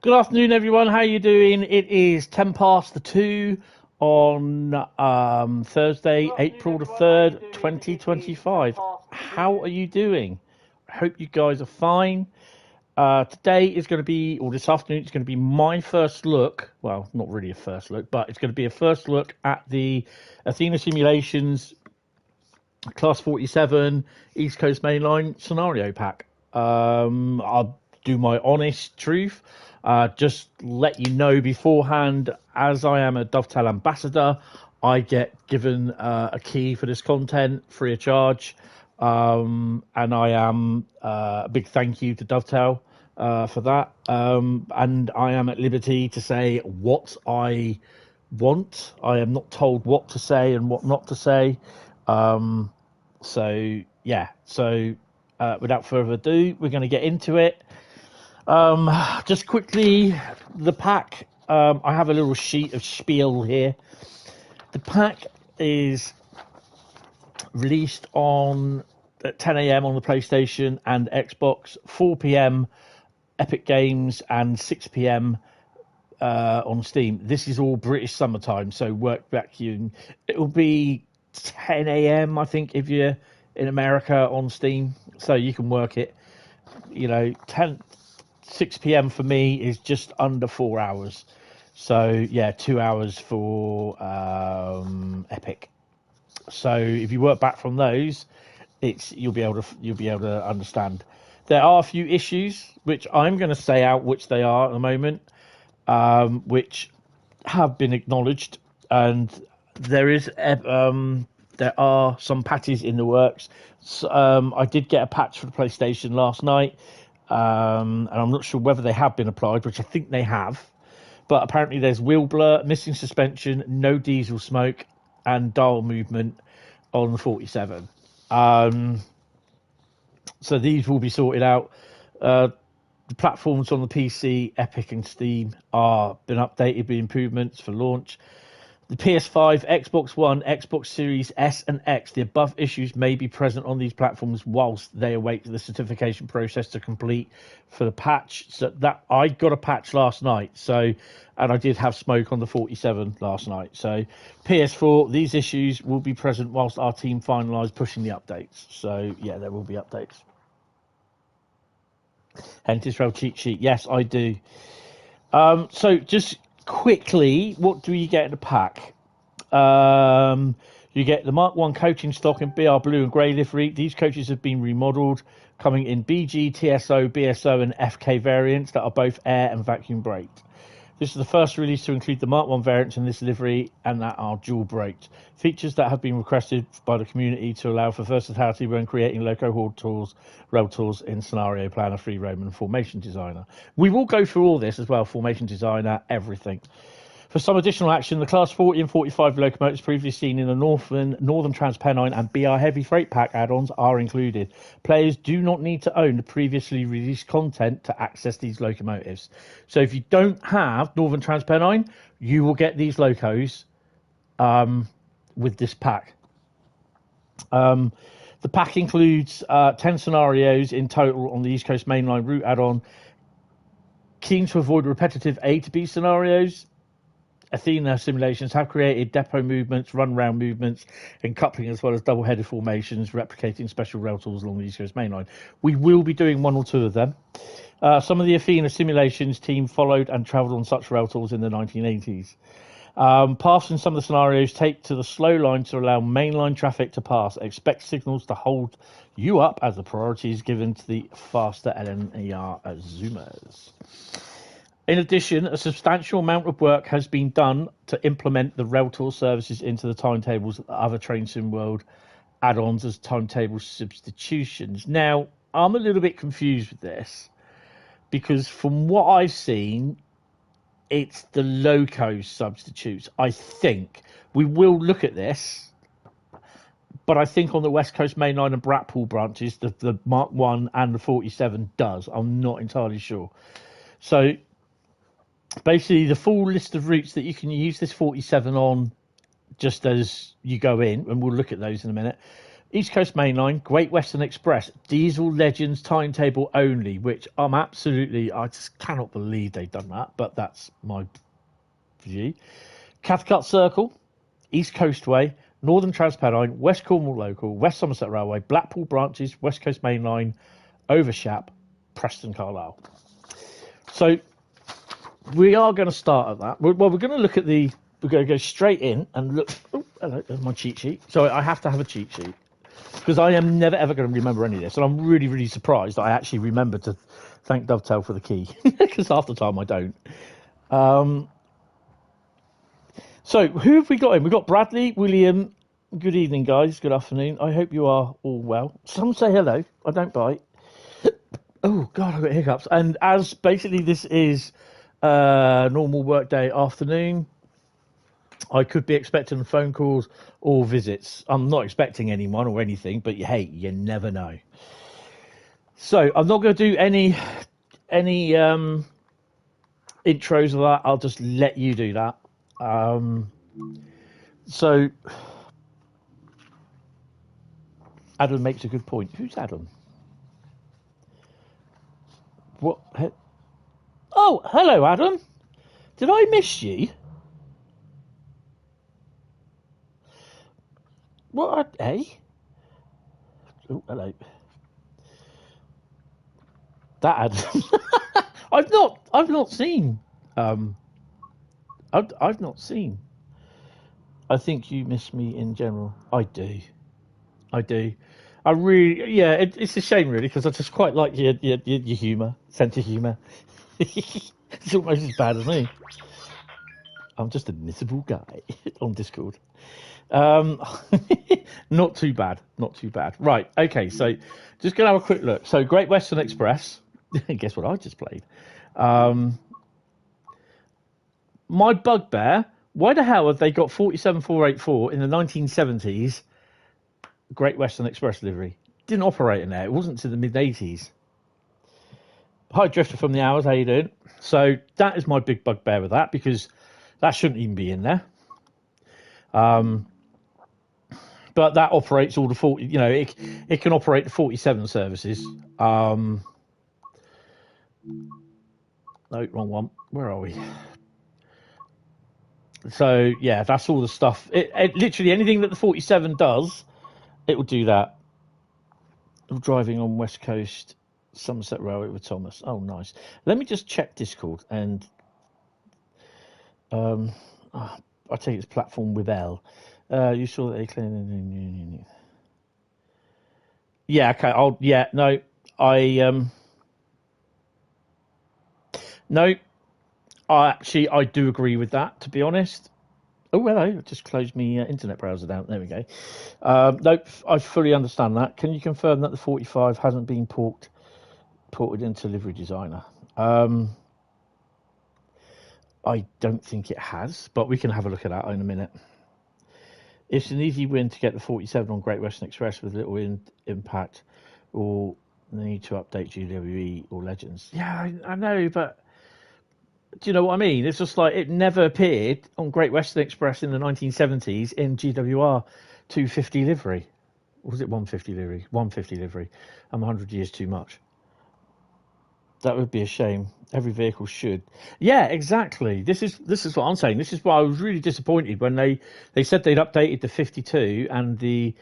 Good afternoon, everyone. How are you doing? It is 10 past the 2 on Thursday, April the 3rd, 2025. How are you doing? I hope you guys are fine. Today is going to be, or this afternoon, it's going to be my first look. Well, not really a first look, but it's going to be a first look at the Athena Simulations Class 47 East Coast Mainline scenario pack. I'll do my honest truth. Just let you know beforehand, as I am a Dovetail ambassador, I get given a key for this content free of charge. And I am a big thank you to Dovetail for that. And I am at liberty to say what I want. I am not told what to say and what not to say. So without further ado, we're going to get into it. Just quickly, the pack. I have a little sheet of spiel here. The pack is released at 10 a.m. on the PlayStation and Xbox, 4 p.m. Epic Games, and 6 p.m. On Steam. This is all British summertime, so work vacuum. It will be 10 a.m. I think if you're in America on Steam, so you can work it. 6 p.m. for me is just under 4 hours. So yeah, 2 hours for Epic. So if you work back from those, you'll be able to understand. There are a few issues which I'm going to say out which they are at the moment, which have been acknowledged, and there are some patches in the works. So, I did get a patch for the PlayStation last night, and I'm not sure whether they have been applied, which I think they have. But apparently there's wheel blur, missing suspension, no diesel smoke, and dial movement on the 47. So these will be sorted out. The platforms on the PC, Epic and Steam, are been updated with improvements for launch. The PS5, Xbox One, Xbox Series S and X, the above issues may be present on these platforms whilst they await the certification process to complete for the patch. So that I got a patch last night, and I did have smoke on the 47 last night. So PS4, these issues will be present whilst our team finalise pushing the updates. So yeah, there will be updates. Hentis Rail cheat sheet, yes, I do. So just quickly, what do you get in the pack? You get the Mark 1 coaching stock in BR Blue and Grey livery. These coaches have been remodelled, coming in BG, TSO, BSO and FK variants that are both air and vacuum braked. This is the first release to include the Mark 1 variants in this livery and that are dual braked. Features that have been requested by the community to allow for versatility when creating loco haul tours, rail tours in Scenario Planner, Free Roam and Formation Designer. We will go through all this as well, Formation Designer, everything. For some additional action, the Class 40 and 45 locomotives previously seen in the Northern Transpennine and BR Heavy Freight Pack add-ons are included. Players do not need to own the previously released content to access these locomotives. So if you don't have Northern Transpennine, you will get these locos with this pack. The pack includes 10 scenarios in total on the East Coast Mainline route add-on. Keen to avoid repetitive A to B scenarios, Athena Simulations have created depot movements, run-round movements, and coupling, as well as double-headed formations, replicating special rail tours along the East Coast Mainline. We will be doing one or two of them. Some of the Athena Simulations team followed and travelled on such rail tours in the 1980s. Passing some of the scenarios take to the slow line to allow mainline traffic to pass. Expect signals to hold you up as the priority is given to the faster LNER zoomers. In addition, a substantial amount of work has been done to implement the Railtour services into the timetables of other Train Sim World add-ons as timetable substitutions. Now, I'm a little bit confused with this because from what I've seen, it's the loco substitutes. I think we will look at this, but I think on the West Coast Mainline and Blackpool branches, the Mark 1 and the 47 does. I'm not entirely sure. So basically, the full list of routes that you can use this 47 on just as you go in, and we'll look at those in a minute. East Coast Mainline, Great Western Express, Diesel Legends timetable only, which I just cannot believe they've done that, but that's my view. Cathcart Circle, East Coast Way, Northern Transpennine, West Cornwall Local, West Somerset Railway, Blackpool Branches, West Coast Mainline, Overshap, Preston Carlisle. So we are going to start at that. Well, we're going to look at we're going to go straight in and look. Oh, hello, there's my cheat sheet. Sorry, I have to have a cheat sheet because I am never ever going to remember any of this, and I'm really, really surprised that I actually remembered to thank Dovetail for the key because half the time I don't. So who have we got in? We've got Bradley, William. Good evening, guys. Good afternoon. I hope you are all well. Some say hello. I don't bite. Oh, God, I've got hiccups. And as basically this is normal workday afternoon, I could be expecting phone calls or visits. I'm not expecting anyone or anything, but hey, you never know. So I'm not going to do any intros of that. I'll just let you do that. So Adam makes a good point. Who's Adam? What? Oh, hello, Adam. Did I miss you? What? Hey? Oh, hello. That Adam. I've not seen. I've not seen. I think you miss me in general. I do. I really, yeah. It's a shame, really, because I just quite like your humour, sense of humour. It's almost as bad as me. I'm just a miserable guy on Discord. Not too bad. Right. Okay. So, just gonna have a quick look. So, Great Western Express. Guess what I just played? My bugbear. Why the hell have they got 47484 in the 1970s? Great Western Express livery. Didn't operate in there. It wasn't to the mid-80s. Hi, Drifter from the Hours. How you doing? So that is my big bugbear with that, because that shouldn't even be in there. But that operates all the 40. You know, it can operate the 47 services. No, wrong one. Where are we? So yeah, that's all the stuff. It literally anything that the 47 does, it will do that. I'm driving on West Coast Somerset Railway with Thomas. Oh, nice. Let me just check Discord and I take it's platform with L. You saw that they claim. Yeah. Okay. No. I do agree with that. To be honest. Oh, hello. I just closed my internet browser down. There we go. Nope, I fully understand that. Can you confirm that the 45 hasn't been ported into Livery Designer? I don't think it has, but we can have a look at that in a minute. It's an easy win to get the 47 on Great Western Express with little impact or need to update GWE or Legends. Yeah, I know, but... Do you know what I mean? It's just like it never appeared on Great Western Express in the 1970s in GWR 250 livery. Or was it 150 livery? 150 livery. I'm 100 years too much. That would be a shame. Every vehicle should. Yeah, exactly. This is what I'm saying. This is why I was really disappointed when they said they'd updated the 52 and the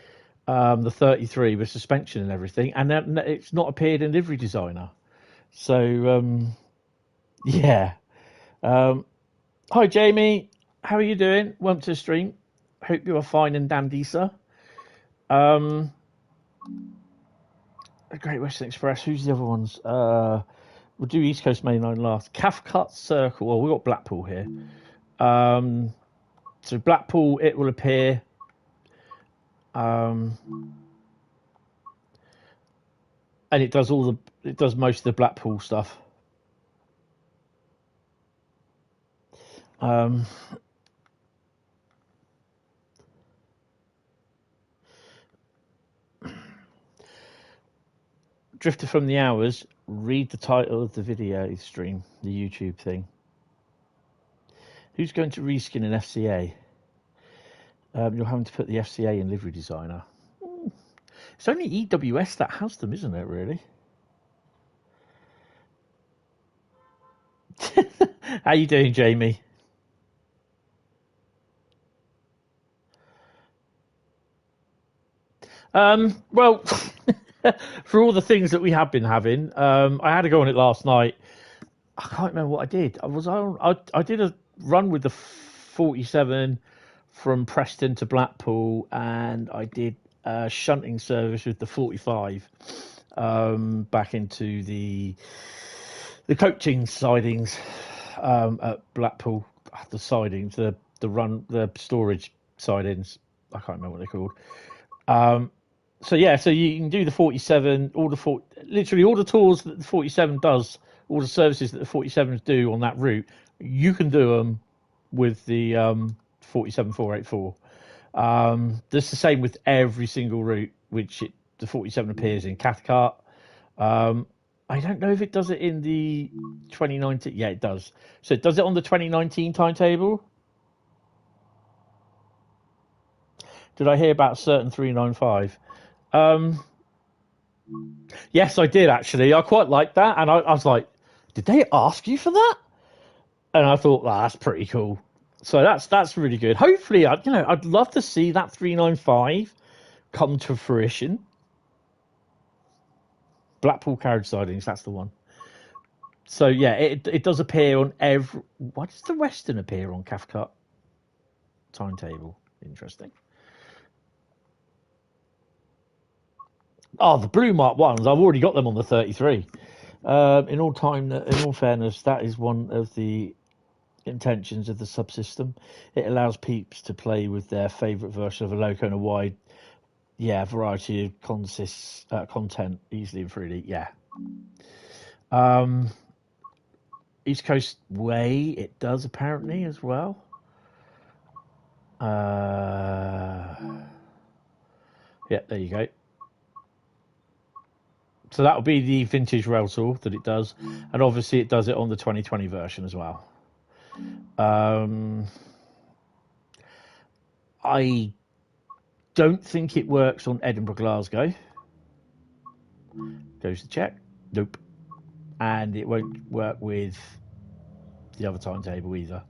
33 with suspension and everything, and then it's not appeared in Livery Designer. So yeah. Hi Jamie, how are you doing? Welcome to the stream. Hope you are fine and dandy, sir. Great Western Express. Who's the other ones? We'll do East Coast Mainline last. Cathcart Circle. Well, we've got Blackpool here. So Blackpool, it will appear. And it does most of the Blackpool stuff. Drifter from the Hours, read the title of the video stream, the YouTube thing. Who's going to reskin an FCA? You're having to put the FCA in Livery Designer. It's only EWS that has them, isn't it, really? How you doing, Jamie? Well, for all the things that we have been having, I had to go on it last night. I can't remember what I did. I did a run with the 47 from Preston to Blackpool, and I did a shunting service with the 45 back into the coaching sidings at Blackpool. The sidings, the storage sidings. I can't remember what they're called. So yeah, so you can do the 47, literally all the tours that the 47 does, all the services that the 47s do on that route, you can do them with the 47484. That's the same with every single route the 47 appears in. Cathcart. I don't know if it does it in the 2019. Yeah, it does. So it does it on the 2019 timetable. Did I hear about certain 395? Yes, I did actually. I quite liked that, and I was like, did they ask you for that? And I thought, well, that's pretty cool. So that's really good. Hopefully, I'd love to see that 395 come to fruition. Blackpool carriage sidings, that's the one. So yeah, it does appear on every. Why does the Western appear on Cathcart timetable? Interesting. Oh, the blue mark ones. I've already got them on the 33. In all fairness, that is one of the intentions of the subsystem. It allows peeps to play with their favourite version of a loco and a wide, variety of content easily in 3D. Yeah. East Coast Way, it does apparently as well. Yeah, there you go. So that'll be the vintage Railtour that it does, and obviously it does it on the 2020 version as well. I don't think it works on Edinburgh Glasgow. Goes to check. Nope. And it won't work with the other timetable either.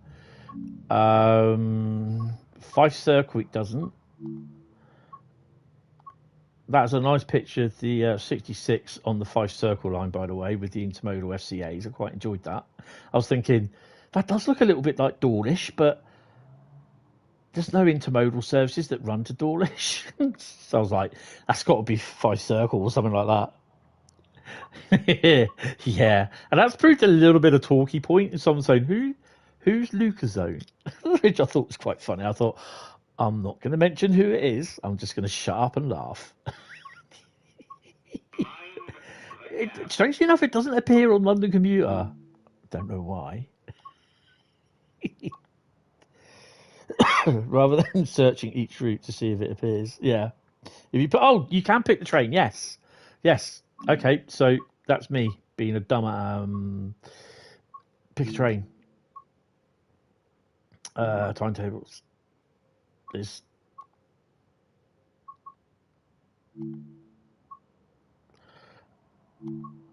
Fife Circuit doesn't. That's a nice picture of the 66 on the Fife Circle line, by the way, with the intermodal FCAs. I quite enjoyed that. I was thinking, that does look a little bit like Dawlish, but there's no intermodal services that run to Dawlish. So I was like, that's got to be Fife Circle or something like that. Yeah. And that's proved a little bit of talky point in someone saying, who's Lucasone? Which I thought was quite funny. I thought, I'm not going to mention who it is. I'm just going to shut up and laugh. Strangely enough, it doesn't appear on London Commuter. Don't know why. Rather than searching each route to see if it appears. Yeah. If you you can pick the train. Yes. Okay, so that's me being a dumb pick a train. Timetables. Is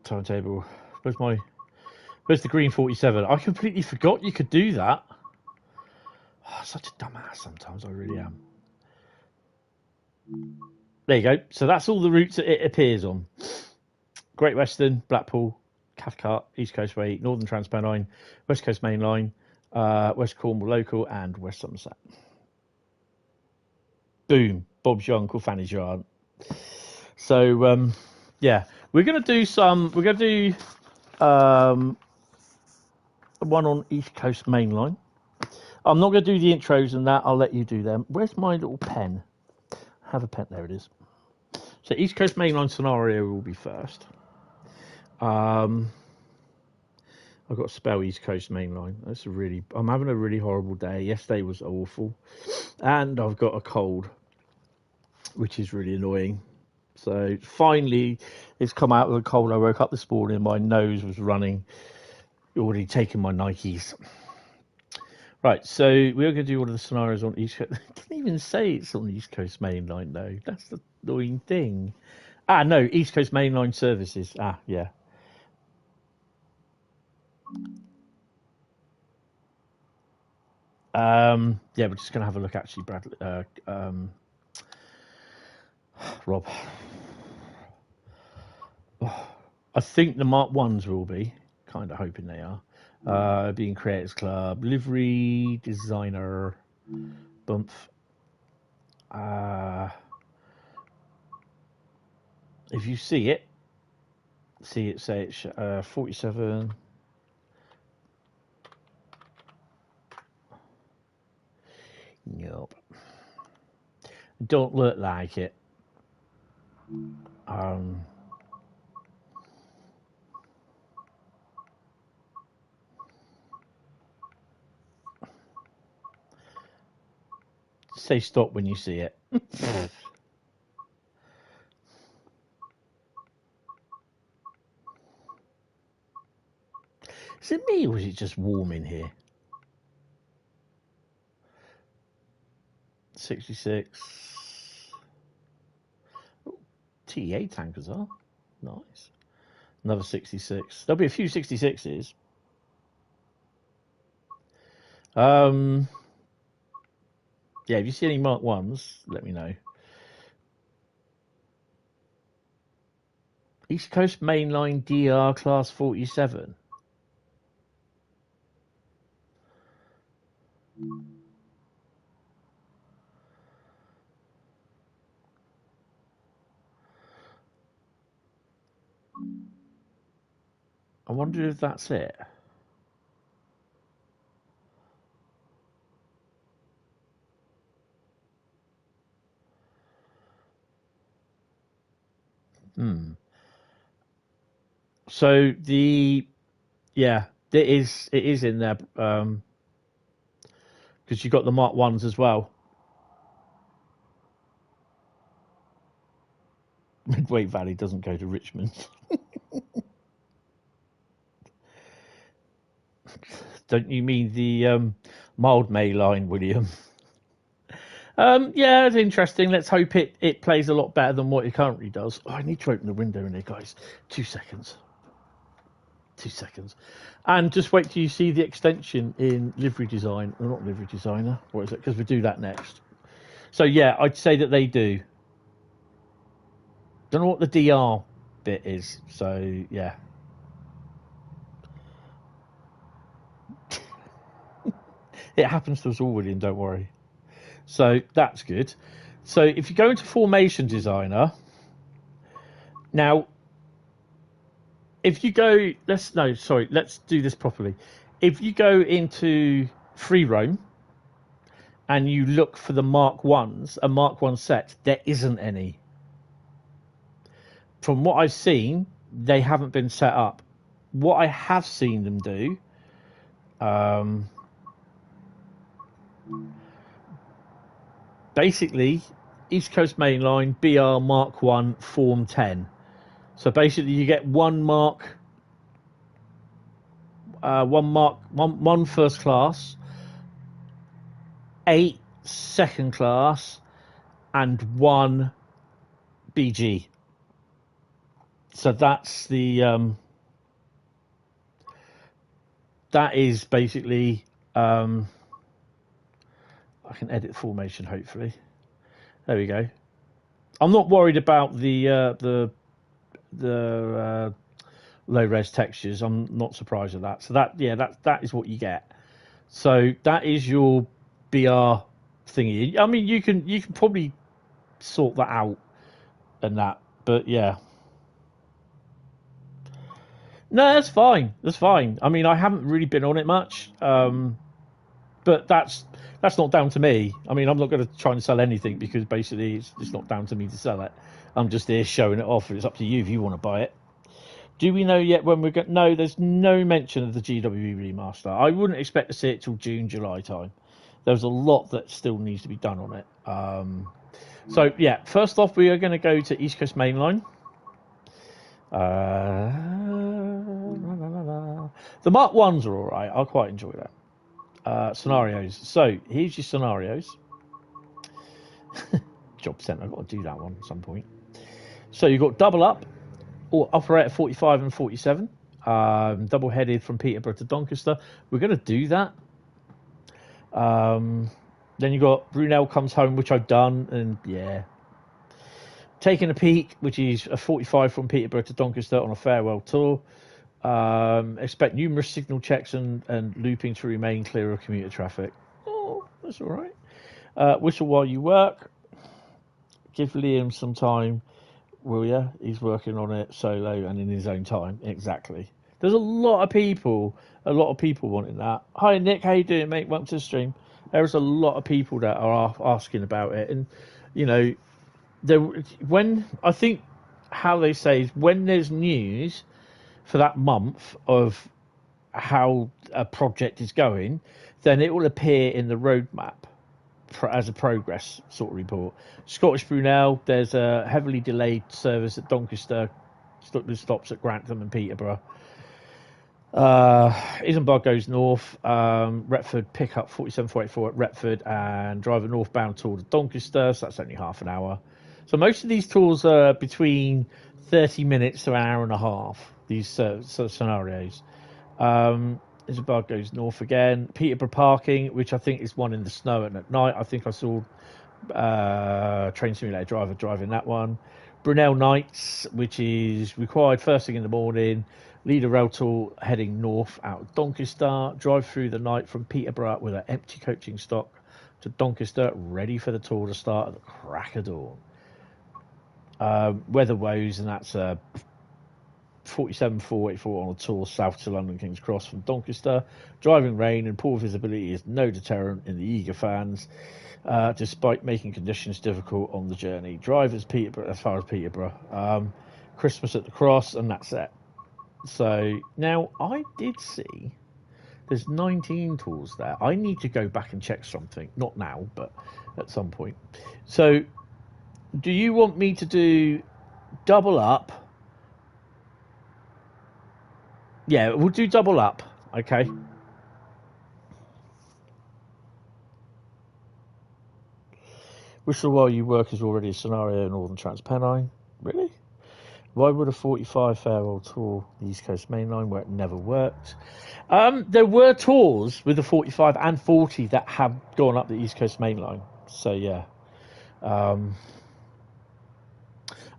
timetable. Where's the green 47? I completely forgot you could do that. Oh, such a dumbass sometimes, I really am. There you go. So that's all the routes that it appears on. Great Western, Blackpool, Cathcart, East Coast Way, Northern Transpennine, West Coast Mainline, West Cornwall Local, and West Somerset. Boom. Bob's your uncle, Fanny's your aunt. So, yeah. We're going to do one on East Coast Mainline. I'm not going to do the intros and that. I'll let you do them. Where's my little pen? Have a pen. There it is. So East Coast Mainline scenario will be first. I've got to spell East Coast Mainline. I'm having a really horrible day. Yesterday was awful. And I've got a cold, which is really annoying. So finally, it's come out with a cold. I woke up this morning, my nose was running. Already taken my Nikes. Right, so we're going to do one of the scenarios on East Coast. It didn't even say it's on East Coast Mainline, though. That's the annoying thing. Ah, no, East Coast Mainline services. Ah, yeah. Yeah, we're just going to have a look, actually, Bradley. Rob. I think the Mark 1s will be. Kind of hoping they are. Being Creators Club. Livery Designer. Bump. If you see it, say it's 47. Nope. Don't look like it. Say stop when you see it. Is it me or is it just warm in here? 66. Oh, TA tankers are. Nice. Another 66. There'll be a few 66s. Yeah, if you see any Mark 1s, let me know. East Coast Mainline DR Class 47. I wonder if that's it. So it is in there because you've got the Mark 1s as well. Midway Valley doesn't go to Richmond. Don't you mean the mild May line, William? Yeah, it's interesting. Let's hope it plays a lot better than what it currently does. Oh, I need to open the window in there, guys. 2 seconds. 2 seconds. And just wait till you see the extension in livery design. Well, not livery designer. What is it? Because we do that next. So, yeah, I'd say that they do. Don't know what the DR bit is. So, yeah. It happens to us all, William, don't worry. So that's good. So if you go into Formation Designer, now, if you go, let's do this properly. If you go into Free Roam and you look for the Mark 1s, a Mark 1 set, there isn't any. From what I've seen, they haven't been set up. What I have seen them do, basically, East Coast Mainline, BR Mark 1, Form 10. So basically, you get one first class, 8 second class, and 1 BG. So that's the that is basically I can edit formation, hopefully. There we go. I'm not worried about the low res textures. I'm not surprised at that. So that is what you get. So that is your BR thingy. I mean, you can probably sort that out and that, but yeah. No, that's fine. That's fine. I mean, I haven't really been on it much, but that's not down to me. I mean, I'm not going to try and sell anything because basically it's not down to me to sell it. I'm just here showing it off, and it's up to you if you want to buy it. Do we know yet when we're going? No, there's no mention of the GWE remaster. I wouldn't expect to see it till June, July time. There's a lot that still needs to be done on it. So yeah, first off, we are going to go to East Coast Mainline. The Mark 1s are all right. I quite enjoy that. Scenarios. So here's your scenarios. Job centre. I've got to do that one at some point. So you've got double up, or operator 45 and 47. Double headed from Peterborough to Doncaster. We're going to do that. Then you've got Brunel comes home, which I've done, and yeah. Taking a Peak, which is a 45 from Peterborough to Doncaster on a farewell tour. Expect numerous signal checks and looping to remain clear of commuter traffic. Oh, that's all right. Whistle while you work. Give Liam some time, will ya? He's working on it solo and in his own time. Exactly. There's a lot of people wanting that. Hi Nick, how you doing, mate? Welcome to the stream. There's a lot of people that are asking about it, and you know, when I think how they say is when there's news for that month of how a project is going, then it will appear in the roadmap as a progress sort of report. Scottish Brunel, there's a heavily delayed service at Doncaster, stops at Grantham and Peterborough. Isambard goes north. Retford pick up 4744 at Retford and drive a northbound tour to Doncaster, so that's only half an hour. So most of these tours are between 30 minutes to an hour and a half, these scenarios. Isambard goes north again. Peterborough parking, which I think is one in the snow and at night. I think I saw Train Simulator driver driving that one. Brunel nights, which is required first thing in the morning. Lead a Railtour heading north out of Doncaster. Drive through the night from Peterborough with an empty coaching stock to Doncaster, ready for the tour to start at the crack of dawn. Weather woes, and that's 47484 on a tour south to London King's Cross from Doncaster. Driving rain and poor visibility is no deterrent in the eager fans, despite making conditions difficult on the journey. Drive as far as Peterborough. Christmas at the Cross, and that's it. So now I did see there's 19 tours there. I need to go back and check something. Not now, but at some point. So do you want me to do double up? Yeah, we'll do double up. Okay. Whistle while you work is already a scenario in Northern Transpennine. Really? Why would a 45 farewell tour the East Coast Mainline where it never worked? There were tours with the 45 and 40 that have gone up the East Coast Mainline. So, yeah.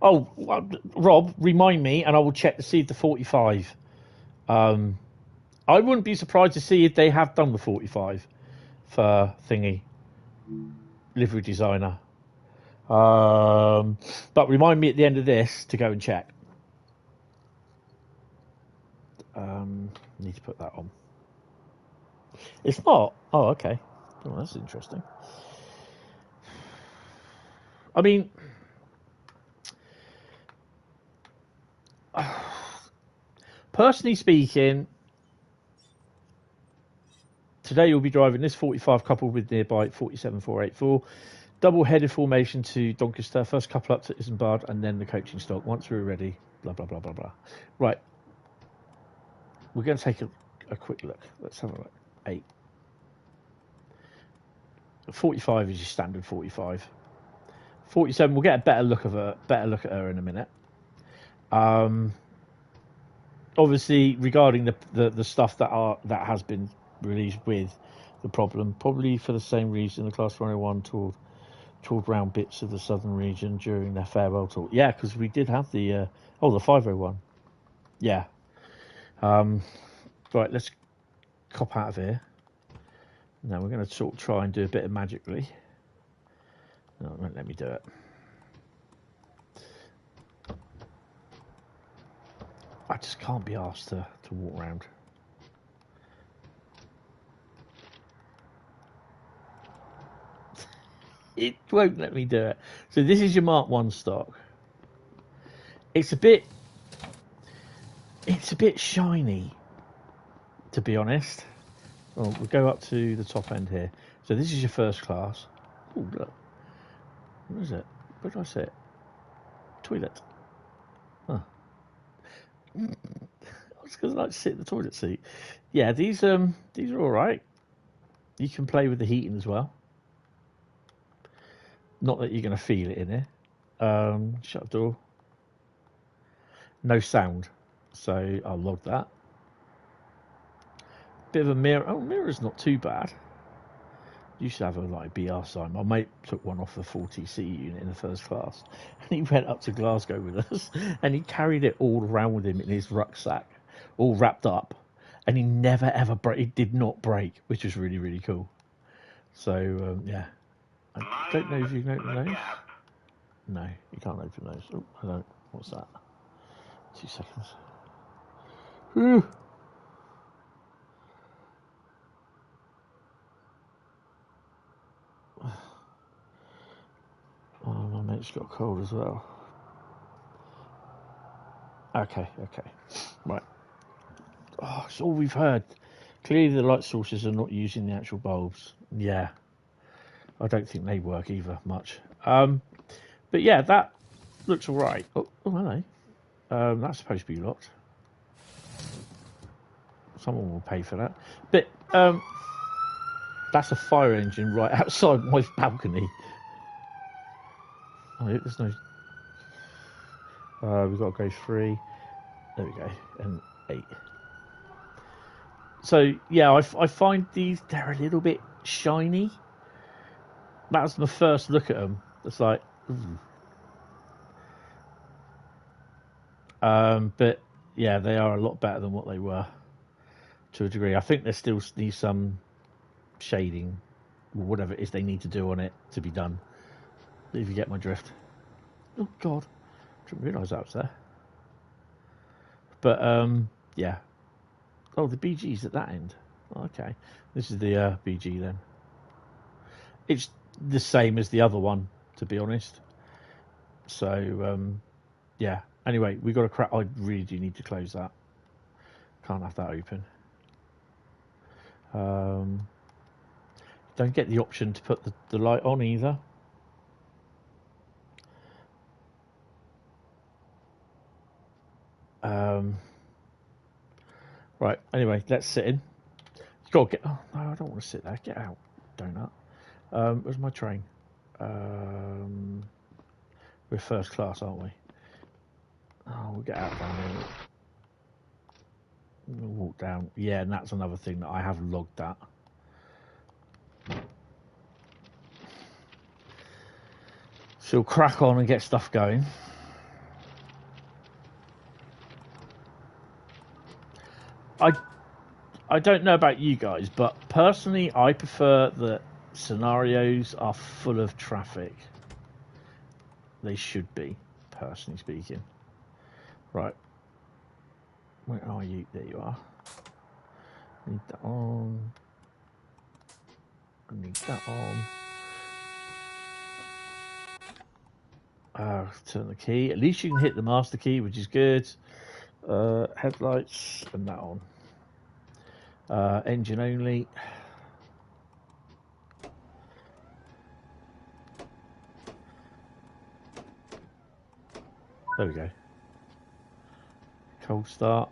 Rob, remind me, and I will check to see if the 45. I wouldn't be surprised to see if they have done the 45 for thingy, livery designer. But remind me at the end of this to go and check. Need to put that on. It's not. Oh, okay. Oh, that's interesting. I mean, personally speaking, today you'll be driving this 45 coupled with nearby 47484. Double-headed formation to Doncaster, first couple up to Isambard, and then the coaching stock. Once we're ready, blah, blah, blah, blah, blah. Right. We're going to take a quick look. Let's have a look. 8. 45 is your standard 45. 47, we'll get a better look at her in a minute. Obviously, regarding the stuff that has been released with the problem, probably for the same reason the Class 101 toured round bits of the southern region during their farewell tour. Yeah, because we did have the 501. Yeah. Right, let's cop out of here. Now we're going to sort of try and do a bit of magically. No, it won't let me do it. I just can't be asked to walk around. It won't let me do it. So this is your Mark 1 stock. It's a bit shiny, to be honest. Well, we'll go up to the top end here. So this is your first class. Oh, look. What is it? Where do I sit? Toilet. Huh. It's because I like to sit in the toilet seat. Yeah, these are all right. You can play with the heating as well. Not that you're going to feel it in here. Shut the door. No sound, so I'll log that. Bit of a mirror. Oh, mirror's not too bad. Used to have a like BR sign. My mate took one off the 40C unit in the first class, and he went up to Glasgow with us, and he carried it all around with him in his rucksack, all wrapped up, and he never ever broke. It did not break, which was really, really cool. So yeah, I don't know if you can open those. No, you can't open those. Oh, hello. What's that? 2 seconds. Whew. Oh, my mate's got a cold as well. Okay. Right. Oh, it's all we've heard. Clearly the light sources are not using the actual bulbs. Yeah. I don't think they work either much. But yeah, that looks all right. Oh, hello. That's supposed to be locked. Someone will pay for that. But that's a fire engine right outside my balcony. Oh, there's no. We've got to go 3. There we go. And 8. So yeah, I find these, they're a little bit shiny. That was my first look at them. It's like, ooh. But yeah, they are a lot better than what they were to a degree. I think there still needs some shading, or whatever it is they need to do on it to be done. If you get my drift. Oh God, I didn't realise that was there. But yeah. Oh, the BG's at that end. Okay, this is the BG then. It's the same as the other one, to be honest. So yeah. Anyway, we got to crack. I really do need to close that. Can't have that open. Don't get the option to put the light on either. Right. Anyway, let's sit in. You got to get. Oh no, I don't want to sit there. Get out, donut. Where's my train? We're first class, aren't we? Oh, we'll get out down there. We'll walk down. Yeah, and that's another thing that I have logged that. So we'll crack on and get stuff going. I don't know about you guys, but personally I prefer that scenarios are full of traffic. They should be, personally speaking. Right. Where are you? There you are. Need that on. I need that on. Turn the key. At least you can hit the master key, which is good. Headlights and that on. Engine only. There we go. Cold start.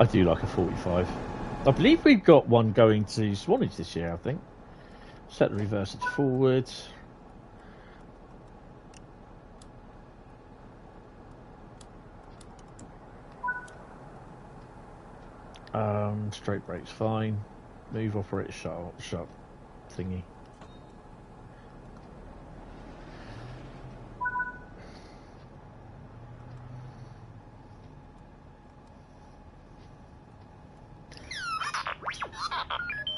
I do like a 45. I believe we've got one going to Swanage this year, I think. Set the reverser to forward. Straight brake's fine. Move operator shut thingy.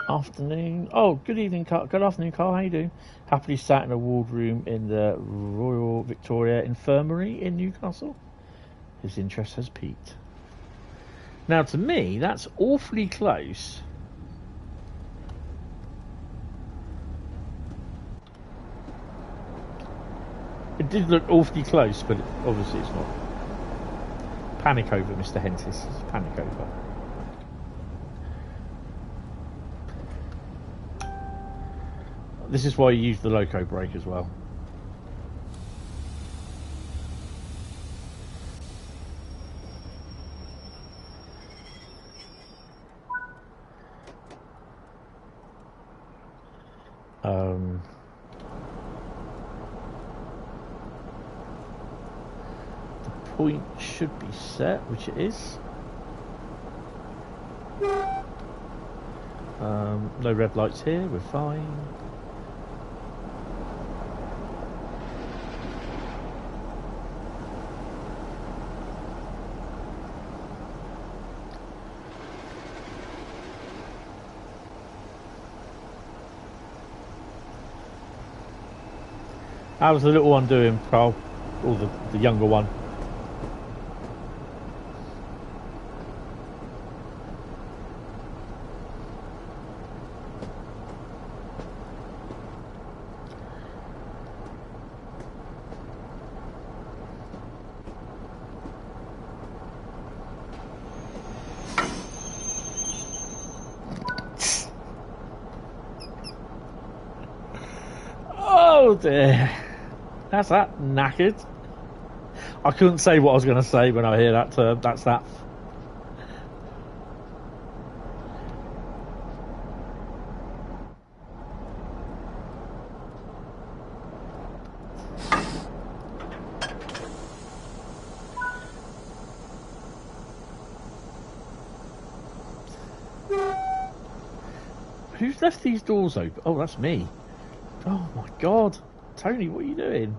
Afternoon. Oh, good evening, Carl. Good afternoon, Carl. How you doing? Happily sat in a wardroom in the Royal Victoria Infirmary in Newcastle. His interest has peaked. Now, to me, that's awfully close. It did look awfully close, but obviously it's not. Panic over, Mr. Hentis. Panic over. This is why you use the loco brake as well. The point should be set, which it is. No red lights here, we're fine. How's the little one doing, Carl? Or the younger one? Oh dear. That's that knackered. I couldn't say what I was going to say when I hear that term. That's that. Who's left these doors open? Oh, that's me. Oh my god. Tony, what are you doing?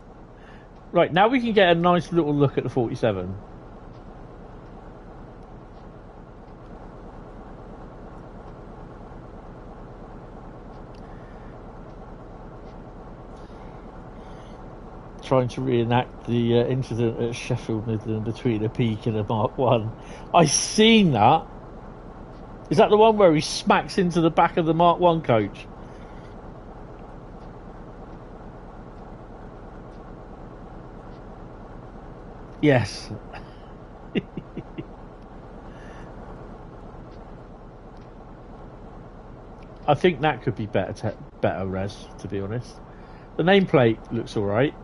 Right, now we can get a nice little look at the 47. Trying to reenact the incident at Sheffield Midland between a Peak and a Mark 1. I seen that. Is that the one where he smacks into the back of the Mark 1 coach? Yes. I think that could be better res, to be honest. The nameplate looks alright.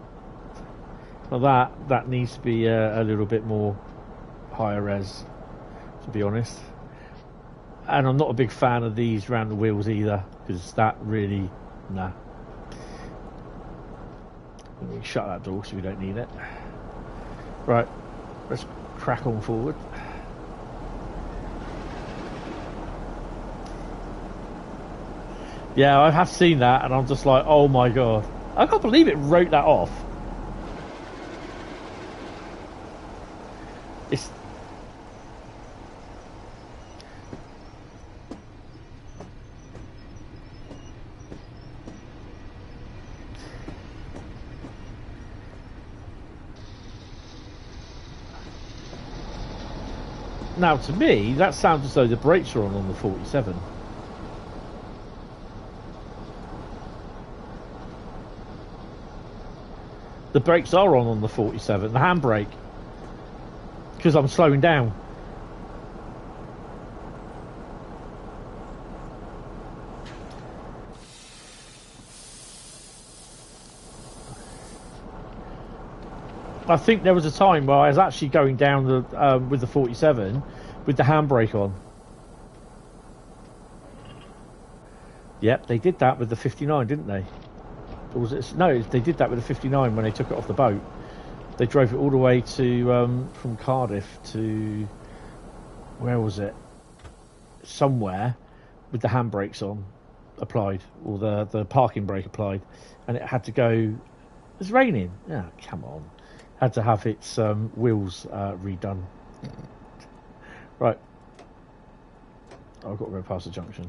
Well, that needs to be a little bit more higher res, to be honest. And I'm not a big fan of these round the wheels either, because that really, nah. Let me shut that door so we don't need it. Right, let's crack on forward. Yeah, I have seen that, and I'm just like, oh my god. I can't believe it wrote that off. It's... Now, to me, that sounds as though the brakes are on the 47. The brakes are on the 47, the handbrake, because I'm slowing down. I think there was a time where I was actually going down the with the 47 with the handbrake on. Yep, they did that with the 59, didn't they? Or was it? No, they did that with the 59 when they took it off the boat. They drove it all the way to from Cardiff to where was it? Somewhere with the handbrakes on applied, or the parking brake applied, and it had to go. It's raining. Yeah, come on. Had to have its wheels redone. Right. Oh, I've got to go past the junction.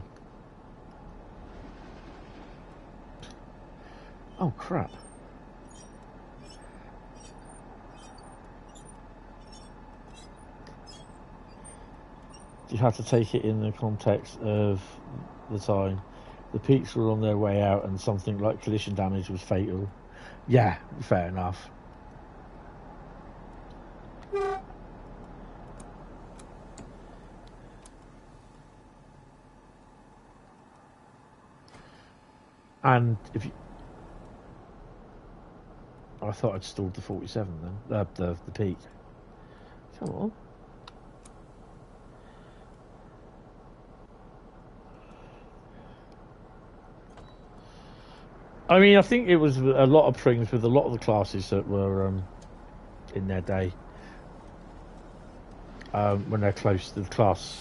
Oh, crap. You have to take it in the context of the time. The Peaks were on their way out and something like collision damage was fatal. Yeah, fair enough. And if you... I thought I'd stalled the 47 then. The peak. Come on. I mean, I think it was a lot of things with a lot of the classes that were in their day. When they're close to the class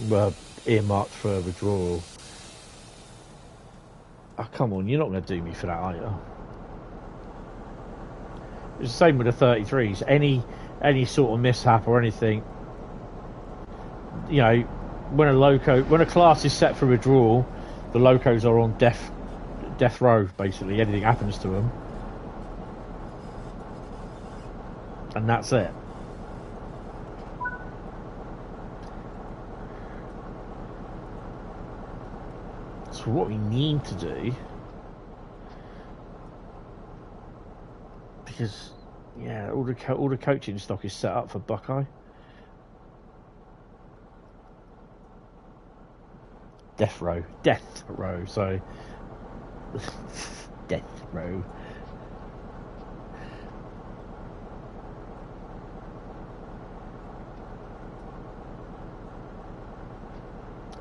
were earmarked for withdrawal. Oh, come on, you're not going to do me for that, are you? It's the same with the 33s. Any sort of mishap or anything, you know, when a class is set for withdrawal, the locos are on death row, basically. Anything happens to them, and that's it. So what we need to do, because yeah, all the coaching stock is set up for Buckeye. Death row, so death row.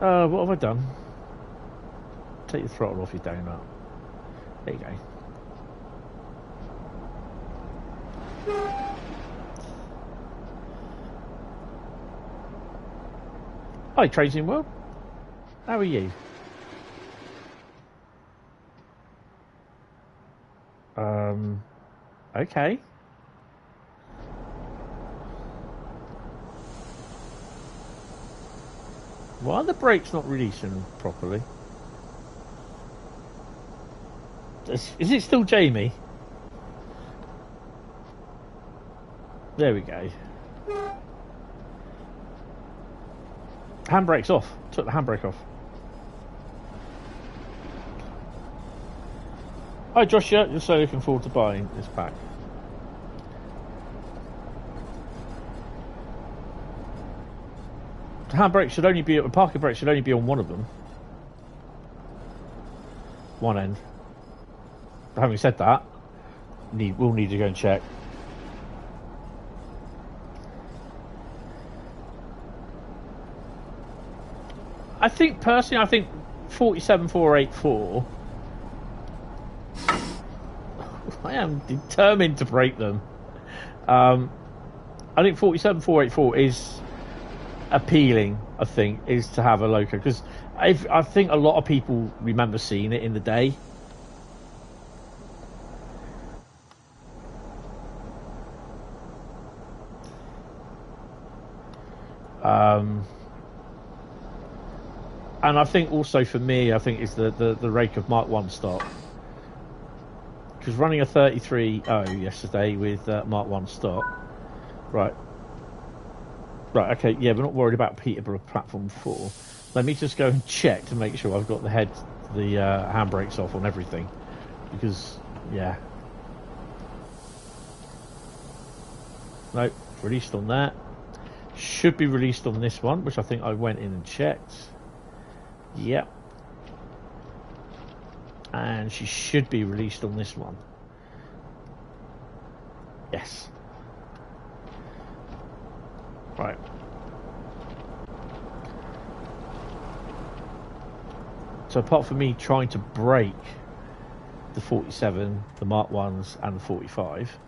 What have I done? Take the throttle off your donut. There you go. Hi, Trading World. How are you? Okay. Why are the brakes not releasing properly? Is it still Jamie? There we go. Handbrake's off. Took the handbrake off. Hi Joshua, you're so looking forward to buying this pack. The handbrake should only be, the parking brake should only be on one of them. One end. But having said that, we'll need to go and check. I think, personally, I think 47484... I am determined to break them. I think 47484 is appealing, I think, is to have a loco. Because I think a lot of people remember seeing it in the day. And I think also for me, I think it's the rake of Mark 1 stock. Because running a 33.0 yesterday with Mark 1 stock. Right, okay, yeah, we're not worried about Peterborough Platform 4. Let me just go and check to make sure I've got the handbrakes off on everything. Because, yeah. Nope, released on that. Should be released on this one, which I think I went in and checked. Yep. And she should be released on this one. Yes. Right. So apart from me trying to break the 47, the Mark 1s and the 45,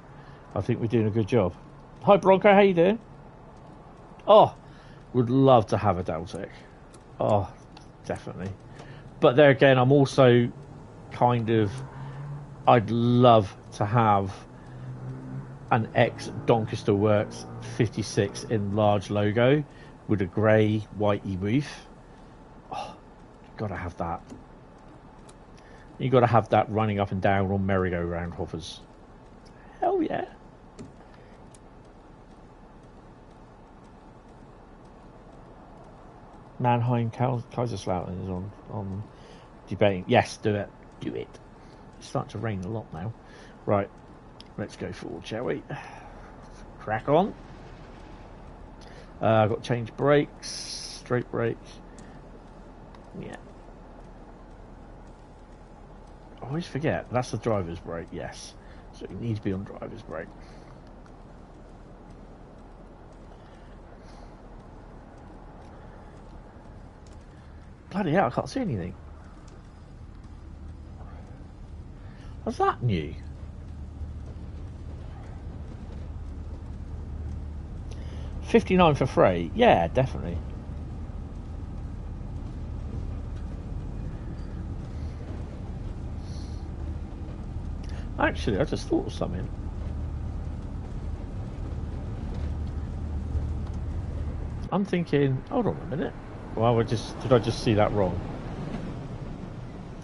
I think we're doing a good job. Hi Bronco, how you doing? Oh, would love to have a Deltec. Oh, definitely. But there again, I'm also kind of, I'd love to have an ex-Doncaster Works 56 in large logo with a grey, whitey roof. Oh, you've got to have that. You've got to have that running up and down on merry-go-round hovers. Hell yeah. Mannheim, Kaiserslautern is on debating. Yes, do it. Do it. It's starting to rain a lot now. Right, let's go forward, shall we? Crack on. I've got to change brakes, straight brakes. Yeah. I always forget. That's the driver's brake, yes. So you need to be on driver's brake. Bloody hell, I can't see anything. Was that new? $59 for freight? Yeah, definitely. Actually, I just thought of something. I'm thinking, hold on a minute. Well, did I just see that wrong?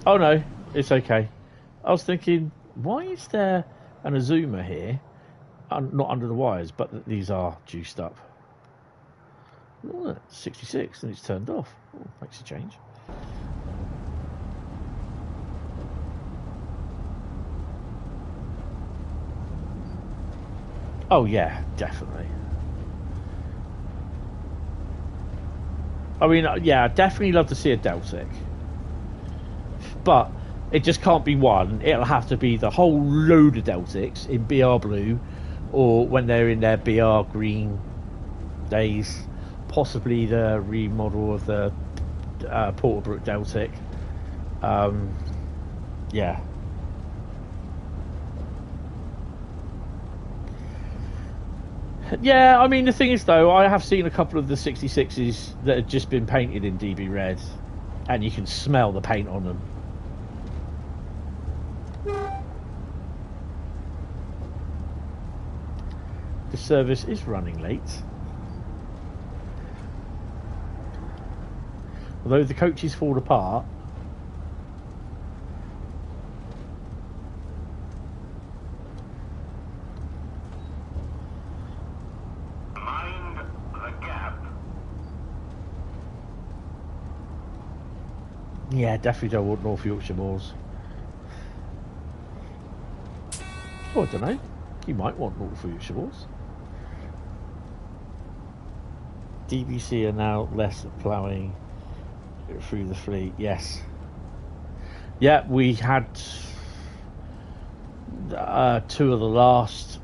Oh no, it's okay. I was thinking, why is there an Azuma here? Not under the wires, but these are juiced up. Oh, 66, and it's turned off. Oh, makes a change. Oh yeah, definitely. I mean, yeah, I'd definitely love to see a Deltic. But it just can't be one. It'll have to be the whole load of Deltics in BR blue, or when they're in their BR green days, possibly the remodel of the Porterbrook Deltic. Yeah. Yeah, I mean, the thing is, though, I have seen a couple of the 66s that have just been painted in DB red, and you can smell the paint on them. The service is running late. Although the coaches fall apart. Mind the gap. Yeah, definitely don't want North Yorkshire Moors. Oh, I don't know. You might want North Yorkshire Moors. DBC are now less ploughing through the fleet. Yes. Yeah, we had two of the last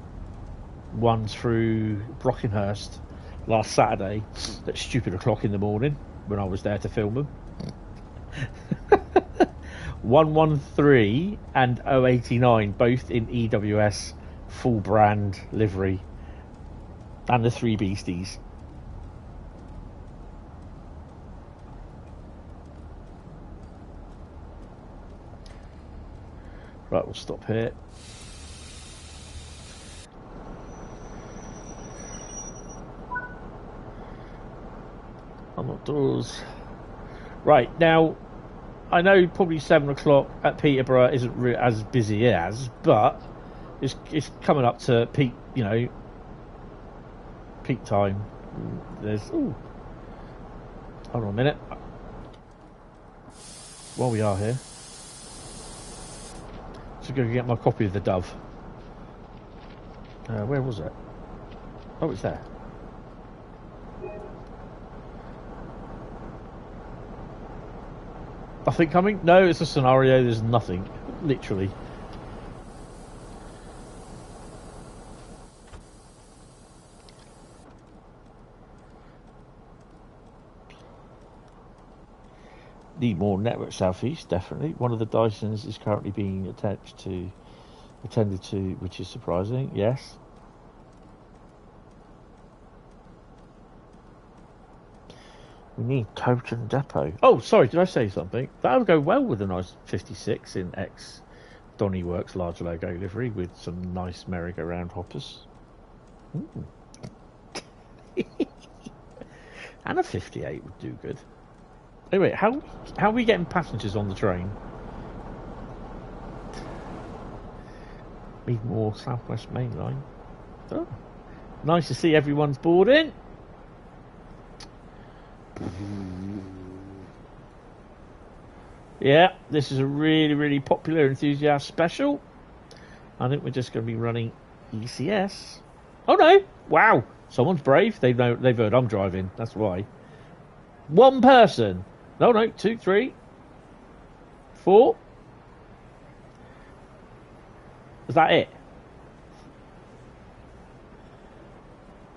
ones through Brockenhurst last Saturday at stupid o'clock in the morning when I was there to film them. 113 and 089 both in EWS full brand livery, and the three beasties. Right, we'll stop here. I'm outdoors. Right, now, I know probably 7 o'clock at Peterborough isn't as busy as, but it's coming up to peak, you know, peak time. There's, ooh, hold on a minute. While we are here, just go get my copy of the Dove. Where was it? Oh, it's there. Nothing coming? No, it's a scenario. There's nothing. Literally. Need more network southeast, definitely. One of the Dysons is currently being attended to, which is surprising. Yes. We need coach and depot. Oh, sorry, did I say something? That would go well with a nice 56 in X Donny Works large logo livery with some nice merry-go-round hoppers. And a 58 would do good. Anyway, how are we getting passengers on the train? Need more Southwest Mainline. Oh, nice to see everyone's boarding. Yeah, this is a really, really popular enthusiast special. I think we're just going to be running ECS. Oh no! Wow, someone's brave. They've heard I'm driving. That's why. One person. No, 2, 3, 4, Is that it?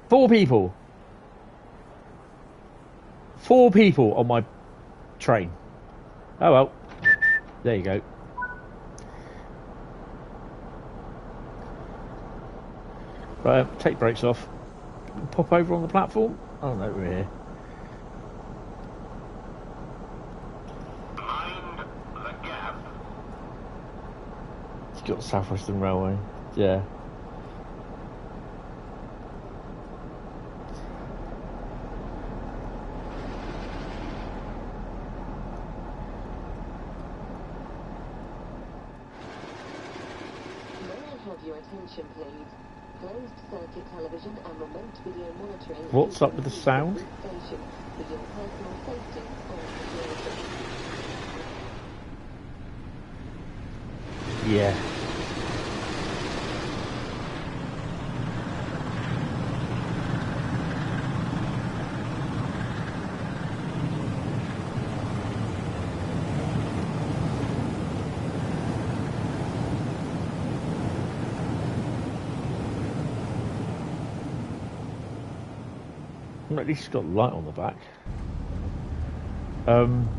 4 people. 4 people on my train. Oh well. There you go. Right, take brakes off. Pop over on the platform. Oh no, we're here. Mind the gap. It's got the South Western Railway. Yeah. Attention please. Closed circuit television and remote video monitoring. What's up with the sound? Station for your personal safety and security. Yeah. At least it's got light on the back.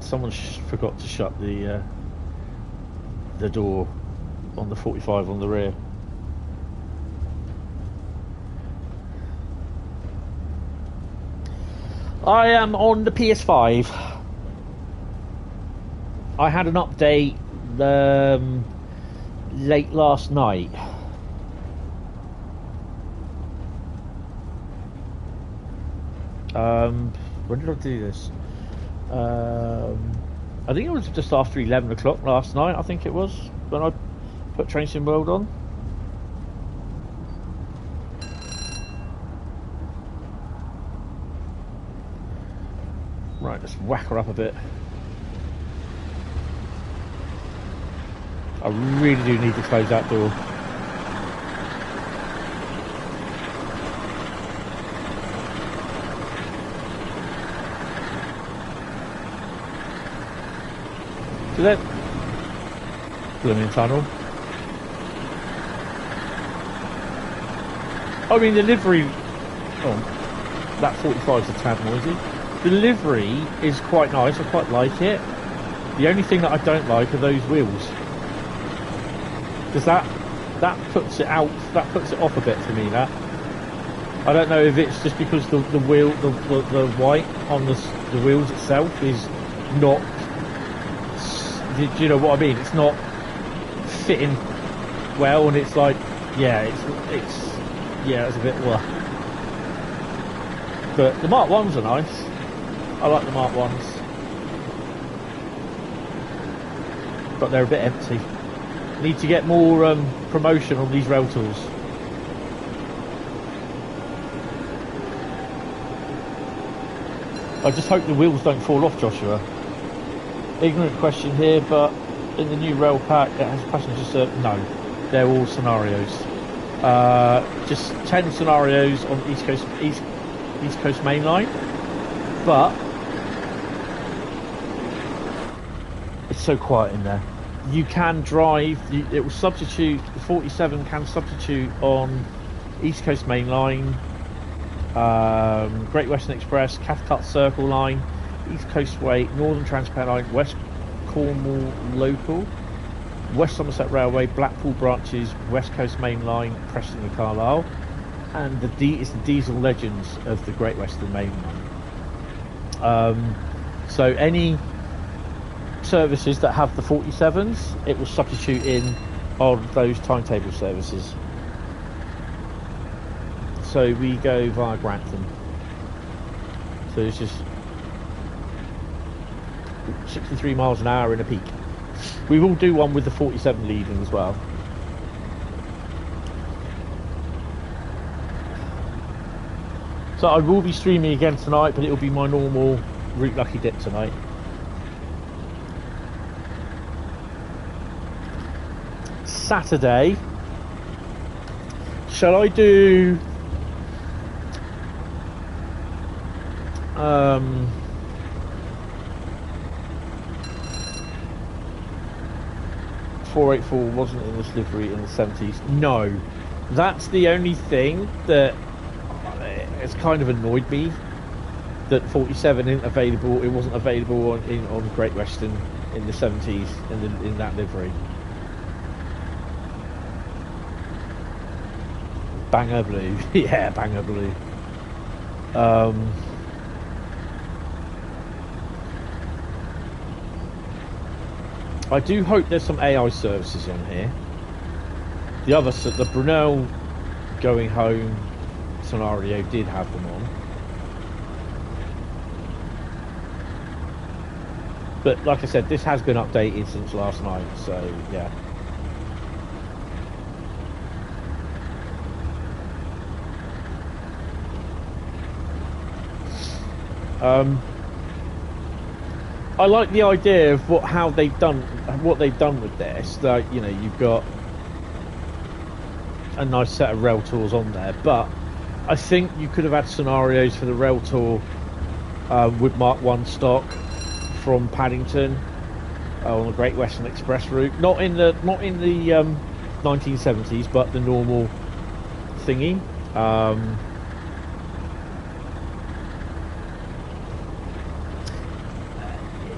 Someone forgot to shut the door on the 45 on the rear. I am on the PS5. I had an update late last night. When did I do this? I think it was just after 11 o'clock last night, I think it was, when I put Train Sim World on. Right, let's whack her up a bit. I really do need to close that door. To that blooming tunnel. I mean, the livery. Oh, that 45 is a tad noisy. The livery is quite nice. I quite like it. The only thing that I don't like are those wheels, because that puts it out. That puts it off a bit for me. That I don't know if it's just because the wheel, the white on the wheels itself is not. Do you know what I mean? It's not fitting well, and it's like, yeah, it's a bit blah. But the Mark 1s are nice. I like the Mark 1s, but they're a bit empty. Need to get more promotion on these Railtours. I just hope the wheels don't fall off, Joshua. Ignorant question here, but in the new rail pack it has passenger service. No, they're all scenarios. Just 10 scenarios on East Coast Mainline, but it's so quiet in there. You can drive. It will substitute. The 47 can substitute on East Coast Mainline, Great Western Express, Cathcart Circle Line, East Coast Way, Northern Transpennine, West Cornwall Local, West Somerset Railway, Blackpool Branches, West Coast Mainline, Preston and Carlisle, and it's the diesel legends of the Great Western Mainline. So any services that have the 47s, it will substitute in on those timetable services. So we go via Grantham. So it's just 63 miles an hour in a peak. We will do one with the 47 leaving as well. So I will be streaming again tonight, but it will be my normal Route Lucky Dip tonight. Saturday, shall I do 484 wasn't in this livery in the 70s. No, that's the only thing that has kind of annoyed me. That 47 isn't available. It wasn't available on Great Western in the 70s in that livery. Banger blue, yeah, banger blue. I do hope there's some AI services on here. The Brunel going home scenario did have them on. But like I said, this has been updated since last night, so yeah. I like the idea of what they've done with this. Like, you know, you've got a nice set of Railtours on there, but I think you could have had scenarios for the Railtour with Mark 1 stock from Paddington on the Great Western Express route, not in the 1970s, but the normal thingy.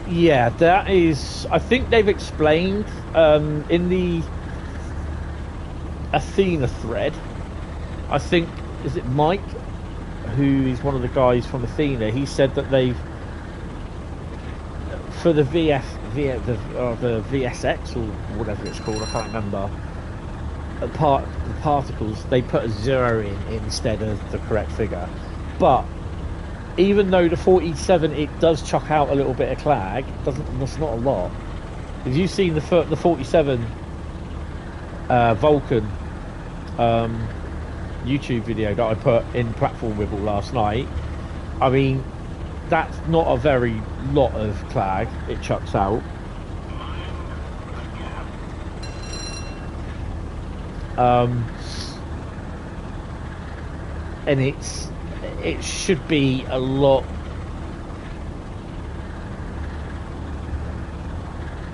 Yeah, that is. I think they've explained in the Athena thread. I think, is it Mike, who is one of the guys from Athena? He said that they've, for the the VSX or whatever it's called, I can't remember. The particles, they put a 0 in instead of the correct figure, but. Even though the 47 it does chuck out a little bit of clag, that's not a lot. Have you seen the 47 Vulcan YouTube video that I put in Platform Wibble last night? I mean, that's not a very lot of clag it chucks out. And it should be a lot.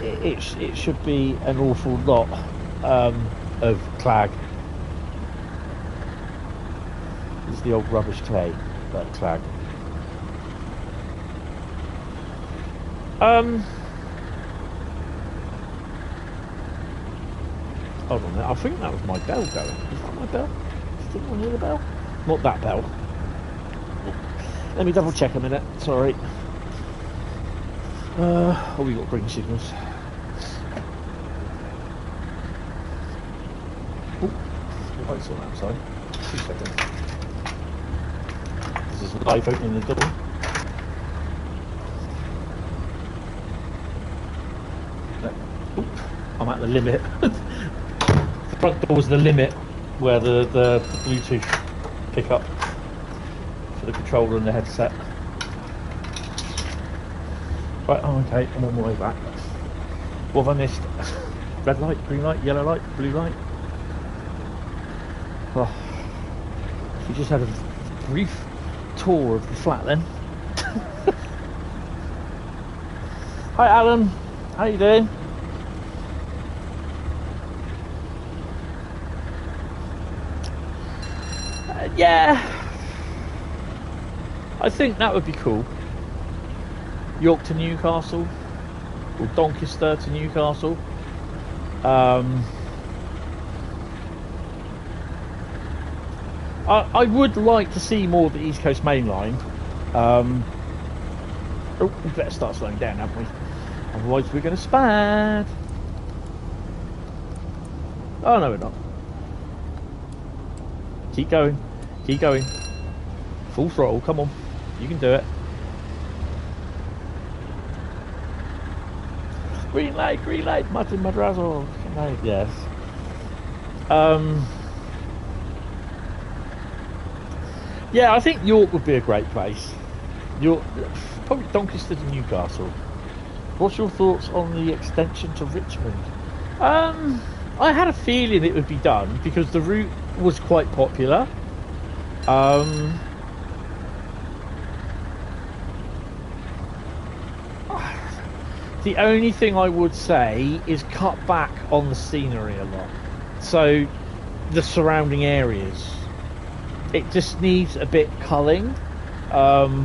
It should be an awful lot of clag. It's the old rubbish clay, that clag. Hold on a minute. I think that was my bell going. Is that my bell? Did anyone hear the bell? Not that bell. Let me double check a minute, sorry. Oh, we got green signals. Oh, the lights on outside. 2 seconds. This is live opening the door. Oh, I'm at the limit. The front door was the limit where the Bluetooth pick up. The controller and the headset. Right, oh, okay, I'm on my way back. What have I missed? Red light, green light, yellow light, blue light. Oh, we just had a brief tour of the flat then. Hi Alan, how you doing? Yeah, I think that would be cool. York to Newcastle, or Doncaster to Newcastle. I would like to see more of the East Coast Mainline. Oh, we better start slowing down, haven't we? Otherwise we're going to spad. Oh no, we're not. Keep going. Keep going. Full throttle, come on. You can do it. Green light, Martin Madrazo. Yes. Yeah, I think York would be a great place. York, probably Doncaster to Newcastle. What's your thoughts on the extension to Richmond? I had a feeling it would be done because the route was quite popular. The only thing I would say is cut back on the scenery a lot. So the surrounding areas, it just needs a bit culling. But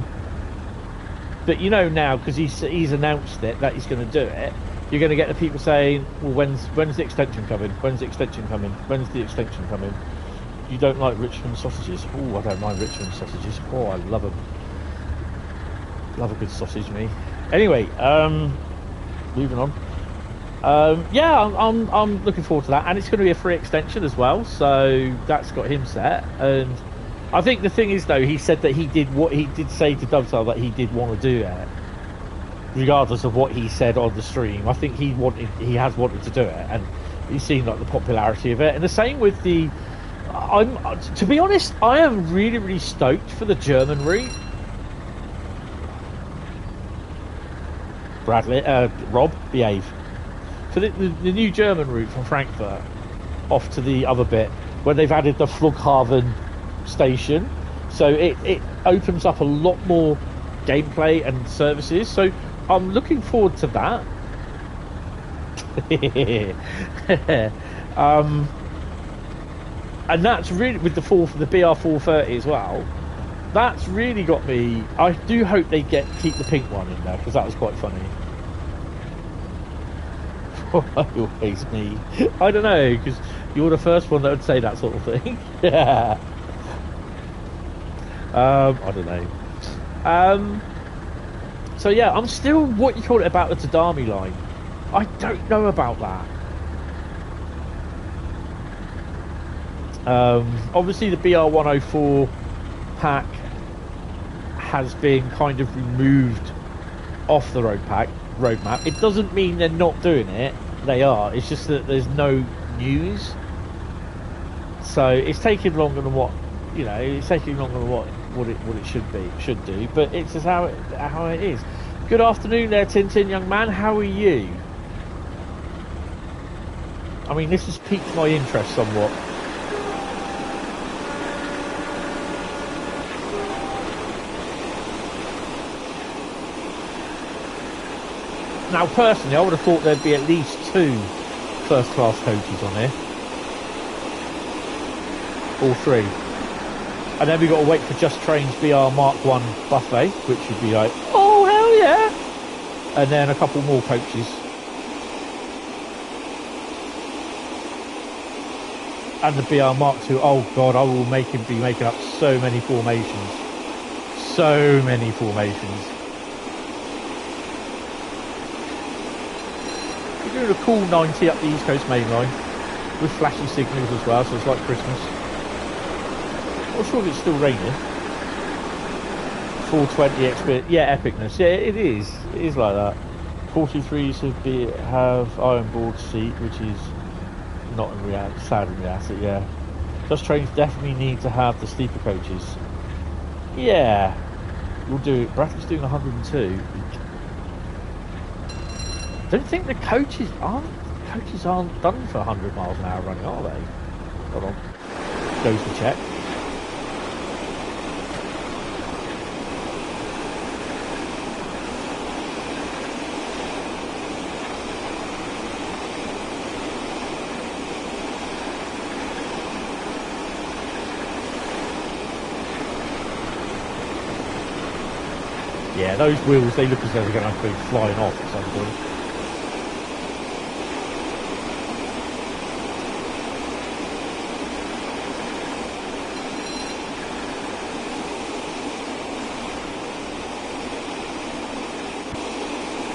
you know now, because he's announced it that he's going to do it, you're going to get the people saying, well, when's the extension coming? When's the extension coming? When's the extension coming? You don't like Richmond sausages? Oh, I don't mind Richmond sausages. Oh, I love them. Love a good sausage, me. Anyway, moving on. Yeah, I'm looking forward to that, and it's going to be a free extension as well, so that's got him set. And I think the thing is, though, he said that he did say to Dovetail that he did want to do it, regardless of what he said on the stream. I think he has wanted to do it, and he's seen like the popularity of it. And the same with the. To be honest, I am really, really stoked for the German route. Bradley, Rob, behave. For the new German route from Frankfurt off to the other bit, where they've added the Flughafen station, so it opens up a lot more gameplay and services. So I'm looking forward to that. And that's really with the BR430 as well. That's really got me. I do hope they keep the pink one in there, because that was quite funny. Always me. I don't know, because you're the first one that would say that sort of thing. Yeah. I don't know. So yeah, I'm still what you call it about the Tadami line. I don't know about that. Obviously the BR104 pack has been kind of removed off the roadmap. It doesn't mean they're not doing it. They are. It's just that there's no news. So it's taking longer than what, you know, it's taking longer than what it should do. But it's just how it is. Good afternoon there, Tintin, young man. How are you? I mean, this has piqued my interest somewhat. Now, personally, I would have thought there'd be at least 2 first-class coaches on here. Or 3. And then we've got to wait for Just Train's BR Mark 1 buffet, which would be like, oh, hell yeah! And then a couple more coaches. And the BR Mark 2, oh god, I will be making up so many formations. So many formations. We're doing a cool 90 up the East Coast Mainline with flashing signals as well, so it's like Christmas. Not sure if it's still raining. 420 expert, yeah, epicness. Yeah, it is. It is like that. 43s have iron board seat, which is not in reality, sad in reality. Yeah, Just Trains definitely need to have the sleeper coaches. Yeah, we'll do it. Bradley's doing 102. Don't think the coaches aren't done for 100 miles an hour running, are they? Hold on. Goes to check. Yeah, those wheels, they look as though they're going to be flying off at some point.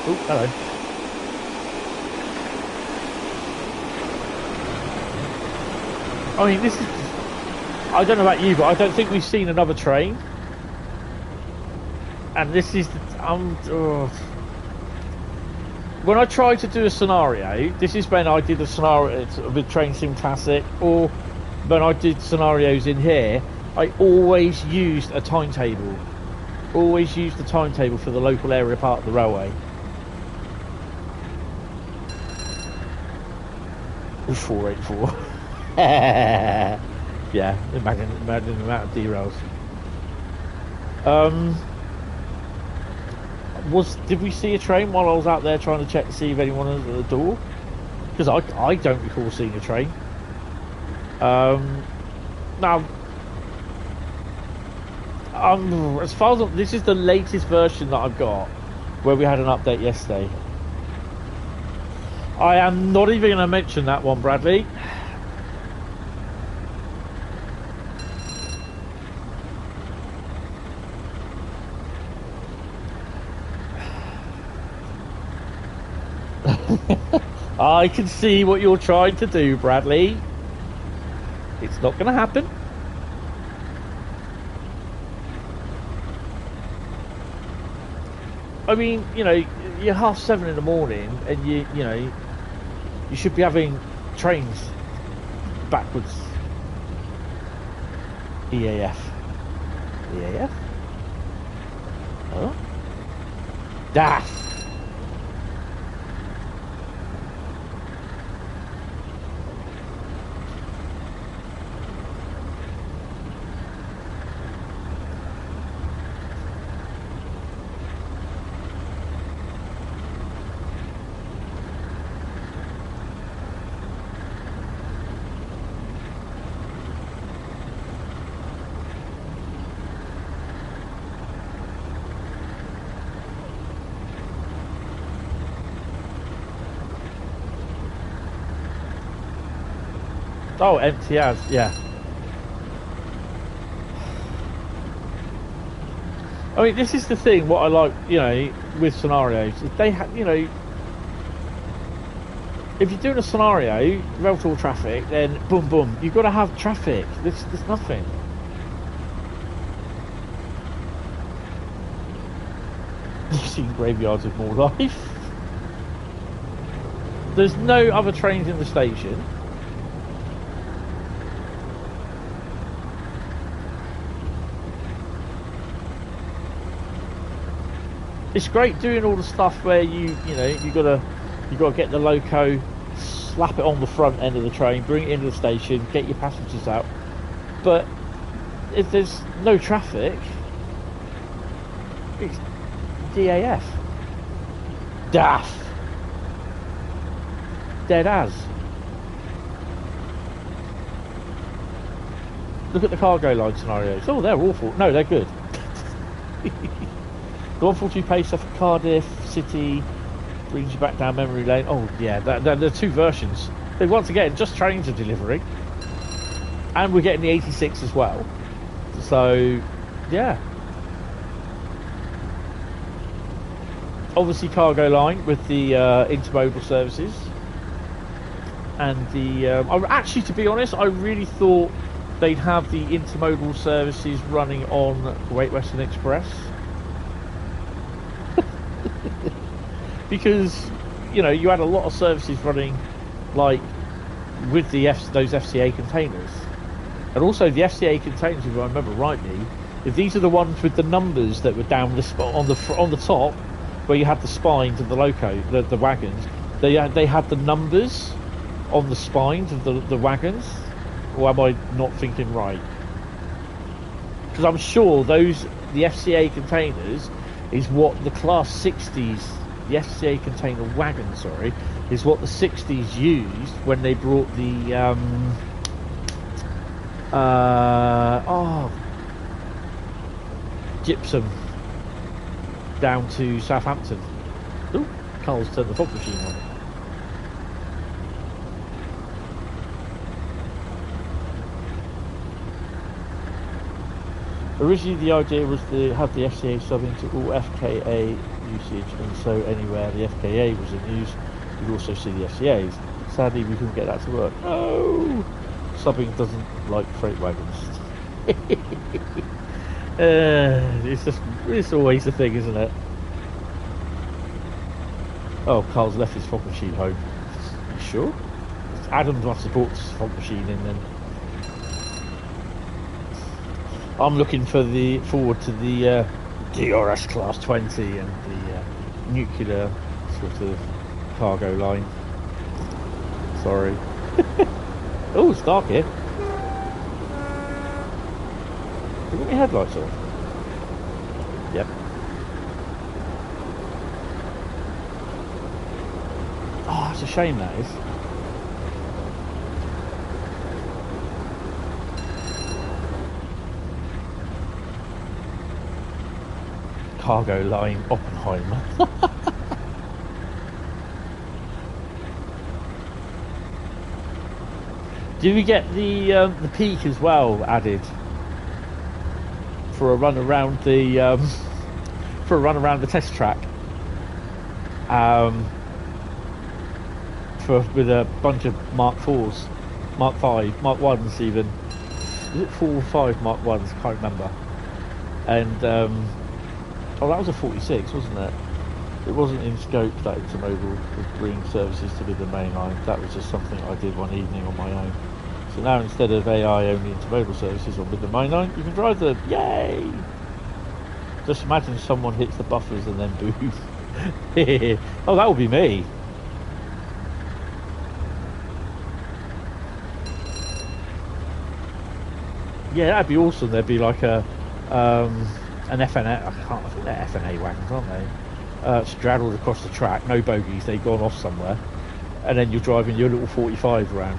Oh, hello. I mean, this is... I don't know about you, but I don't think we've seen another train. And this is... When I try to do a scenario, this is when I did a scenario with Train Sim Classic, or when I did scenarios in here, I always used a timetable. Always used the timetable for the local area part of the railway. 484. Yeah, imagine the amount of derails. did we see a train while I was out there trying to check to see if anyone was at the door? Because I don't recall seeing a train. Now, as far as this is the latest version that I've got, where we had an update yesterday. I am not even going to mention that one, Bradley. I can see what you're trying to do, Bradley. It's not going to happen. I mean, you know, you're 7:30 in the morning, and you know, you should be having trains backwards. EAF. EAF? Oh? DAF! Oh, empty as, yeah. I mean, this is the thing, what I like, you know, with scenarios. If they have, you know, if you're doing a scenario, Railtour traffic, then boom, boom, you've got to have traffic. There's nothing. You've seen graveyards with more life. There's no other trains in the station. It's great doing all the stuff where you know you gotta get the loco, slap it on the front end of the train, bring it into the station, get your passengers out. But if there's no traffic, it's DAF, DAF, dead as. Look at the cargo line scenarios. Oh, they're awful. No, they're good. The 142 pacer for Cardiff City brings you back down memory lane. Oh yeah, there are two versions. But once again, just trains are delivering, and we're getting the 86 as well. So yeah, obviously cargo line with the intermodal services, and the actually, to be honest, I really thought they'd have the intermodal services running on Great Western Express. Because, you know, you had a lot of services running, like, with the those FCA containers. And also the FCA containers, if I remember rightly, if these are the ones with the numbers that were down the on the top, where you had the spines of the loco, the wagons, they had the numbers on the spines of the wagons. Or am I not thinking right? Because I'm sure the FCA containers is what the Class 60s, the FCA container wagon, sorry, is what the 60s used when they brought the gypsum down to Southampton. Ooh, Carl's turned the fog machine on. Originally the idea was to have the FCA sub into all FKA usage, and so anywhere the FKA was in use, you'd also see the FCAs. Sadly, we couldn't get that to work. No! Subbing doesn't like freight wagons. It's always the thing, isn't it? Oh, Carl's left his fog machine home. You sure? Adam must have brought his fog machine in then. I'm looking forward to the DRS Class 20 and the nuclear sort of cargo line. Sorry. Oh, it's dark here. Have you got your headlights on? Yep. Oh, it's a shame that is. Cargo line Oppenheimer. Do we get the peak as well added for a run around the test track? With a bunch of Mark 4s, Mark 5, Mark 1s even. Was it 4 or 5 Mark 1s? Can't remember. And oh, that was a 46, wasn't it? It wasn't in scope that Intermodal was bringing services to the main line. That was just something I did one evening on my own. So now instead of AI only Intermodal services on the main line, you can drive them. Yay! Just imagine someone hits the buffers and then boom. Oh, that would be me. Yeah, that'd be awesome. There'd be like an FNA. I think they're FNA wagons, aren't they? Straddled across the track, no bogies. They've gone off somewhere, and then you're driving your little 45 around.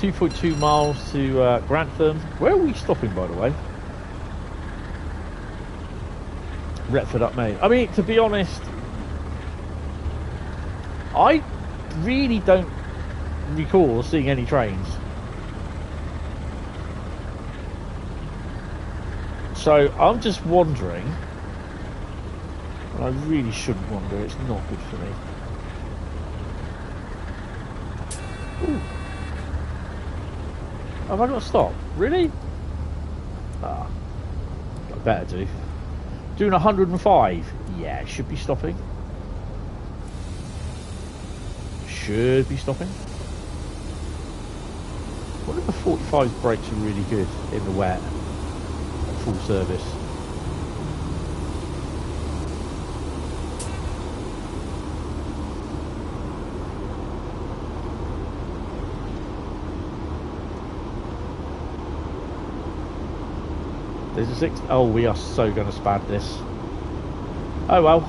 .2 miles to Grantham. Where are we stopping, by the way? Retford up Main. I mean, to be honest, I really don't recall seeing any trains. So I'm just wondering, and I really shouldn't wonder, it's not good for me. Ooh. Have I got to stop? Really? Ah, I better do. Doing 105. Yeah, should be stopping. Should be stopping. What if the 45's brakes are really good in the wet at full service? There's a 6. Oh, we are so going to spad this. Oh well.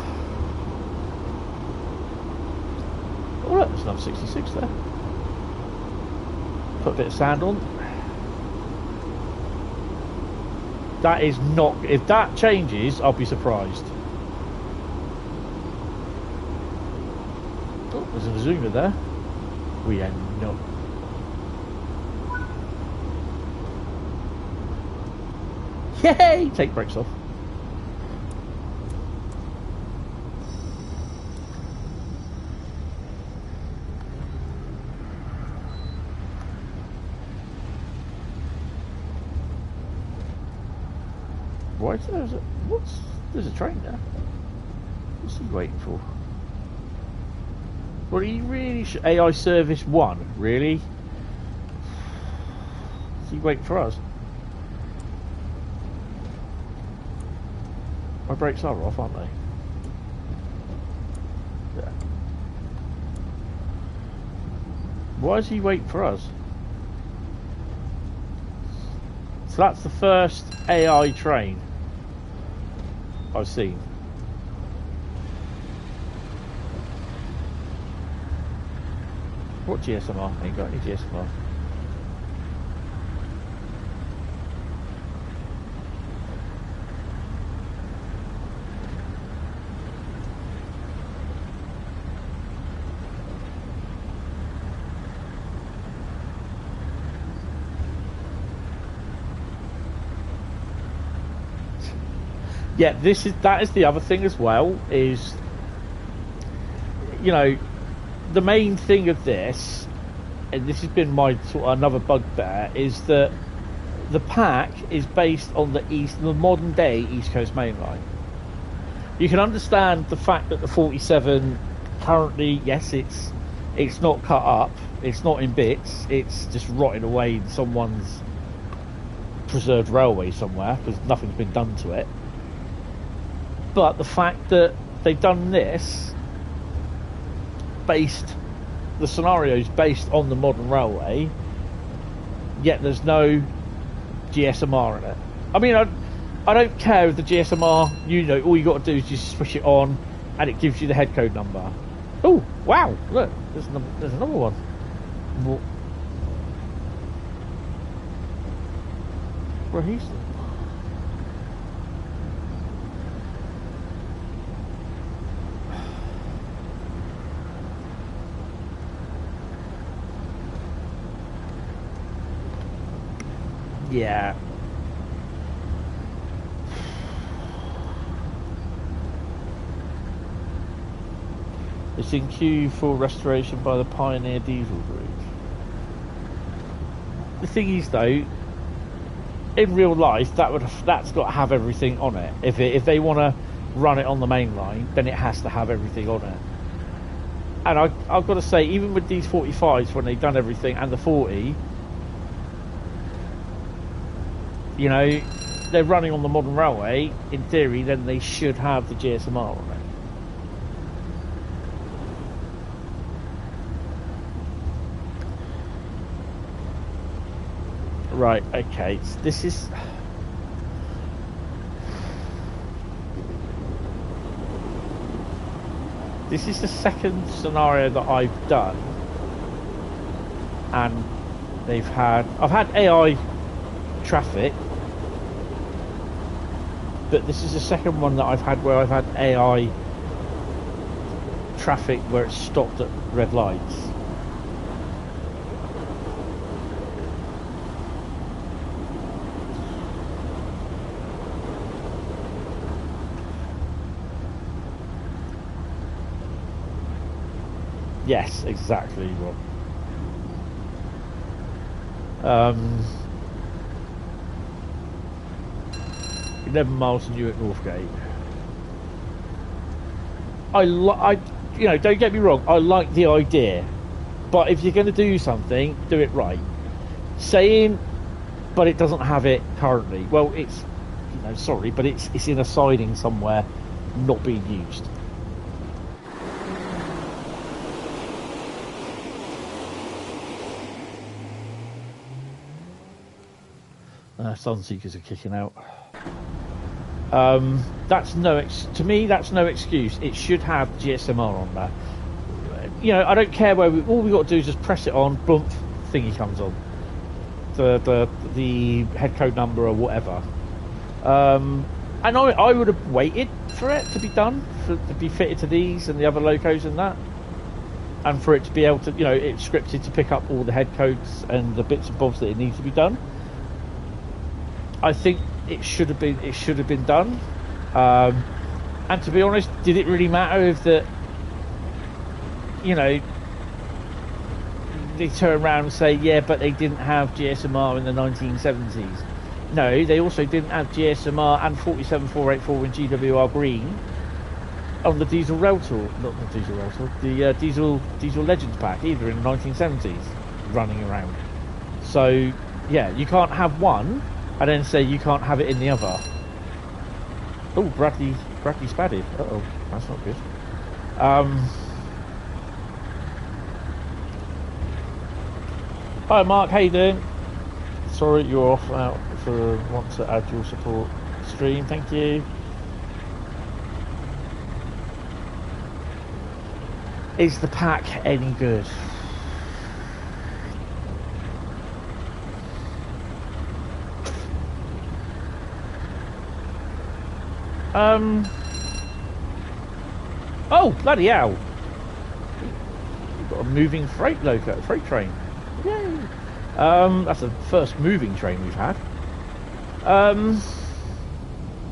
Oh look, there's another 66 there. Put a bit of sand on. That is not. If that changes, I'll be surprised. Oh, there's a zoomer there. We are not. Yay! Take brakes off. Why is there? There's a train there. What's he waiting for? What are you really? AI Service 1? Really? Is he waiting for us? My brakes are off, aren't they? Yeah. Why is he waiting for us? So that's the first AI train I've seen. What GSMR? Ain't got any GSMR. Yeah, that is the other thing as well, is, you know, the main thing of this, and this has been my sort of another bugbear, is that the pack is based on the modern day East Coast Mainline. You can understand the fact that the 47 currently, yes, it's not cut up, it's not in bits, it's just rotting away in someone's preserved railway somewhere because nothing's been done to it. But the fact that they've done this the scenario's based on the modern railway, yet there's no GSMR in it. I mean, I don't care if the GSMR, you know, all you got to do is just switch it on and it gives you the head code number. Oh, wow, look, there's another one. Where he's... Yeah. It's in queue for restoration by the Pioneer Diesel Group. The thing is, though, in real life, that's got to have everything on it. If they want to run it on the main line, then it has to have everything on it. And I've got to say, even with these 45s, when they've done everything, and the 40, you know, they're running on the modern railway. In theory, then they should have the GSMR on it. Right, okay, so this is... This is the second scenario that I've done. And I've had AI traffic, but this is the second one that I've had where I've had AI traffic where it's stopped at red lights. Yes, exactly, Rob. 11 miles to Newark Northgate. I you know, don't get me wrong, I like the idea, but if you're going to do something, do it right. Saying, but it doesn't have it currently. Well, it's, you know, sorry, but it's in a siding somewhere, not being used. Sunseekers are kicking out. That's to me, that's no excuse. It should have GSMR on there. You know, I don't care where all we got to do is just press it on, boom, thingy comes on. The head code number or whatever. And I would have waited for it to be done, to be fitted to these and the other locos and that, and for it to be able to, you know, it's scripted to pick up all the head codes and the bits and bobs that it needs to be done. I think it should have been done. And to be honest, did it really matter if that, you know, they turn around and say, yeah, but they didn't have GSMR in the 1970s. No, they also didn't have GSMR and 47484 in GWR green on the Diesel Railtour, not the Diesel Railtour, the Diesel Legends pack either in the 1970s running around. So yeah, you can't have one and then say you can't have it in the other. Oh, Bradley spadded. Uh-oh, that's not good. Hi Mark, how you doing? Sorry you're off out for want to add your support stream, thank you. Is the pack any good? Oh, bloody hell. We've got a moving freight train. Yay. That's the first moving train we've had.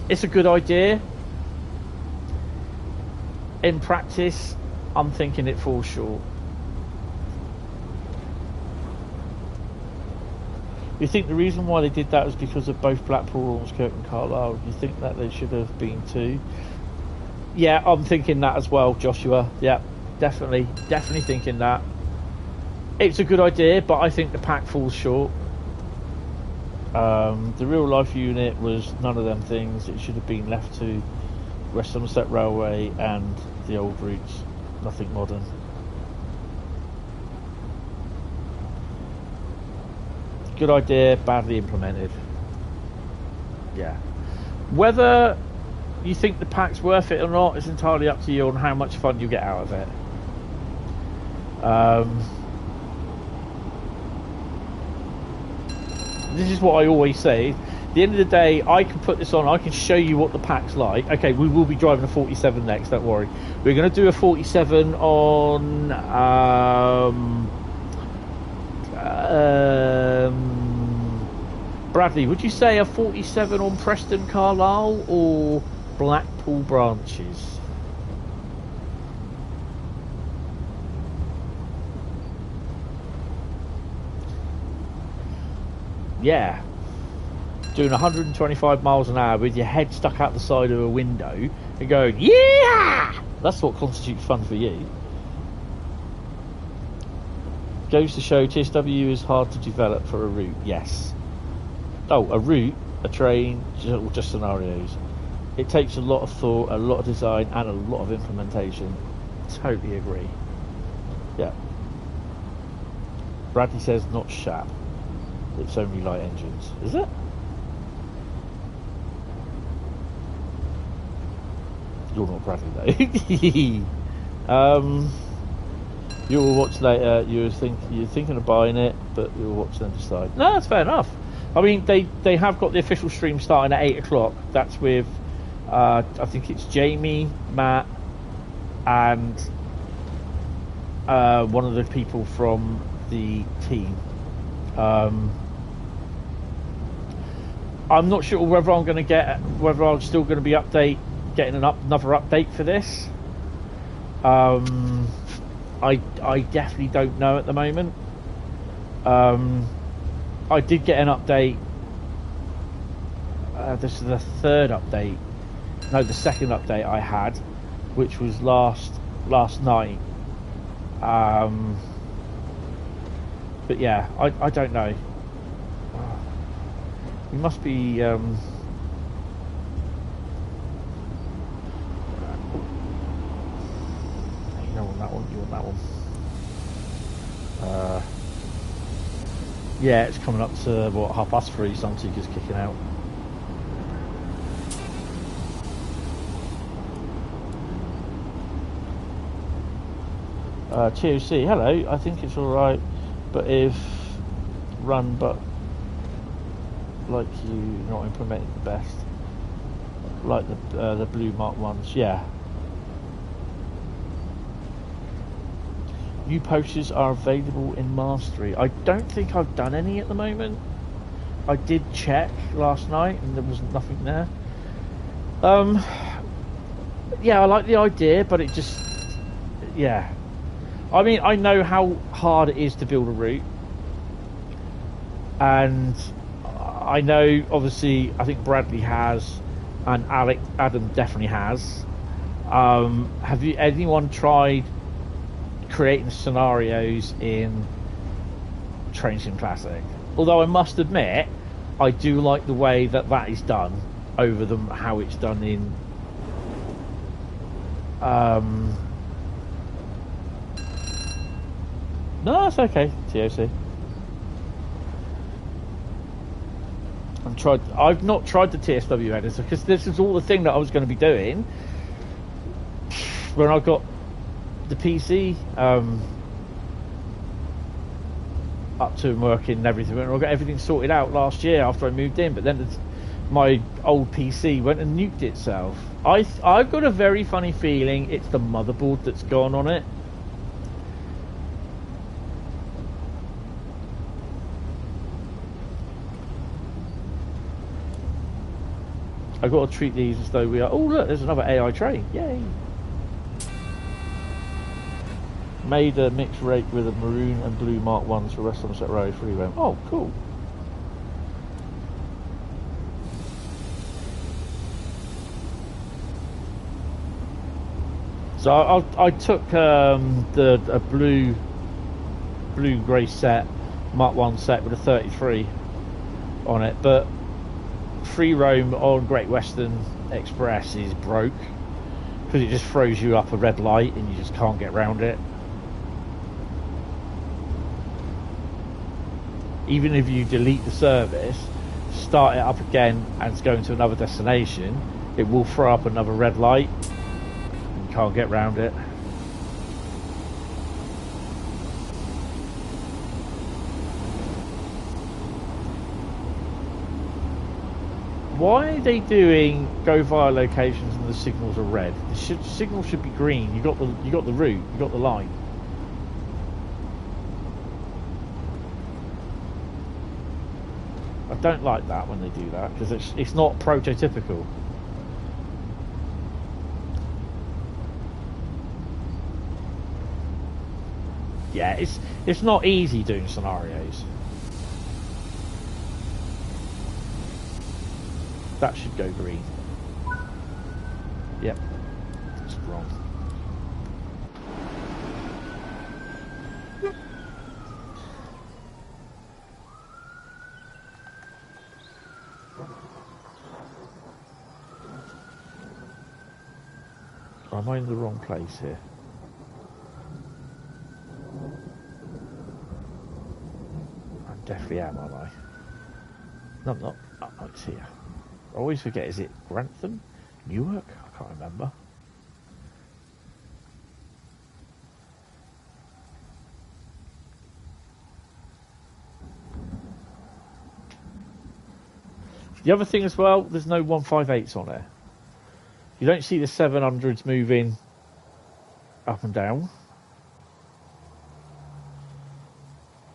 It's a good idea. In practice, I'm thinking it falls short. You think the reason why they did that was because of both Blackpool, Ormskirk and Carlisle? You think that they should have been too? Yeah, I'm thinking that as well, Joshua. Yeah, definitely thinking that. It's a good idea, but I think the pack falls short. The real life unit was none of them things. It should have been left to West Somerset Railway and the old routes. Nothing modern. good idea, badly implemented. Yeah. Whether you think the pack's worth it or not is entirely up to you on how much fun you get out of it. This is what I always say. At the end of the day, I can put this on, I can show you what the pack's like. Okay, we will be driving a 47 next, don't worry. We're going to do a 47 on Bradley, would you say a 47 on Preston Carlisle or Blackpool Branches? Yeah. Doing 125 miles an hour with your head stuck out the side of a window and going, yeah! That's what constitutes fun for you. Goes to show TSW is hard to develop for a route. Yes. Oh, a route, a train, just scenarios. It takes a lot of thought, a lot of design, and a lot of implementation. Totally agree. Yeah. Bradley says not shap. It's only light engines. Is it? You're not Bradley though. You'll watch later. You're thinking of buying it, but you'll watch them decide. No, that's fair enough. I mean, they have got the official stream starting at 8 o'clock. That's with I think it's Jamie, Matt, and one of the people from the team. I'm not sure whether I'm going to whether I'm still going to be getting another update for this. I definitely don't know at the moment. I did get an update. This is the third update. No, the second update I had, which was last night. But yeah, I don't know. You must be. You want that one? You want that one? Yeah, it's coming up to what, 3:30. Sunseeker's kicking out. TOC, hello. I think it's all right, but if run, but like you not implemented the best, like the blue mark ones, yeah. New posters are available in Mastery. I don't think I've done any at the moment. I did check last night and there was nothing there. Yeah, I like the idea, but it just, yeah. I mean, I know how hard it is to build a route, and I know, obviously, I think Bradley has, and Adam definitely has. Have anyone tried creating scenarios in Train Sim Classic? Although I must admit, I do like the way that is done over how it's done in no, that's okay, TOC. I've not tried the TSW editor because this is all the thing that I was going to be doing when I got the PC up to and working and everything, and I got everything sorted out last year after I moved in. But then my old PC went and nuked itself. I've got a very funny feeling it's the motherboard that's gone on it. I've got to treat these as though we are. Oh look, there's another AI train! Yay! Made a mixed rate with a maroon and blue Mark 1s for West Somerset Road free roam. Oh, cool. So I took a blue grey set, Mark 1 set with a 33 on it, but free roam on Great Western Express is broke because it just throws you up a red light and you just can't get round it. even if you delete the service, start it up again and go into another destination, it will throw up another red light. You can't get around it. Why are they doing go via locations and the signals are red? The signal should be green. You got the route. You got the line. I don't like that when they do that because it's not prototypical. Yeah, it's not easy doing scenarios. That should go green. Yep, it's wrong. Am I in the wrong place here? I definitely am, aren't I? No, I'm not. Oh, it's here. I always forget, is it Grantham? Newark? I can't remember. The other thing as well, there's no 158s on there. You don't see the 700s moving up and down.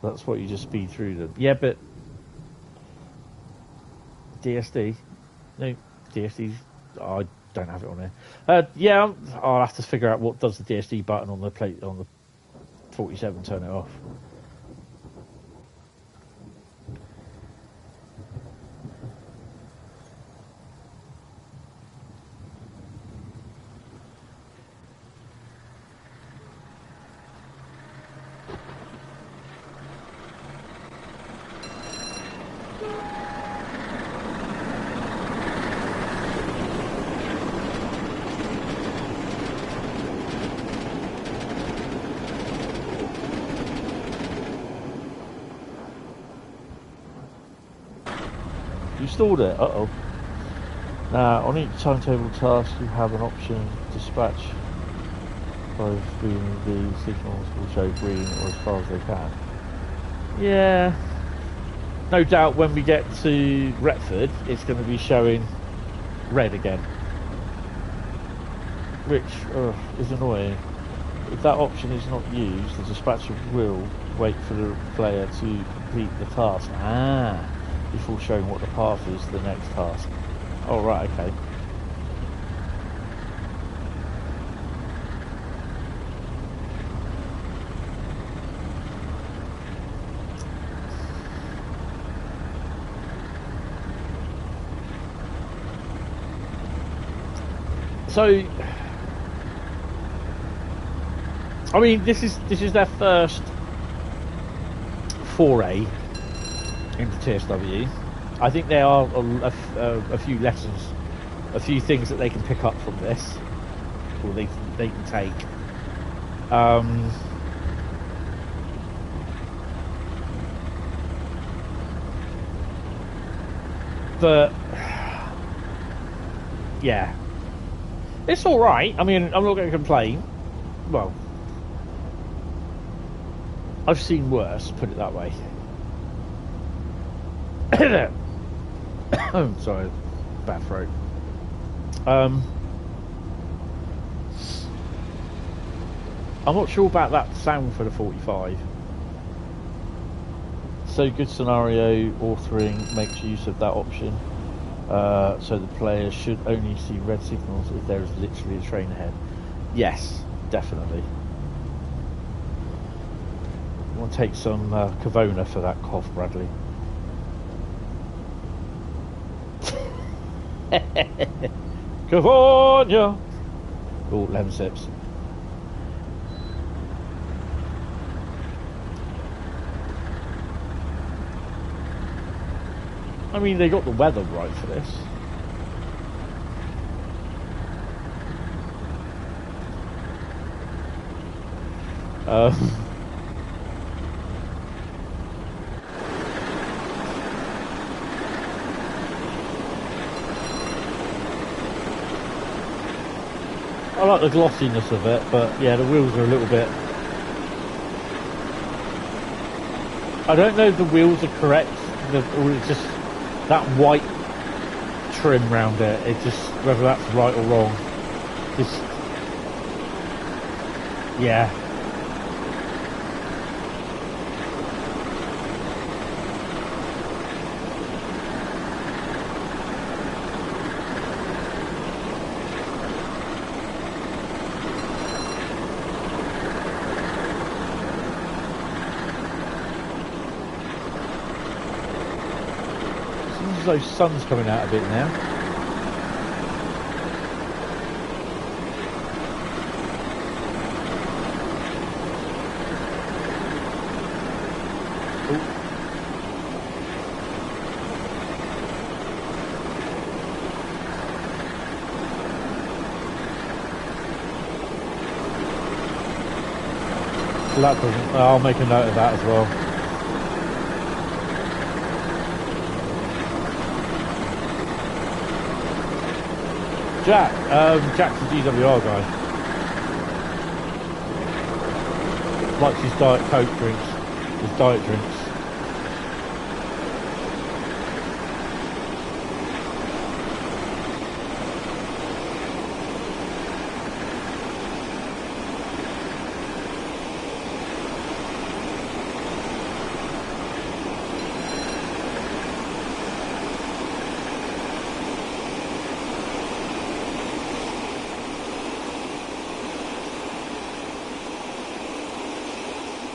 That's what you just speed through them. Yeah, but DSD? No, DSD's... Oh, I don't have it on there. Yeah, I'll have to figure out what does the DSD button on the plate on the 47 turn it off. Installed it. Uh-oh. Now, on each timetable task, you have an option dispatch by green. The signals will show green or as far as they can. Yeah. No doubt when we get to Retford, it's going to be showing red again. Which is annoying. If that option is not used, the dispatcher will wait for the player to complete the task. Before showing what the path is to the next task. Oh, right, okay. So, I mean, this is their first foray into TSW. I think there are a few lessons, a few things that they can pick up from this, or they can take. But yeah, it's all right. I mean, I'm not going to complain. Well, I've seen worse, put it that way. Sorry, bad throat. I'm not sure about that sound for the 45. So good scenario authoring makes use of that option. So the player should only see red signals if there is literally a train ahead. Yes, definitely. I want to take some Kavona for that cough, Bradley. California. Oh, lemon sips. I mean, they got the weather right for this. I like the glossiness of it, but yeah, the wheels are a little bit... I don't know if the wheels are correct, or it's just that white trim round it. It's just whether that's right or wrong. Just... yeah. Those sun's coming out a bit now. Ooh. So that doesn't, I'll make a note of that as well. Jack's a GWR guy. Likes his diet Coke drinks, his diet drinks.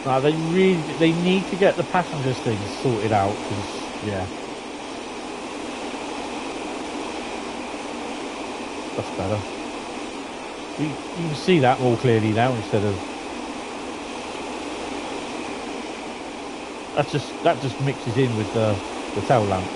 No, they need to get the passengers things sorted out, because, yeah. That's better. You can see that more clearly now instead of... That just mixes in with the tail lamp.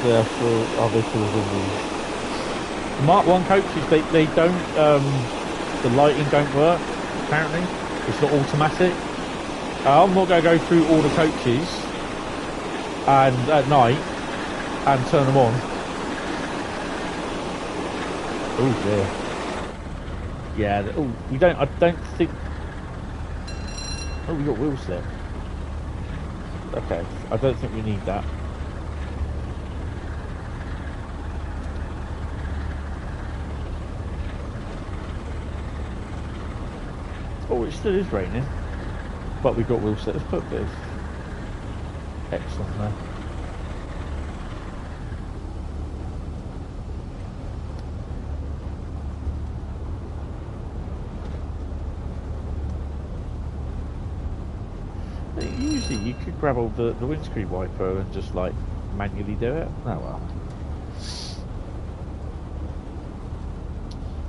Yeah, for other the Mark 1 coaches, they don't, the lighting don't work, apparently. It's not automatic. I'm not going to go through all the coaches and at night and turn them on. Oh dear. Yeah, oh, I don't think... Oh, we got wheel slip. Okay, I don't think we need that. Oh, it still is raining, but we've got wheel slip. Let's put a bit of excellent there. Usually you could grab all the windscreen wiper and just like manually do it. Oh well.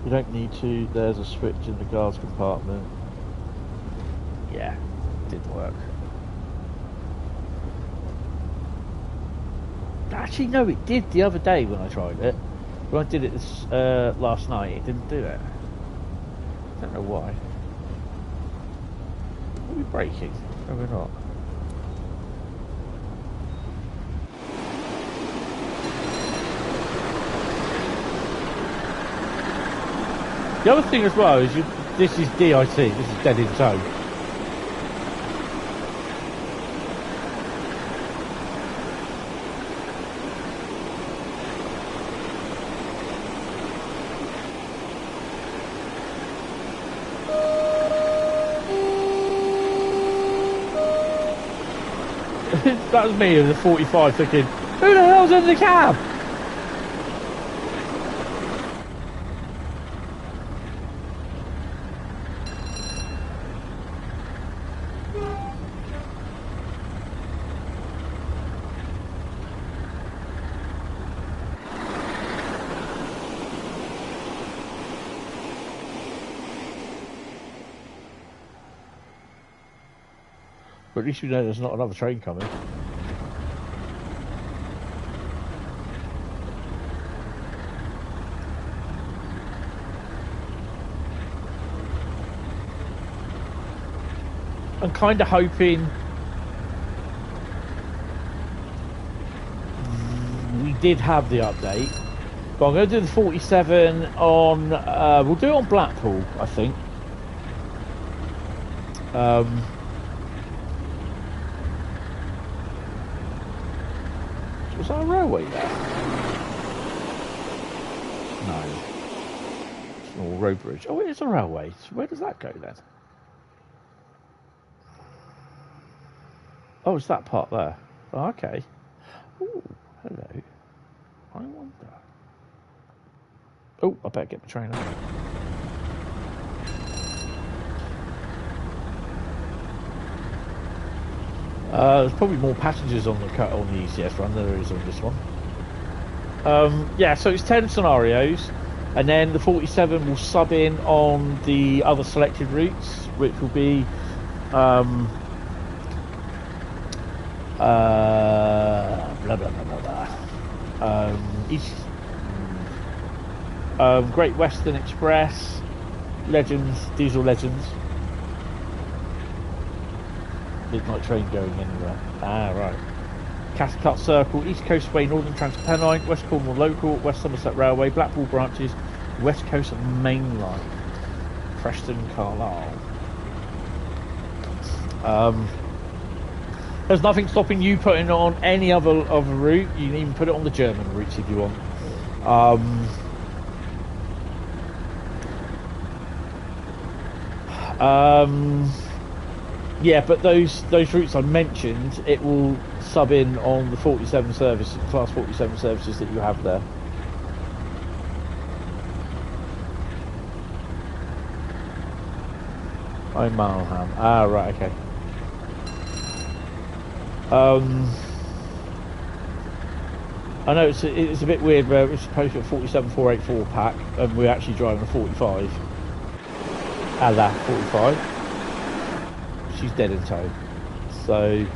You don't need to. There's a switch in the guards compartment. Yeah, didn't work. Actually, no, it did the other day when I tried it. When I did it last night, it didn't do it. I don't know why. Are we braking? No, we're not. The other thing as well is this is DIT, this is dead in tow. That was me in the 45 thinking, who the hell's in the cab? But at least we know there's not another train coming. I'm kind of hoping we did have the update, but I'm going to do the 47 on. We'll do it on Blackpool, I think. Was that a railway there? No. It's an all road bridge. Oh, it is a railway. So where does that go then? Oh, it's that part there. Oh, okay. Ooh, hello. I wonder. Oh, I better get my train out. There's probably more passengers on the ECS run than there is on this one. Yeah, so it's 10 scenarios, and then the 47 will sub in on the other selected routes, which will be blah blah blah blah blah. Great Western Express, Legends, Diesel Legends. Midnight train going anywhere. Ah, right. Cathcart Circle, East Coast Way, Northern Transpennine, West Cornwall Local, West Somerset Railway, Blackpool Branches, West Coast Mainline, Preston Carlisle. There's nothing stopping you putting it on any other route. You can even put it on the German routes if you want. Yeah, but those routes I mentioned, it will sub in on the 47 services, class 47 services that you have there. Oh, Malham. Ah, right, okay. I know it's a bit weird where we're supposed to be a 47 484 pack and we're actually driving a 45. Ah, that 45. She's dead in tow. So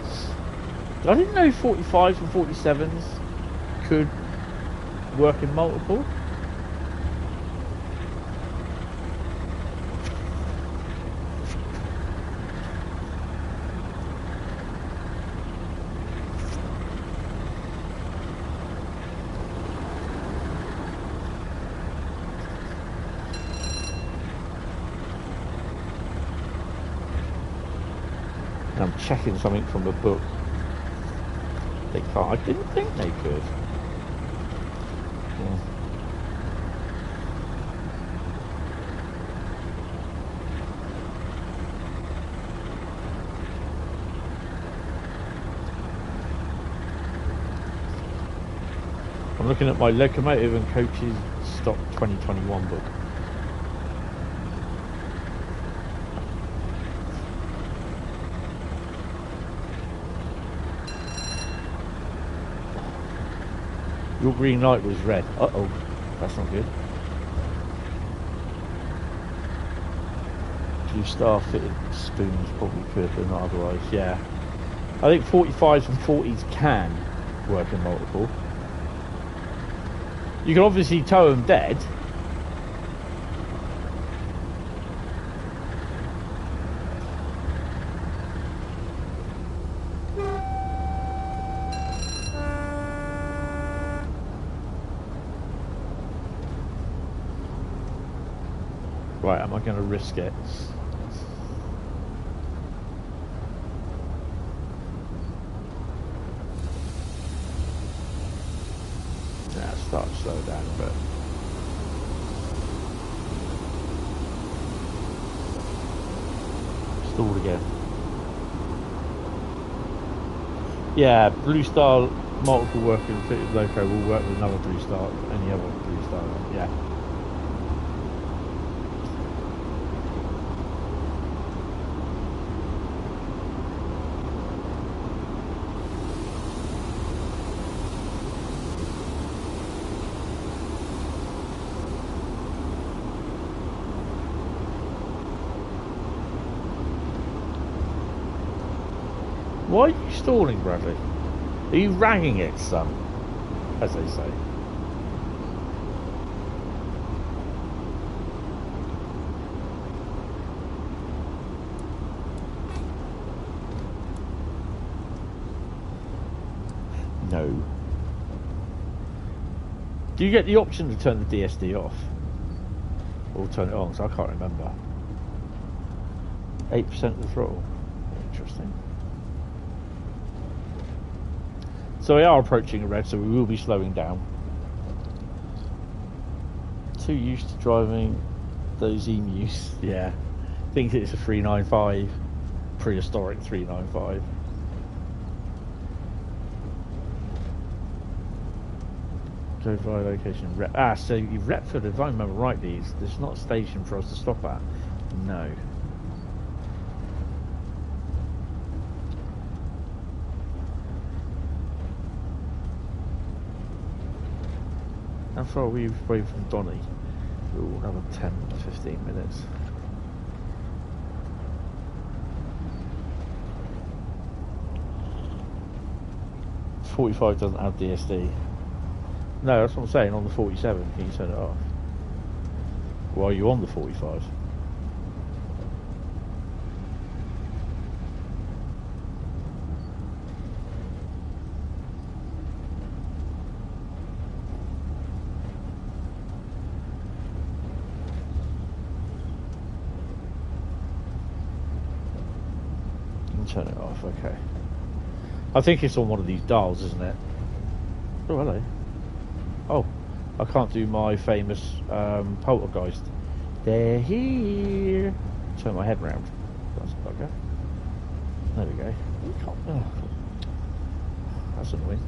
I didn't know 45s and 47s could work in multiple. I'm checking something from the book. They can't. I didn't think they could. Yeah. I'm looking at my locomotive and coaches stock 2021 book. Your green light was red. Uh-oh, that's not good. Blue Star fitted spoons probably could, but not otherwise, yeah. I think 45s and 40s can work in multiple. You can obviously tow them dead. Right, am I going to risk it? Yeah, start to slow down a bit. Stalled again. Yeah, Blue Star multiple working fitted loco will work with another Blue Star, any other Blue Star, yeah. Why are you stalling, Bradley? Are you ragging it, son? As they say. Do you get the option to turn the DSD off? Or turn it on? So I can't remember. 8% of the throttle. Interesting. So we are approaching a red, so we will be slowing down. Too used to driving those emus. Yeah. Think it's a 395. Prehistoric 395. Go via location. So you Retford, if I remember rightly, there's not a station for us to stop at. No. How far are we away from Donny? Ooh, another 10 to 15 minutes. .45 doesn't have DSD. No, that's what I'm saying. On the 47, can you turn it off? Or are you on the 45? Turn it off, okay. I think it's on one of these dials, isn't it? Oh, hello. Oh, I can't do my famous poltergeist. They're here. Turn my head round. That's a bugger. There we go. Oh, that's annoying.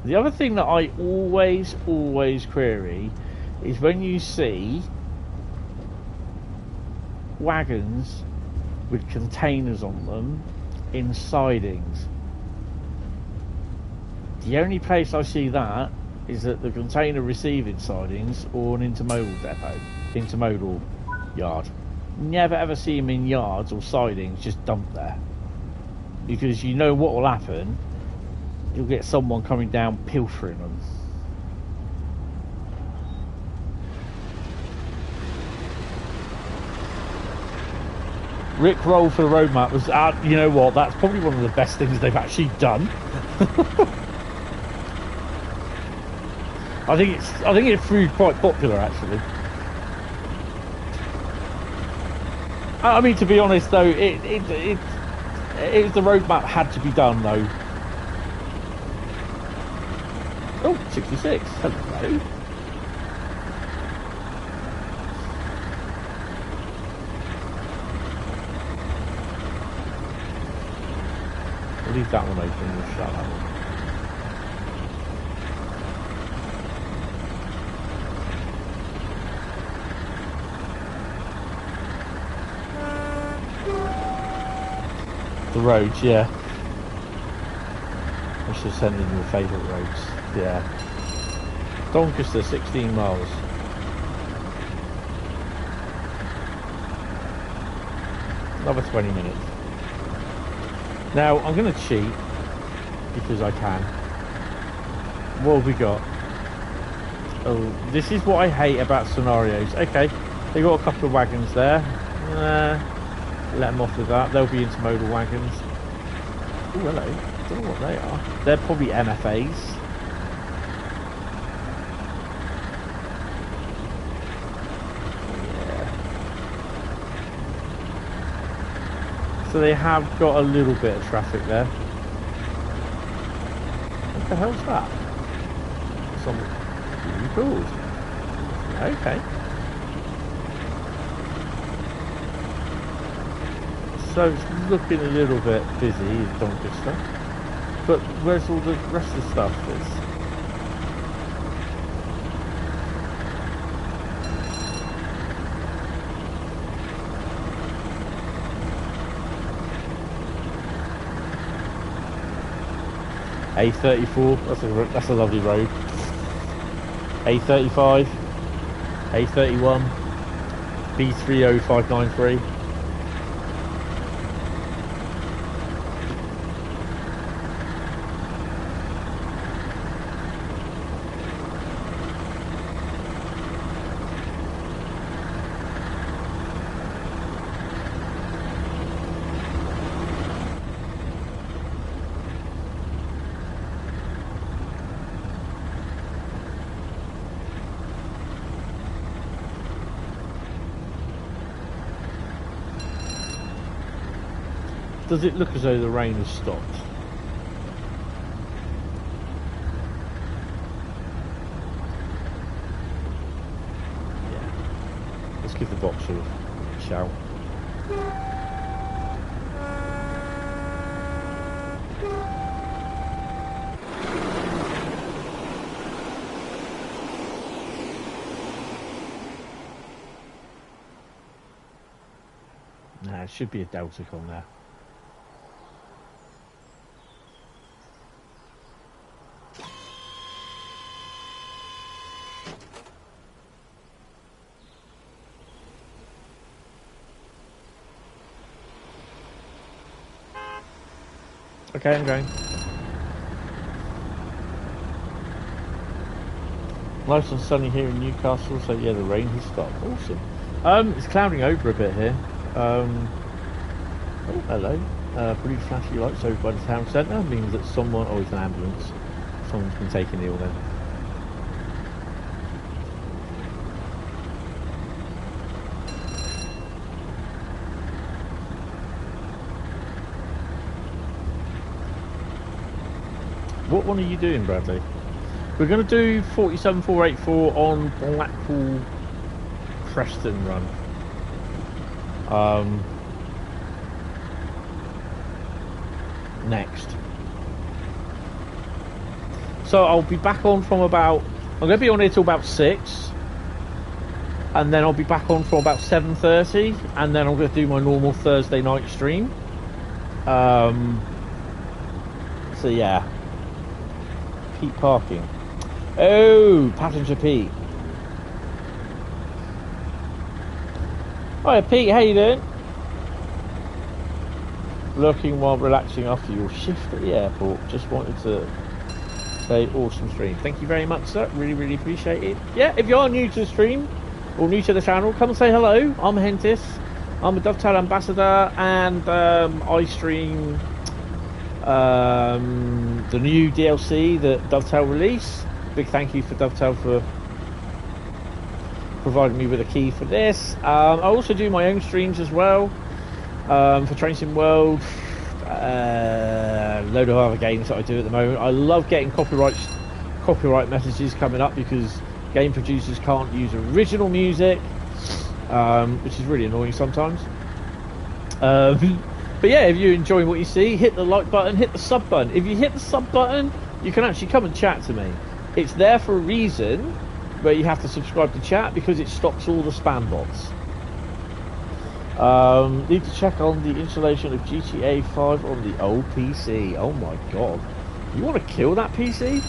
The other thing that I always query is when you see wagons with containers on them in sidings. The only place I see that is at the container receiving sidings or an intermodal depot, intermodal yard. Never ever see them in yards or sidings just dumped there, because you know what will happen. You'll get someone coming down pilfering them. Rick Roll for the roadmap was, you know what? That's probably one of the best things they've actually done. I think it proved quite popular, actually. I mean, to be honest, though, the roadmap had to be done, though. Oh, 66. Hello. We'll leave that one open. We'll shut that one. The roads, yeah. I should send in your favourite roads. Yeah. Doncaster, 16 miles. Another 20 minutes. Now, I'm going to cheat, because I can. What have we got? Oh, this is what I hate about scenarios. Okay, they got a couple of wagons there. Let them off with that. They'll be intermodal wagons. Oh, hello. Don't know what they are. They're probably MFAs. So they have got a little bit of traffic there. What the hell's that? Some really cool. Okay. So it's looking a little bit busy in Doncaster. But where's all the rest of the stuff? A34, that's a lovely road. A35, A31, B30593. Does it look as though the rain has stopped? Yeah. Let's give the boxer a shout. Nah, it should be a Deltic on there. Okay, I'm going. Nice and sunny here in Newcastle, so yeah, the rain has stopped. Awesome. It's clouding over a bit here. Oh, hello. Pretty flashy lights over by the town centre means that someone, oh, it's an ambulance. Someone's been taken ill then. What one are you doing, Bradley? We're going to do 47484 on Blackpool Preston run. Next. So I'll be back on from about, I'm going to be on here till about 6. And then I'll be back on from about 7:30. And then I'm going to do my normal Thursday night stream. So yeah. Pete parking. Oh, passenger Pete. Hiya Pete, how you doing? Looking while relaxing after your shift at the airport. Just wanted to say awesome stream. Thank you very much, sir. Really appreciate it. Yeah, if you are new to the stream or new to the channel, come and say hello. I'm Hentis. I'm a Dovetail ambassador, and I stream the new DLC that Dovetail release. Big thank you for Dovetail for providing me with a key for this. I also do my own streams as well, for Train Sim World, load of other games that I do at the moment. I love getting copyright messages coming up because game producers can't use original music, which is really annoying sometimes. But yeah, if you enjoy what you see, hit the like button, hit the sub button. If you hit the sub button, you can actually come and chat to me. It's there for a reason, where you have to subscribe to chat because it stops all the spam bots. Need to check on the installation of GTA 5 on the old PC. Oh my god. You want to kill that PC?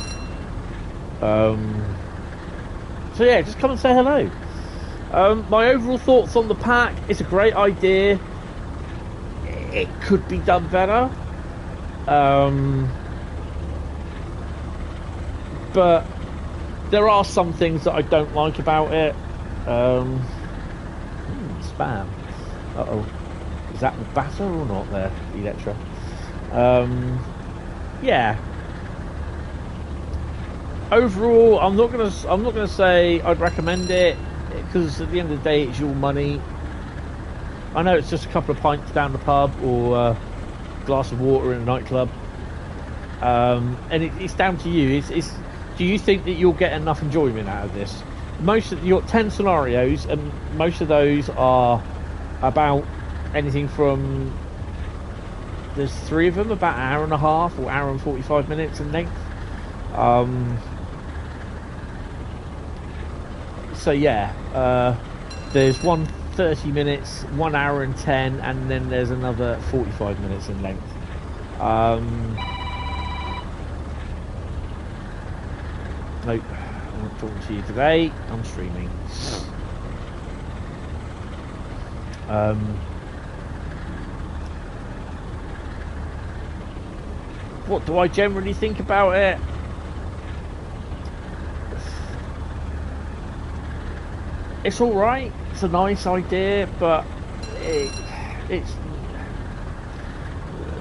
So yeah, just come and say hello. My overall thoughts on the pack, it's a great idea. It could be done better, but there are some things that I don't like about it. Spam. Uh-oh. Is that the batter or not there, Electra? Yeah. Overall, I'm not gonna say I'd recommend it, because at the end of the day, it's your money. I know it's just a couple of pints down the pub or a glass of water in a nightclub, and it's down to you. Do you think that you'll get enough enjoyment out of this? You've got 10 scenarios, and most of those are about anything from, there's 3 of them about an hour and a half or hour and 45 minutes in length. So yeah, there's one 30 minutes, 1 hour and 10, and then there's another 45 minutes in length. Nope, I'm not talking to you today, I'm streaming. What do I generally think about it? It's alright, it's a nice idea, but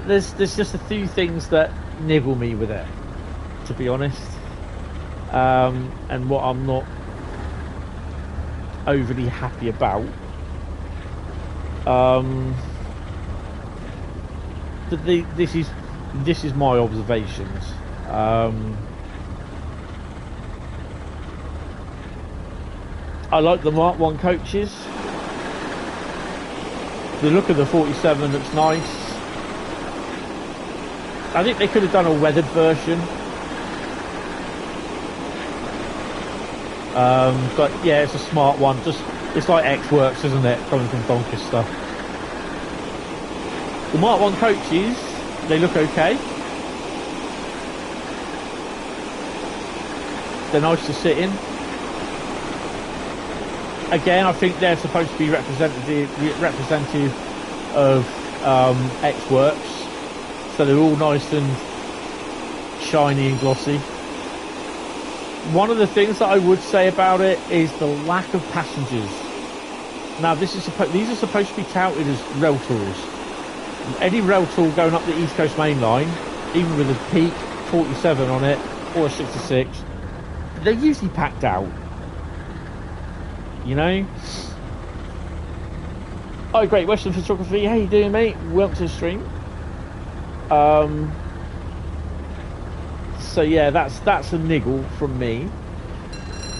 there's just a few things that niggle me with it, to be honest. And what I'm not overly happy about. this is my observations. I like the Mark 1 coaches. The look of the 47 looks nice. I think they could have done a weathered version. But yeah, it's a smart one. Just it's like X-Works, isn't it? Coming from Doncaster. The Mark 1 coaches, they look okay. They're nice to sit in. Again, I think they're supposed to be representative of X-Works, so they're all nice and shiny and glossy. One of the things that I would say about it is the lack of passengers. Now, these are supposed to be touted as Railtours. Any Railtour going up the East Coast Mainline, even with a peak 47 on it or a 66, they're usually packed out. You know? Oh, great Western Photography. How you doing, mate? Welcome to the stream. So yeah, that's a niggle from me.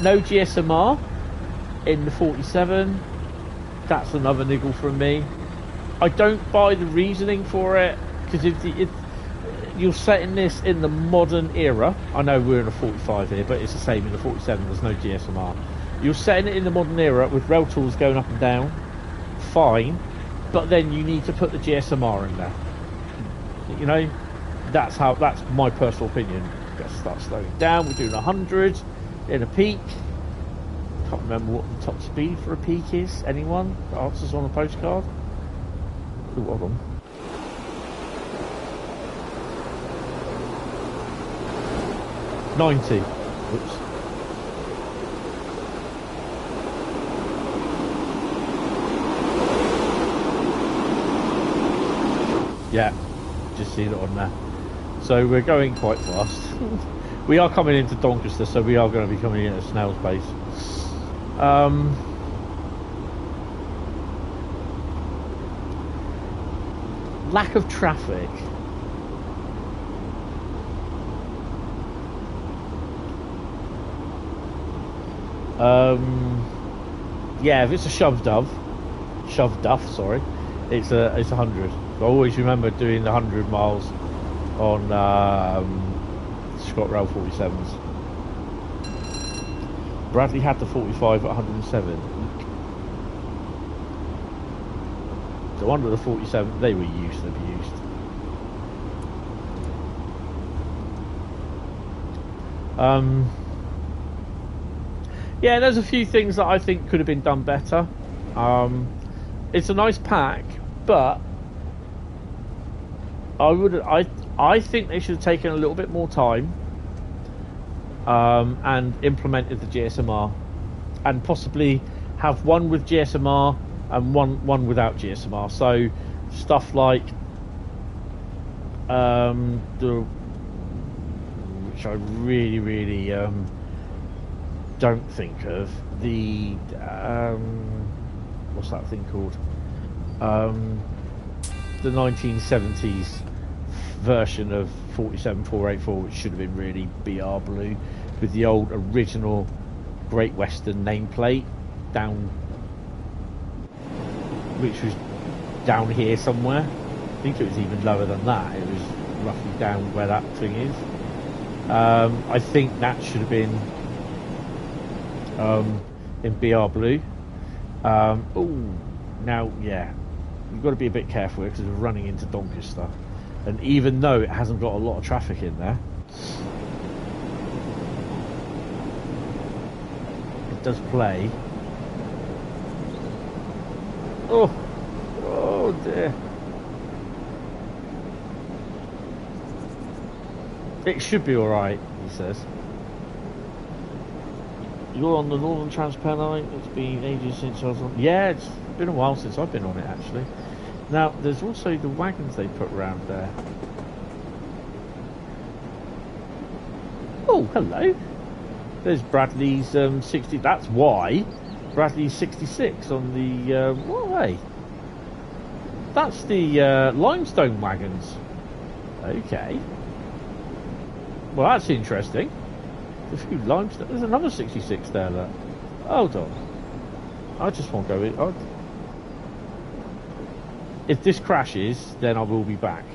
No GSMR in the 47. That's another niggle from me. I don't buy the reasoning for it, because if you're setting this in the modern era, I know we're in a 45 here, but it's the same in the 47. There's no GSMR. You're setting it in the modern era with rail tools going up and down, fine, but then you need to put the GSMR in there. You know, that's my personal opinion. Let's start slowing down. We're doing 100 in a peak. Can't remember what the top speed for a peak is. Anyone? The answers on a postcard. Ooh, hold on. $90. Oops. Yeah, just seen it on there. So we're going quite fast. We are coming into Doncaster, so we are going to be coming in at a snail's pace. Lack of traffic. Yeah, if it's a shoved duff, sorry, it's 100. I always remember doing the 100 miles on Scott Rail 47s. Bradley had the 45 at 107. The one with the 47, they were used and abused. Yeah, there's a few things that I think could have been done better. It's a nice pack, but I think they should have taken a little bit more time and implemented the GSMR, and possibly have one with GSMR and one without GSMR. So stuff like which I really don't think of, the what's that thing called, the 1970s version of 47484, which should have been really BR blue, with the old original Great Western nameplate down, which was down here somewhere. I think it was even lower than that. It was roughly down where that thing is. I think that should have been in BR blue. Now, yeah, you've got to be a bit careful because we're running into Doncaster, and even though it hasn't got a lot of traffic in there, it does play. Oh dear. It should be alright, he says. You're on the Northern Transpennine. It's been ages since I was on. Yeah, it's been a while since I've been on it, actually. Now, there's also the wagons they put around there. Oh, hello. There's Bradley's 60. That's why Bradley's 66 on the. What way? that's the limestone wagons. Okay. Well, that's interesting. There's a few limestone. There's another 66 there. Look. Hold on. I just want to go in. If this crashes, then I will be back.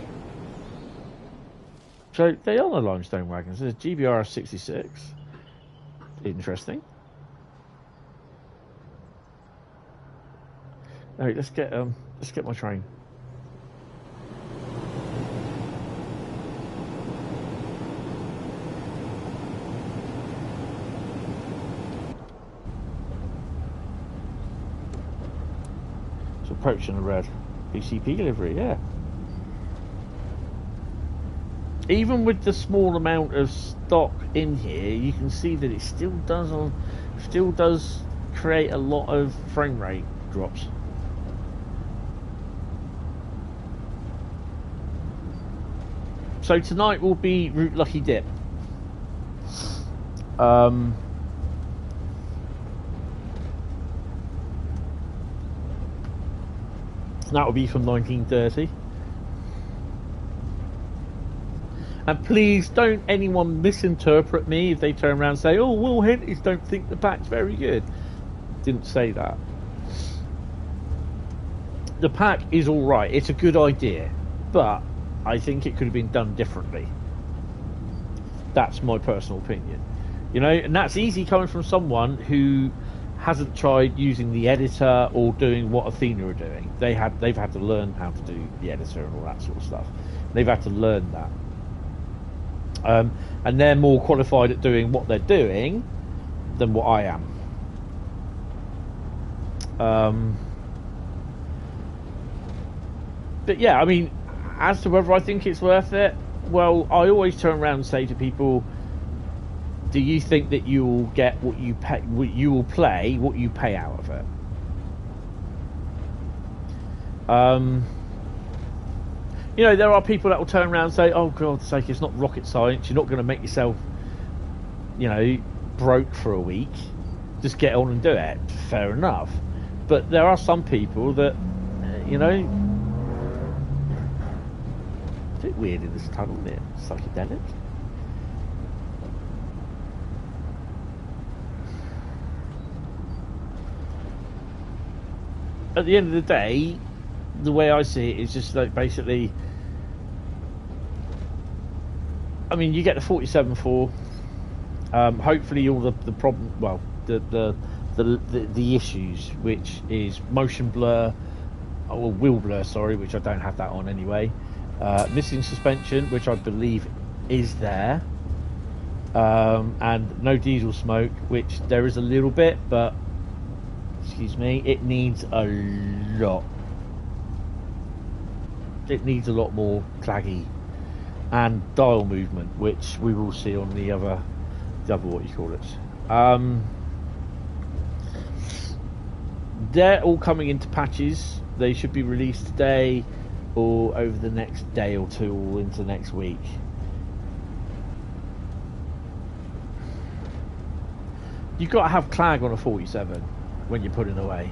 So they are the limestone wagons. There's a GBR 66. Interesting. All right, let's get my train. It's approaching the red. BCP delivery, yeah. Even with the small amount of stock in here, you can see that it still does create a lot of frame rate drops. So tonight will be Route Lucky Dip. That will be from 1930. And please don't anyone misinterpret me if they turn around and say, oh, Will Hentis don't think the pack's very good. Didn't say that. The pack is alright, it's a good idea, but I think it could have been done differently. That's my personal opinion. You know, and that's easy coming from someone who hasn't tried using the editor or doing what Athena are doing. They've had to learn how to do the editor and all that sort of stuff. They've had to learn that. And they're more qualified at doing what they're doing than what I am. But yeah, I mean, as to whether I think it's worth it, well, I always turn around and say to people, do you think that you will get what you pay? You will play what you pay out of it. You know, there are people that will turn around and say, oh, God's sake, it's not rocket science. You're not going to make yourself, you know, broke for a week. Just get on and do it. Fair enough. But there are some people that, you know, it's a bit weird in this tunnel, isn't it? Psychedelic. At the end of the day, the way I see it is just like basically, I mean, you get the 47.4. Hopefully, all the problem, well, the issues, which is motion blur, or wheel blur, sorry, which I don't have that on anyway. Missing suspension, which I believe is there, and no diesel smoke, which there is a little bit, but excuse me, it needs a lot. It needs a lot more claggy and dial movement, which we will see on the other what you call it. They're all coming into patches. They should be released today or over the next day or two or into next week. You've got to have clag on a 47 when you're putting away.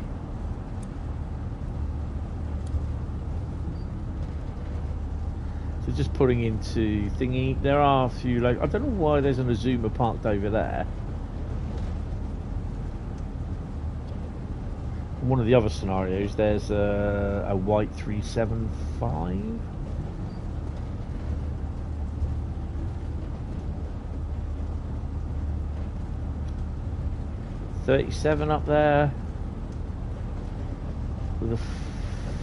So just putting into thingy, there are a few, like, I don't know why there's an Azuma parked over there. In one of the other scenarios, there's a white 375. $37 up there with a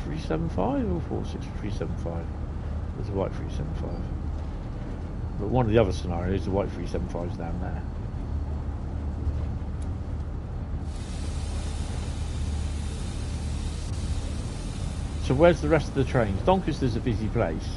375 or 46375. There's a white 375. But one of the other scenarios, the white 375 is down there. So where's the rest of the trains? Doncaster's a busy place.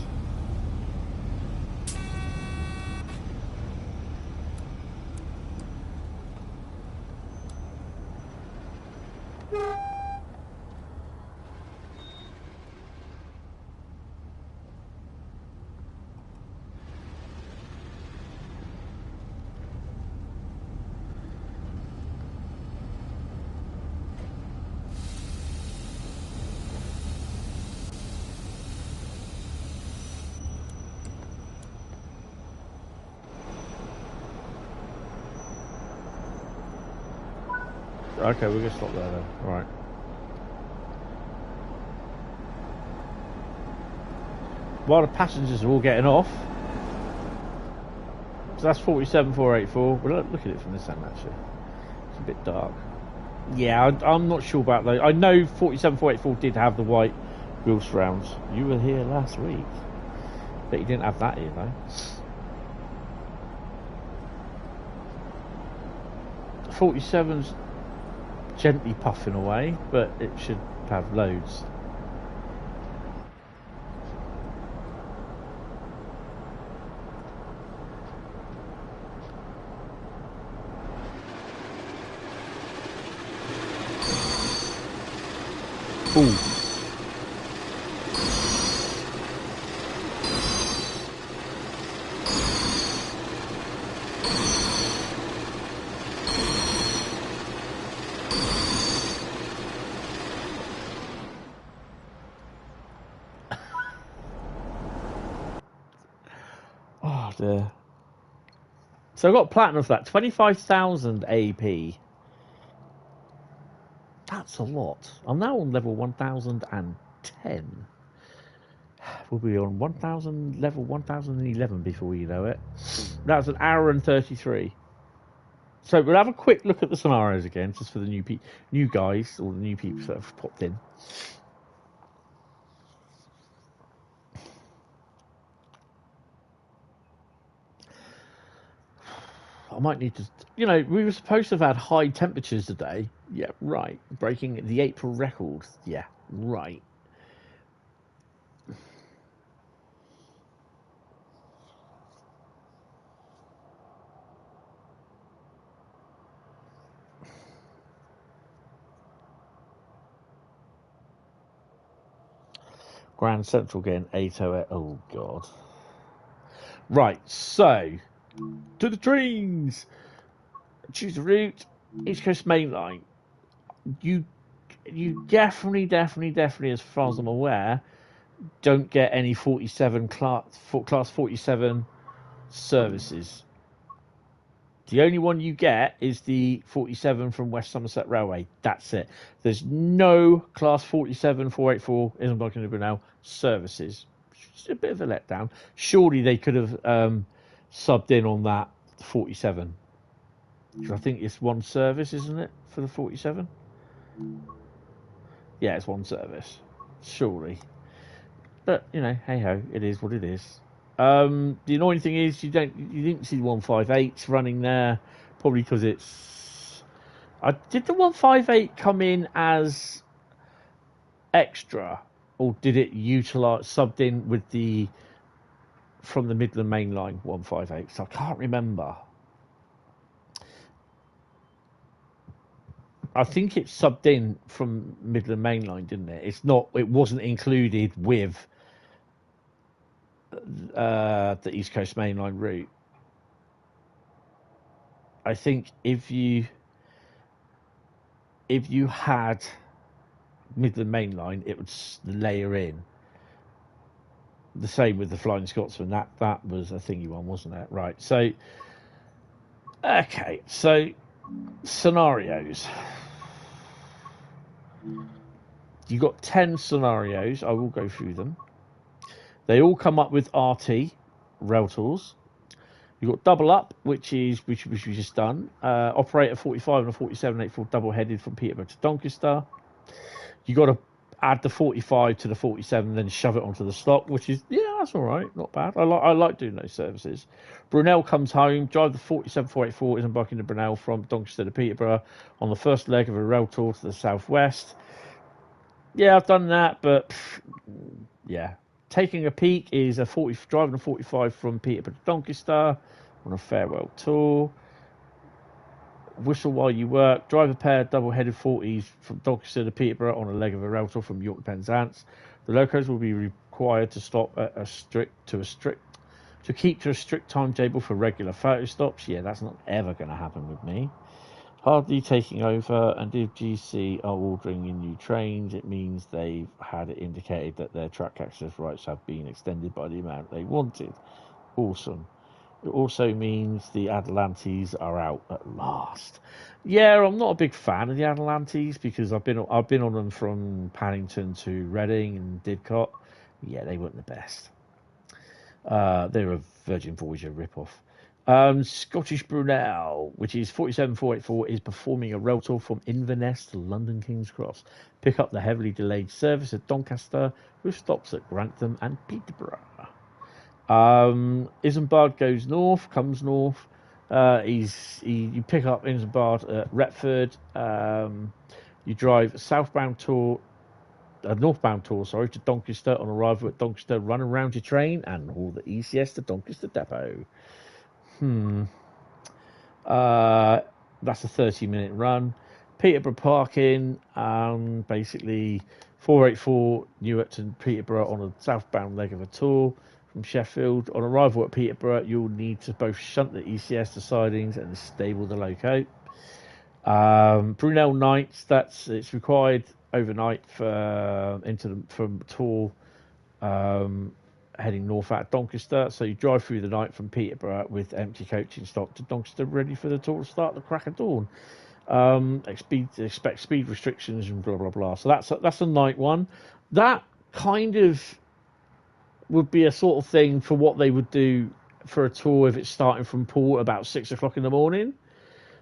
Okay, we're going to stop there then. Right. While the passengers are all getting off. So that's 47484. Well, look at it from this end, actually. It's a bit dark. Yeah, I'm not sure about those. I know 47484 did have the white wheel surrounds. You were here last week. But you didn't have that here, though. 47's gently puffing away, but it should have loads. Ooh. Oh dear. So I got platinum for that. 25,000 AP. That's a lot. I'm now on level 1010. We'll be on 1000, level 1011 before you know it. That's an hour and 33. So we'll have a quick look at the scenarios again, just for the new guys, or the new people that have popped in. I might need to, you know, we were supposed to have had high temperatures today. Yeah, right. Breaking the April record. Yeah, right. Grand Central getting 808. Oh, God. Right, so, to the trains. Choose a route. East Coast Mainline. You definitely, as far as I'm aware, don't get any 47 class 47 services. The only one you get is the 47 from West Somerset Railway. That's it. There's no class 47 484 Isambard Kingdom Brunel services. It's a bit of a letdown. Surely they could have subbed in on that 47. I think it's one service, isn't it, for the 47? Yeah, it's one service. Surely. But, you know, hey ho, it is what it is. The annoying thing is you didn't see the 158s running there, probably because it's. Did the 158 come in as extra, or did it utilize subbed in with from the Midland Mainline 158? So I can't remember. I think it subbed in from Midland Mainline, didn't it? It wasn't included with the East Coast Mainline route. I think if you had Midland Mainline, it would layer in. The same with the Flying Scotsman. That was a thingy one, wasn't it? Right. So, okay. So, scenarios. You got 10 scenarios. I will go through them. They all come up with RT, Railtours. You've got double up, which we just done. Operator 45 and a 4784 double headed from Peterborough to Doncaster. You got to add the 45 to the 47, then shove it onto the slot, which is, yeah, that's all right, not bad. I like doing those services. Brunel comes home, drive the 47484 is embarking to Brunel from Doncaster to Peterborough on the first leg of a rail tour to the southwest. Yeah, I've done that, but yeah. Taking a peek is driving a 45 from Peterborough to Doncaster on a farewell tour. Whistle while you work. Drive a pair of double-headed 40s from Doncaster to Peterborough on a leg of a rail tour from York to Penzance. The locos will be required to stop at to keep to a strict timetable for regular photo stops. Yeah, that's not ever going to happen with me. Hardly taking over, and if GC are ordering in new trains, it means they've had it indicated that their track access rights have been extended by the amount they wanted. Awesome. It also means the Atalantes are out at last. Yeah, I'm not a big fan of the Atalantes because I've been on them from Paddington to Reading and Didcot. Yeah, they weren't the best. They're a Virgin Voyager rip-off. Scottish Brunel, which is 47484, is performing a Railtour from Inverness to London King's Cross. Pick up the heavily delayed service at Doncaster with stops at Grantham and Peterborough. Isambard comes north. You pick up Isambard at Retford. You drive northbound tour, to Doncaster. On arrival at Doncaster, run around your train and haul the ECS to Doncaster depot. That's a 30-minute run. Peterborough parking, basically 484 Newark to Peterborough on a southbound leg of a tour from Sheffield. On arrival at Peterborough, you'll need to both shunt the ECS to sidings and stable the loco. Brunel nights, it's required overnight from Tour heading north out of Doncaster. So you drive through the night from Peterborough with empty coaching stock to Doncaster, ready for the tour to start at the crack of dawn. Expect speed restrictions and blah blah blah. So that's a night one. That kind of would be a sort of thing for what they would do for a tour if it's starting from Poole about 6 o'clock in the morning.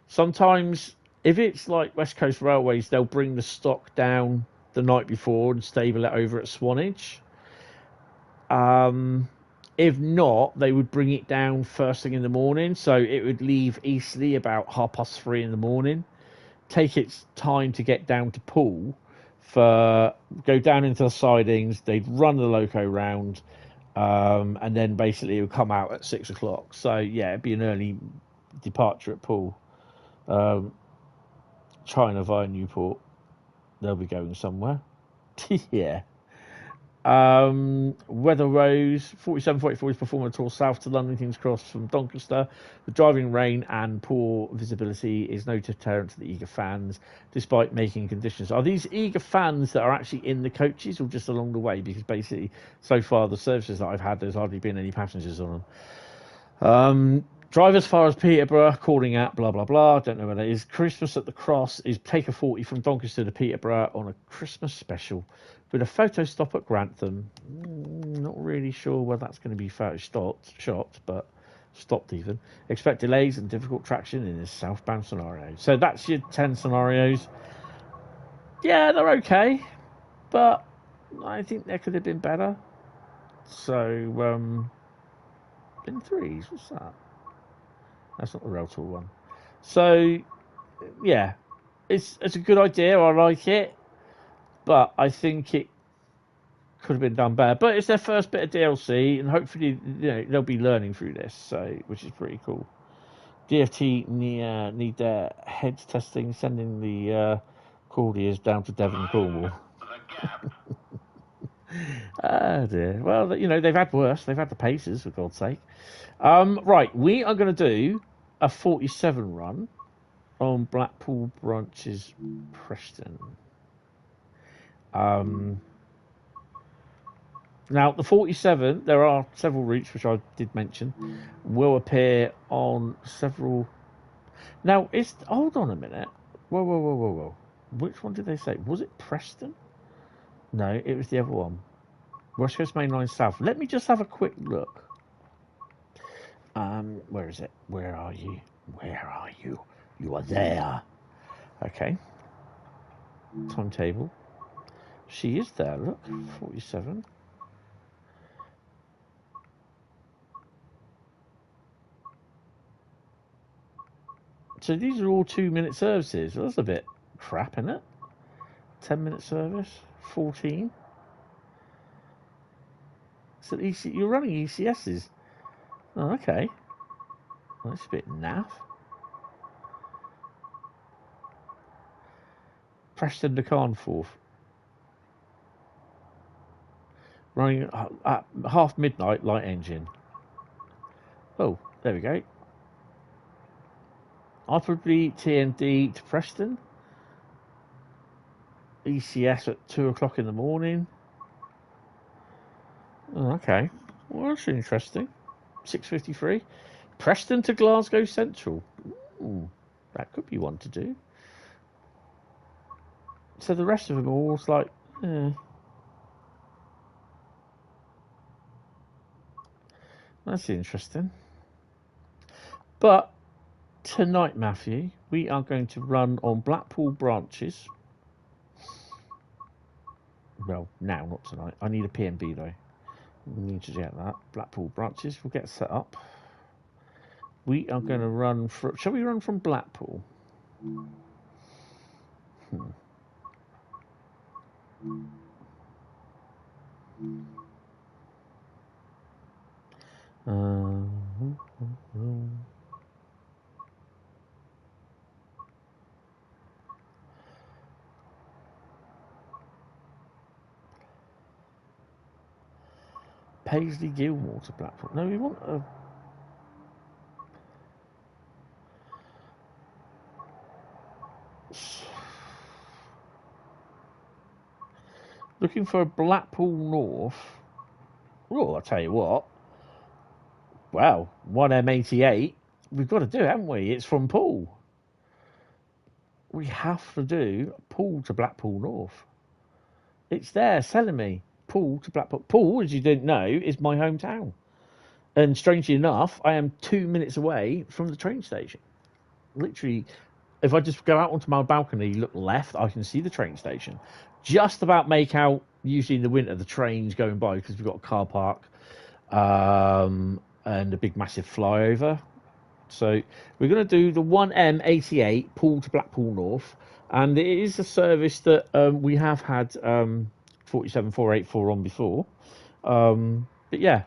Sometimes if it's like West Coast Railways, they'll bring the stock down the night before and stable it over at Swanage. If not, they would bring it down first thing in the morning, so it would leave Eastleigh about 3:30 in the morning, take its time to get down to Poole, go down into the sidings, they'd run the loco round, and then basically it would come out at 6 o'clock. So yeah, it'd be an early departure at Poole. China via Newport, they'll be going somewhere. Yeah. Weather Rose 4744 is performing a tour south to London King's Cross from Doncaster. The driving rain and poor visibility is no deterrent to the eager fans, despite making conditions. Are these eager fans that are actually in the coaches or just along the way? Because basically, so far the services that I've had, there's hardly been any passengers on them. Drive as far as Peterborough, calling out blah blah blah. Don't know where that is. Christmas at the Cross is take a 40 from Doncaster to Peterborough on a Christmas special with a photo stop at Grantham. Not really sure where that's going to be shot, but stopped even. Expect delays and difficult traction in this southbound scenario. So that's your 10 scenarios. Yeah, they're okay, but I think they could have been better. So, in threes, what's that? That's not the Railtour one. So, yeah, it's a good idea. I like it, but I think it could have been done better. But it's their first bit of DLC, and hopefully, they'll be learning through this. So, which is pretty cool. DFT need their heads testing, sending the Cordiers down to Devon and Cornwall. Oh dear. Well, they've had worse. They've had the Pacers, for God's sake. Right, we are going to do a 47 run on Blackpool Branches, Preston. Now, the 47, there are several routes, which I did mention, will appear on several... Now, hold on a minute. Whoa. Which one did they say? Was it Preston? No, it was the other one. West Coast Mainline South. Let me just have a quick look. Where is it? Where are you? Where are you? You are there. Okay. Timetable. She is there, look. 47. So these are all 2-minute services. Well, that's a bit crap, isn't it? 10-minute service. 14. So you're running ECSs. Oh, okay. Well, that's a bit naff. Preston to Carnforth. Running at half midnight, light engine. Oh, there we go. Probably TND to Preston. ECS at 2 o'clock in the morning. Oh, okay. Well, that's interesting. 6:53. Preston to Glasgow Central. Ooh, that could be one to do. So the rest of them are all like, that's interesting. But tonight, Matthew, we are going to run on Blackpool Branches. Well, now, not tonight. I need a PNB though. We need to get that. Blackpool Branches. We'll get set up. We are going to run from. Shall we run from Blackpool? Paisley Gilmore to Blackpool. No, we want a. Looking for a Blackpool North. Oh, I'll tell you what. Wow, 1M88. We've got to do it, haven't we? It's from Poole. We have to do Poole to Blackpool North. It's there, selling me. Poole to Blackpool. Poole, as you didn't know, is my hometown. And strangely enough, I am 2 minutes away from the train station. Literally, if I just go out onto my balcony, look left, I can see the train station. Just about make out, usually in the winter, the trains going by because we've got a car park and a big massive flyover. So we're going to do the 1M88 Poole to Blackpool North. And it is a service that we have had 47484 on before. But yeah,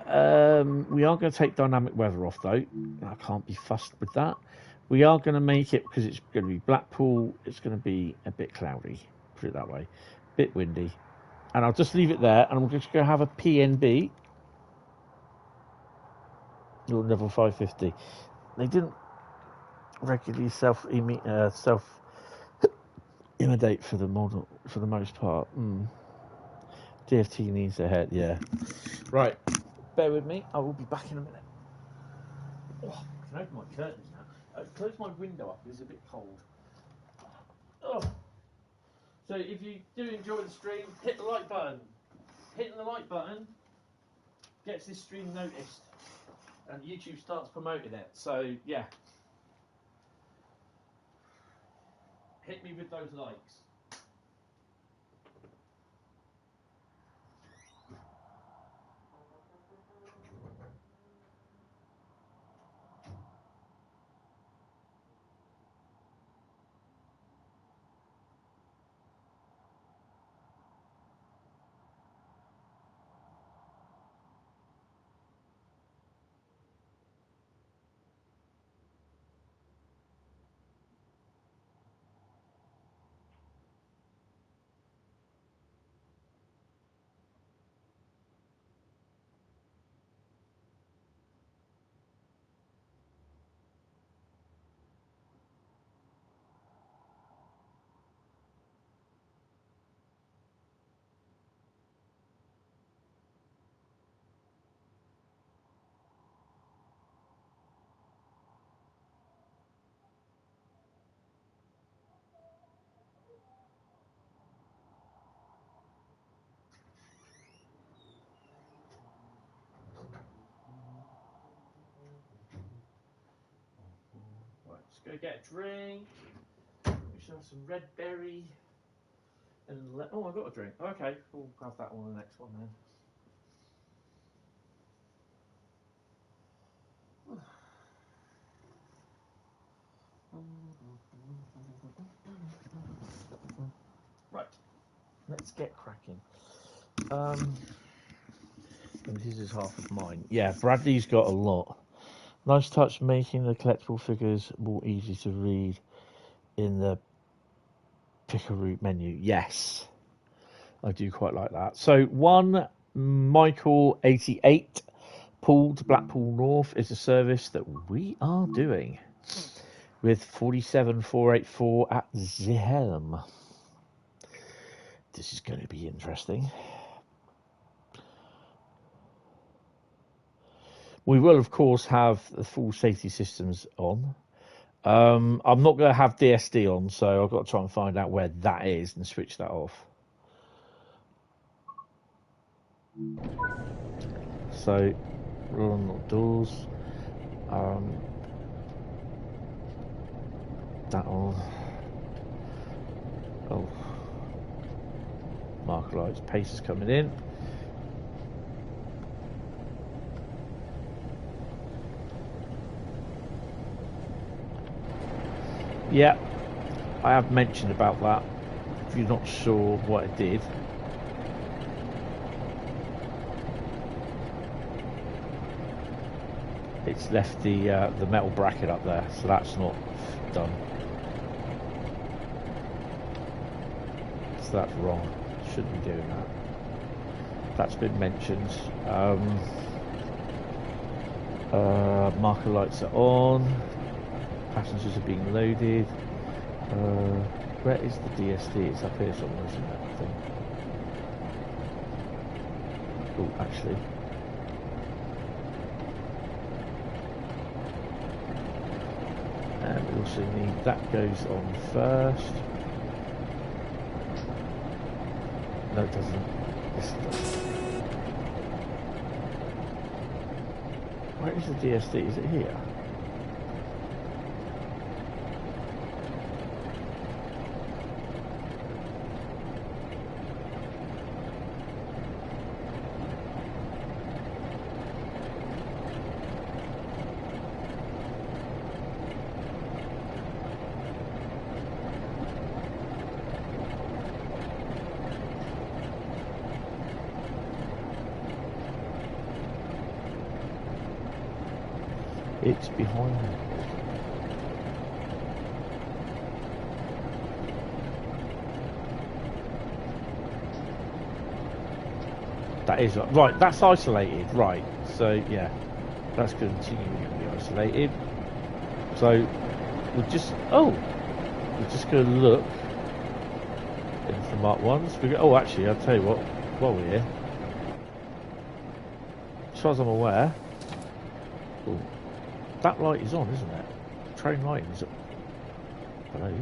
we are going to take dynamic weather off though. I can't be fussed with that. We are going to make it, because it's going to be Blackpool, it's going to be a bit cloudy, put it that way, a bit windy. And I'll just leave it there, and I'm just going to have a PNB. Or level 550. They didn't regularly self-imitate for the model, for the most part. DFT needs a head, yeah. Right, bear with me, I will be back in a minute. Oh, I can open my curtains now. Close my window up, it's a bit cold. Oh. So if you do enjoy the stream, hit the like button. Hitting the like button gets this stream noticed, and YouTube starts promoting it. So yeah, hit me with those likes. Go get a drink. We should have some red berry. And oh, I got a drink. Okay, we'll have that on the next one then. Right, let's get cracking. And this is half of mine. Yeah, Bradley's got a lot. Nice touch, making the collectible figures more easy to read in the pick a route menu. Yes, I do quite like that. So one Michael 88 Poole to Blackpool North is a service that we are doing with 47484 at Zehelm. This is going to be interesting. We will, of course, have the full safety systems on. I'm not going to have DSD on, so I've got to try and find out where that is and switch that off. So, we're on doors. That on. Oh. Marker lights. Pace is coming in. Yeah, I have mentioned about that. If you're not sure what it did. It's left the metal bracket up there, so that's not done. So that's wrong. Shouldn't be doing that. That's been mentioned. Marker lights are on. Passengers are being loaded. Where is the DSD? It's up here somewhere, isn't it? I think. Oh, actually. And we also need that goes on first. No, it doesn't. Yes, it does. Where is the DSD? Is it here? It's behind me. That is right. That's isolated, right? So yeah, that's continuing to be isolated. So we're just we're just going to look into the marked ones. We go. Oh, actually, I'll tell you what. While we're here, as far as I'm aware. Ooh. That light is on, isn't it? Train lighting is up. Hello.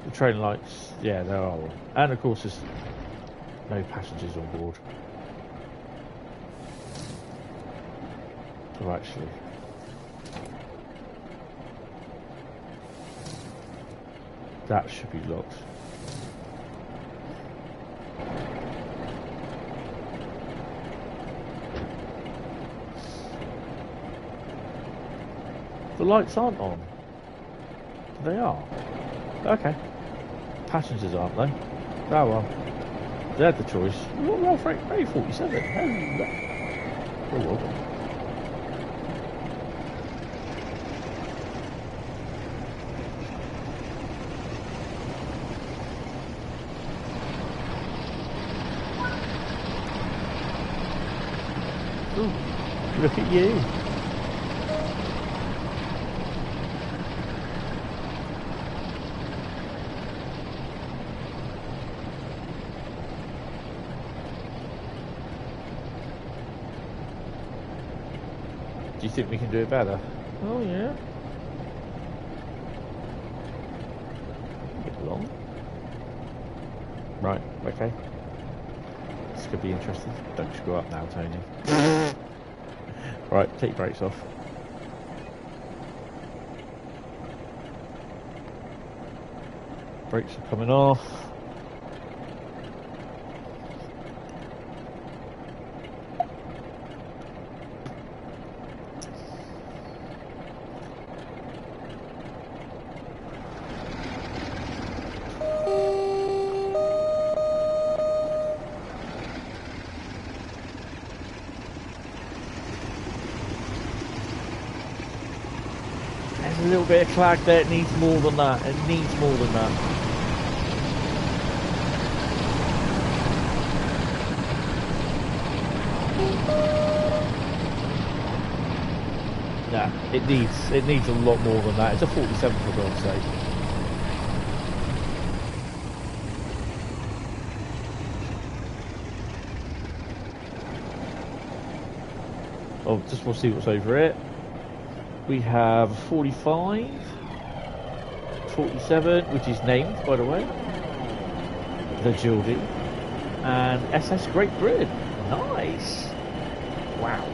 The train lights, yeah, they are on. And of course, there's no passengers on board. Oh, actually. That should be locked. The lights aren't on. They are. Okay. Passengers aren't they? Oh well. They had the choice. Well, freight 47. Oh well. Ooh, look at you. Do you think we can do it better? Oh yeah. Get along. Right, okay. This could be interesting. Don't screw up now, Tony. Right, take your brakes off. Brakes are coming off. A little bit of clag there. It needs more than that. It needs more than that. Nah, it needs a lot more than that. It's a 47 for God's sake. Oh, just we'll see what's over it. We have 45, 47, which is named, by the way, the Geordie, and SS Great Britain. Nice. Wow.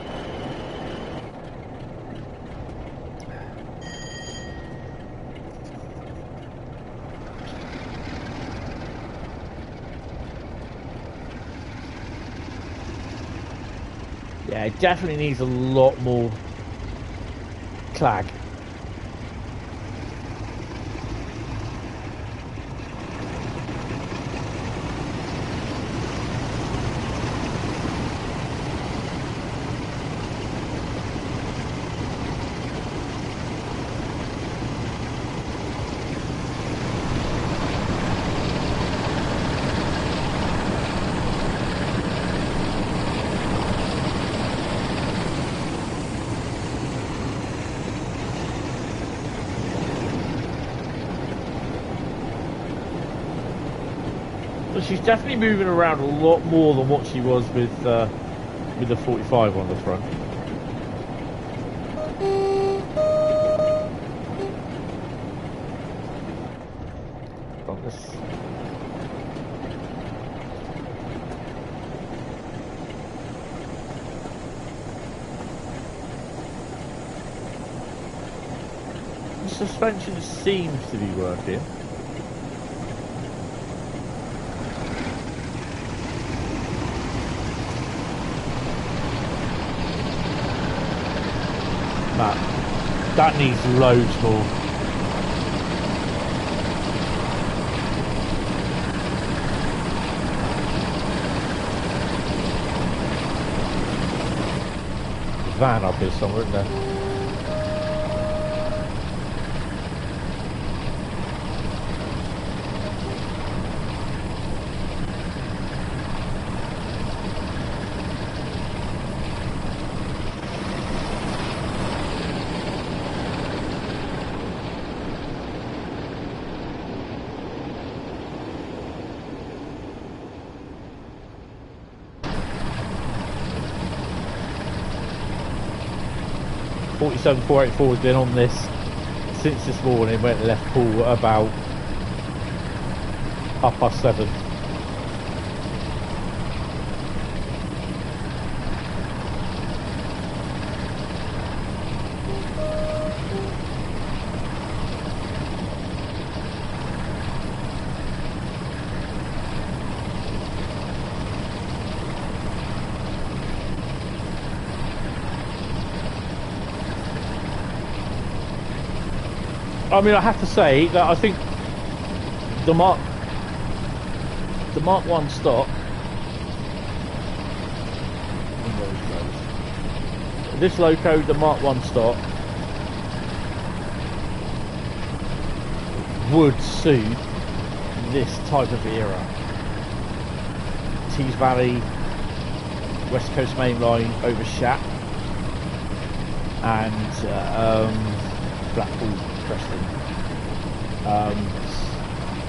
Yeah, it definitely needs a lot more clag. She's definitely moving around a lot more than what she was with the 45 on the front. The suspension seems to be working. That needs loads more. Van up here somewhere, isn't there? .484 has been on this since this morning. Went left pool at about 7:30. I mean, I have to say that I think the Mark 1 stock, this loco, the Mark 1 stock, would suit this type of era. Tees Valley, West Coast Mainline over Shat, and Blackpool Branches.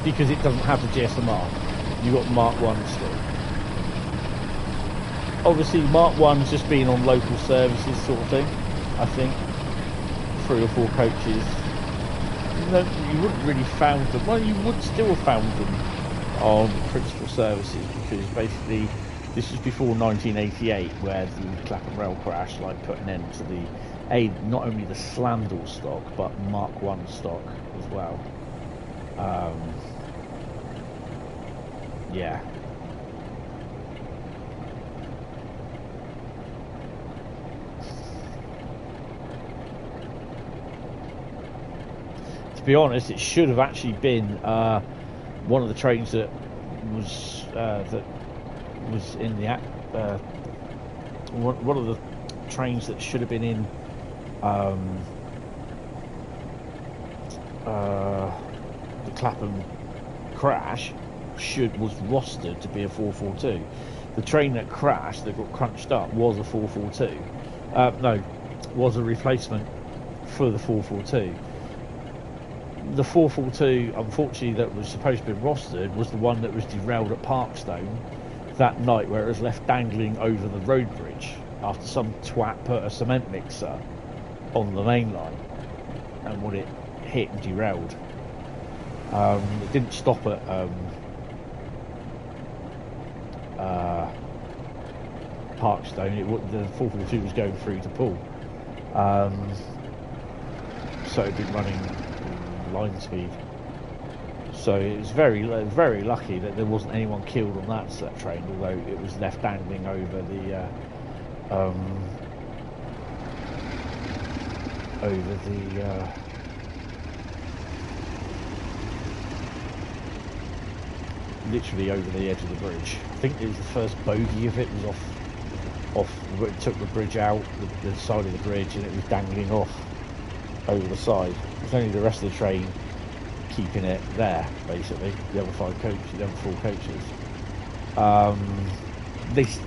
Because it doesn't have the GSMR. You've got Mark 1 still. Obviously Mark 1's just been on local services sort of thing, I think. 3 or 4 coaches. You wouldn't really found them. Well, you would still have found them on principal services, because basically this was before 1988, where the Clapham Rail crash put an end to not only the Slandal stock but Mark 1 stock as well. Yeah. To be honest, it should have actually been one of the trains that was in the one of the trains that should have been in the Clapham crash was rostered to be a 442. The train that crashed, that got crunched up, was a 442. No, was a replacement for the 442. The 442, unfortunately, that was supposed to be rostered was the one that was derailed at Parkstone that night, where it was left dangling over the road bridge after some twat put a cement mixer on the main line, and when it hit and derailed, it didn't stop at Parkstone. The 442 was going through to Poole, so it'd been running line speed. So it was very lucky that there wasn't anyone killed on that train, although it was left dangling over the literally over the edge of the bridge. I think it was the first bogey of it was off. It took the bridge out, the side of the bridge, and it was dangling off over the side. It was only the rest of the train keeping it there, basically. The other 4 coaches.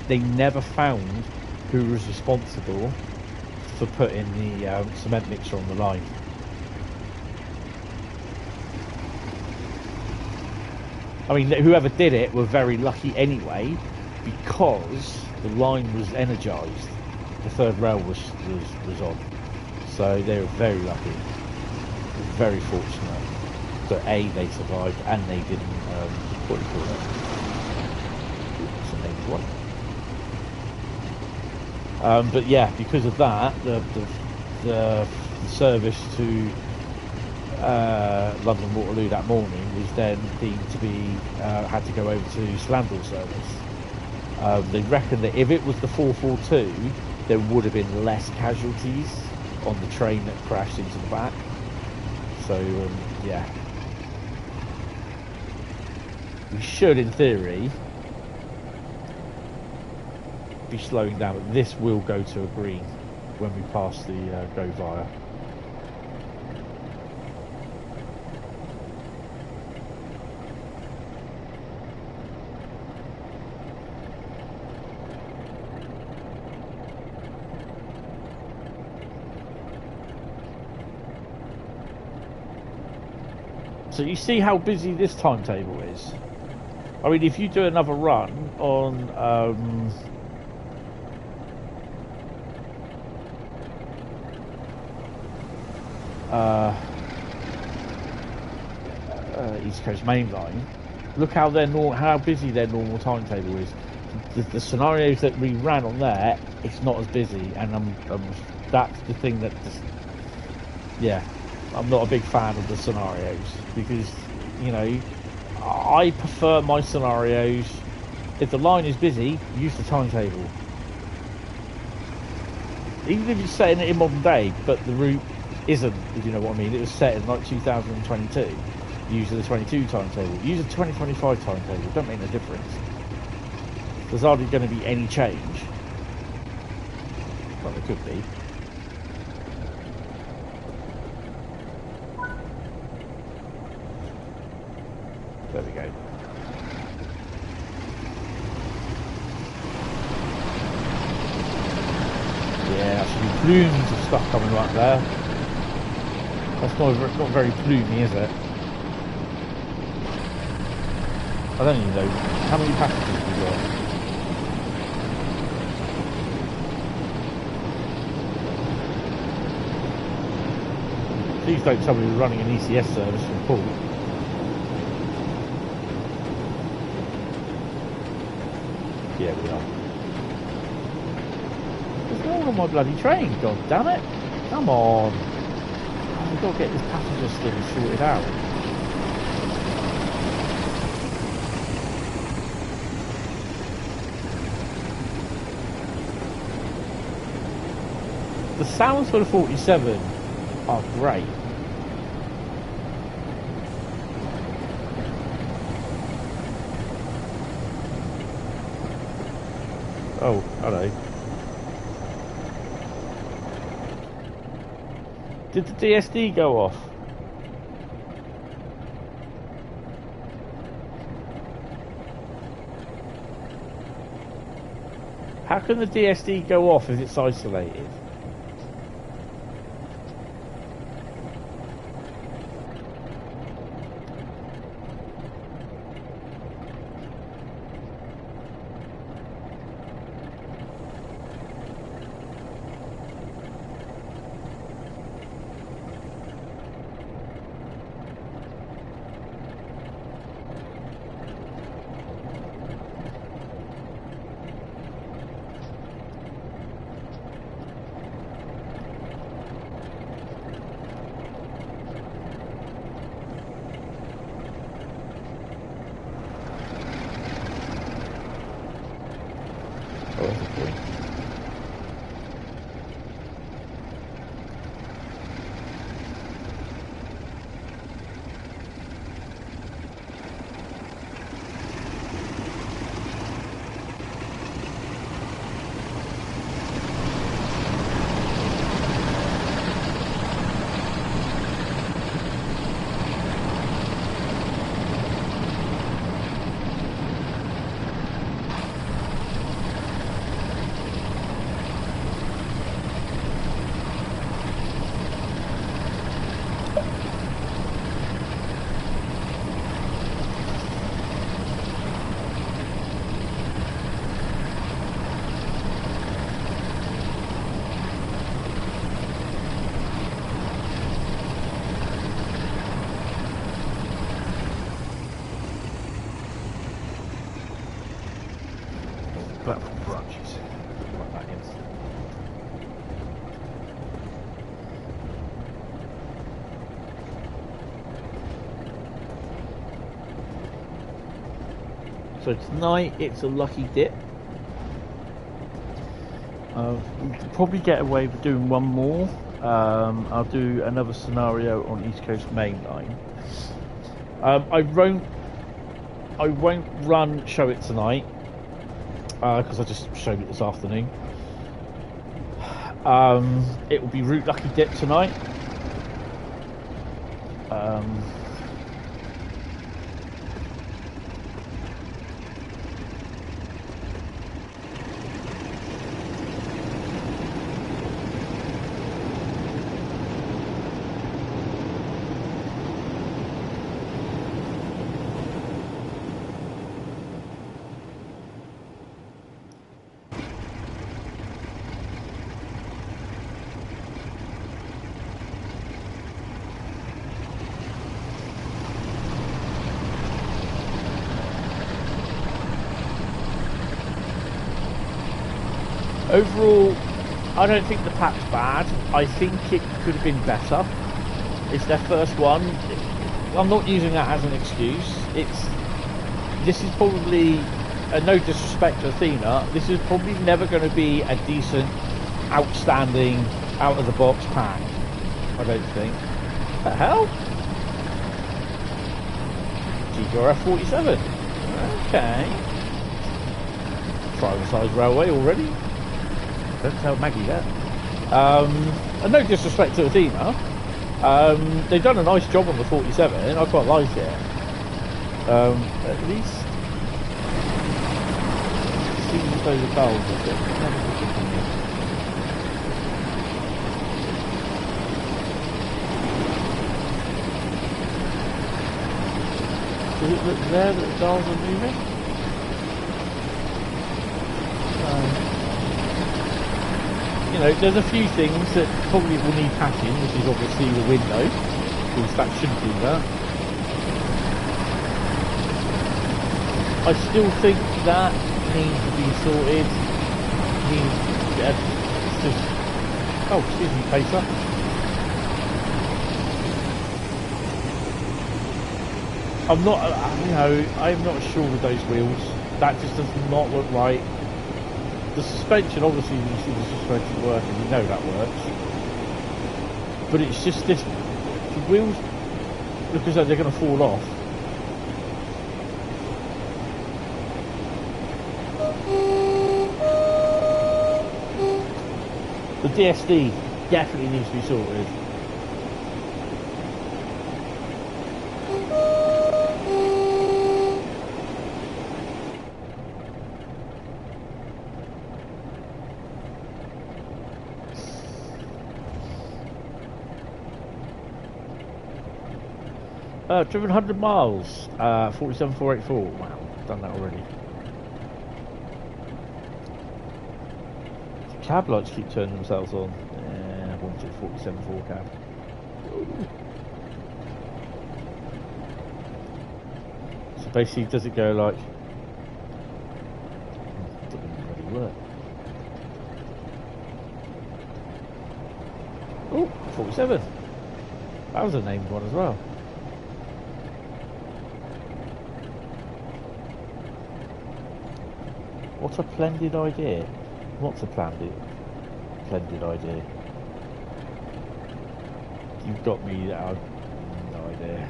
They never found who was responsible for putting the cement mixer on the line. I mean, whoever did it were very lucky anyway, because the line was energised. The third rail was on, so they were very lucky, very fortunate. So A, they survived, and they didn't, what do you call it? But yeah, because of that, the service to London Waterloo that morning was then deemed to be, had to go over to Slandall service. They reckon that if it was the 442, there would have been less casualties on the train that crashed into the back. So, yeah. We should, in theory, be slowing down, but this will go to a green when we pass the go via. So you see how busy this timetable is. I mean, if you do another run on East Coast Mainline, look how how busy their normal timetable is. The scenarios that we ran on there, it's not as busy, and that's the thing that just, yeah, I'm not a big fan of the scenarios, because, you know, I prefer my scenarios, if the line is busy, use the timetable. Even if you're setting it in modern day, but the route isn't, if you know what I mean. It was set in like 2022. Use the 22 timetable. Use the 2025 timetable. Don't make no difference. There's hardly going to be any change. Well, there could be. There we go. Yeah, that should be plumes of stuff coming right there. That's not very plumey, is it? I don't even know how many passengers we got. Please don't tell me we're running an ECS service from Poole. Yeah, we are. There's no one on my bloody train, god damn it! Come on! Oh, we've got to get this passenger thing sorted out. The sounds for the 47 are great. Oh, hello. Did the DSD go off? How can the DSD go off if it's isolated? So tonight it's a lucky dip. We could probably get away with doing one more. I'll do another scenario on East Coast Mainline. I won't show it tonight because I just showed it this afternoon. It will be Route Lucky Dip tonight. Overall, I don't think the pack's bad. I think it could have been better. It's their first one. I'm not using that as an excuse. This is probably, no disrespect to Athena, this is probably never going to be a decent, outstanding, out-of-the-box pack. I don't think. What the hell? GRF 47. Okay. Private size railway already. Don't tell Maggie that. And no disrespect to Athena. They've done a nice job on the 47. I quite like it. At least seems as though the goals are good. Does it look there that the dials are moving? You know, there's a few things that probably will need patching, which is obviously the window, because that shouldn't do that. I still think that needs to be sorted. It's just... Oh, excuse me, Pacer. I'm not, you know, I'm not sure with those wheels. That just does not look right. The suspension, obviously you see the suspension working, you know that works. But it's just this, the wheels look as though they're going to fall off. The DSD definitely needs to be sorted. 100 miles, 47484. Wow, done that already. The cab lights keep turning themselves on. Yeah, I wanted 474 cab. Ooh. So basically, does it go like? Doesn't really work. Oh, 47. That was a named one as well. What a splendid idea. What's a splendid idea? You've got me, I have no idea.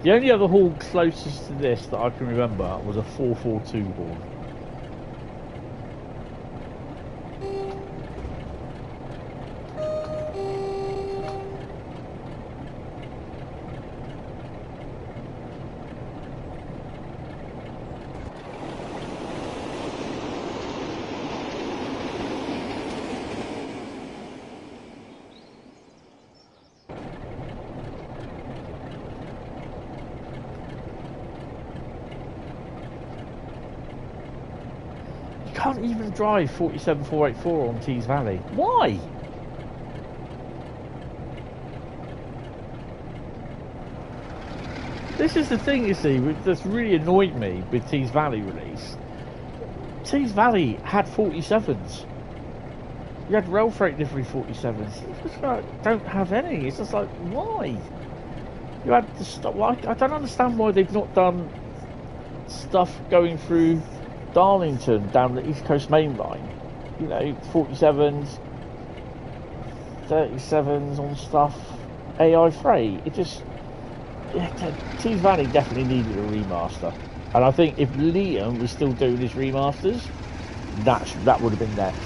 The only other hall closest to this that I can remember was a 442 hall. Can't even drive 47484 on Tees Valley. Why? This is the thing, you see, that's really annoyed me with Tees Valley release. Tees Valley had 47s. You had rail freight livery 47s. It's just like, don't have any. It's just like, why? You had to stop. Well, I don't understand why they've not done stuff going through Darlington down the East Coast Mainline. You know, 47s, 37s on stuff, AI freight. It just, Tees Valley definitely needed a remaster. And I think if Liam was still doing his remasters, that would have been next.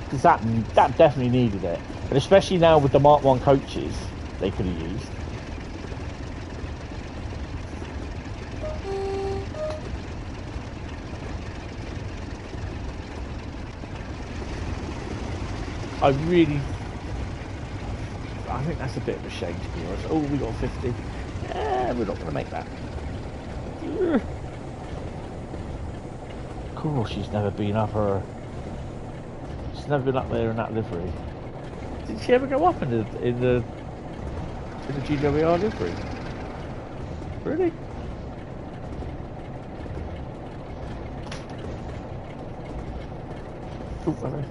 Because that definitely needed it. And especially now with the Mark 1 coaches they could have used. I think that's a bit of a shame to be honest. Oh, we got 50. Yeah, we're not going to make that. Of course, she's never been up her. She's never been up there in that livery. Did she ever go up in the GWR livery? Really? Oh, hello.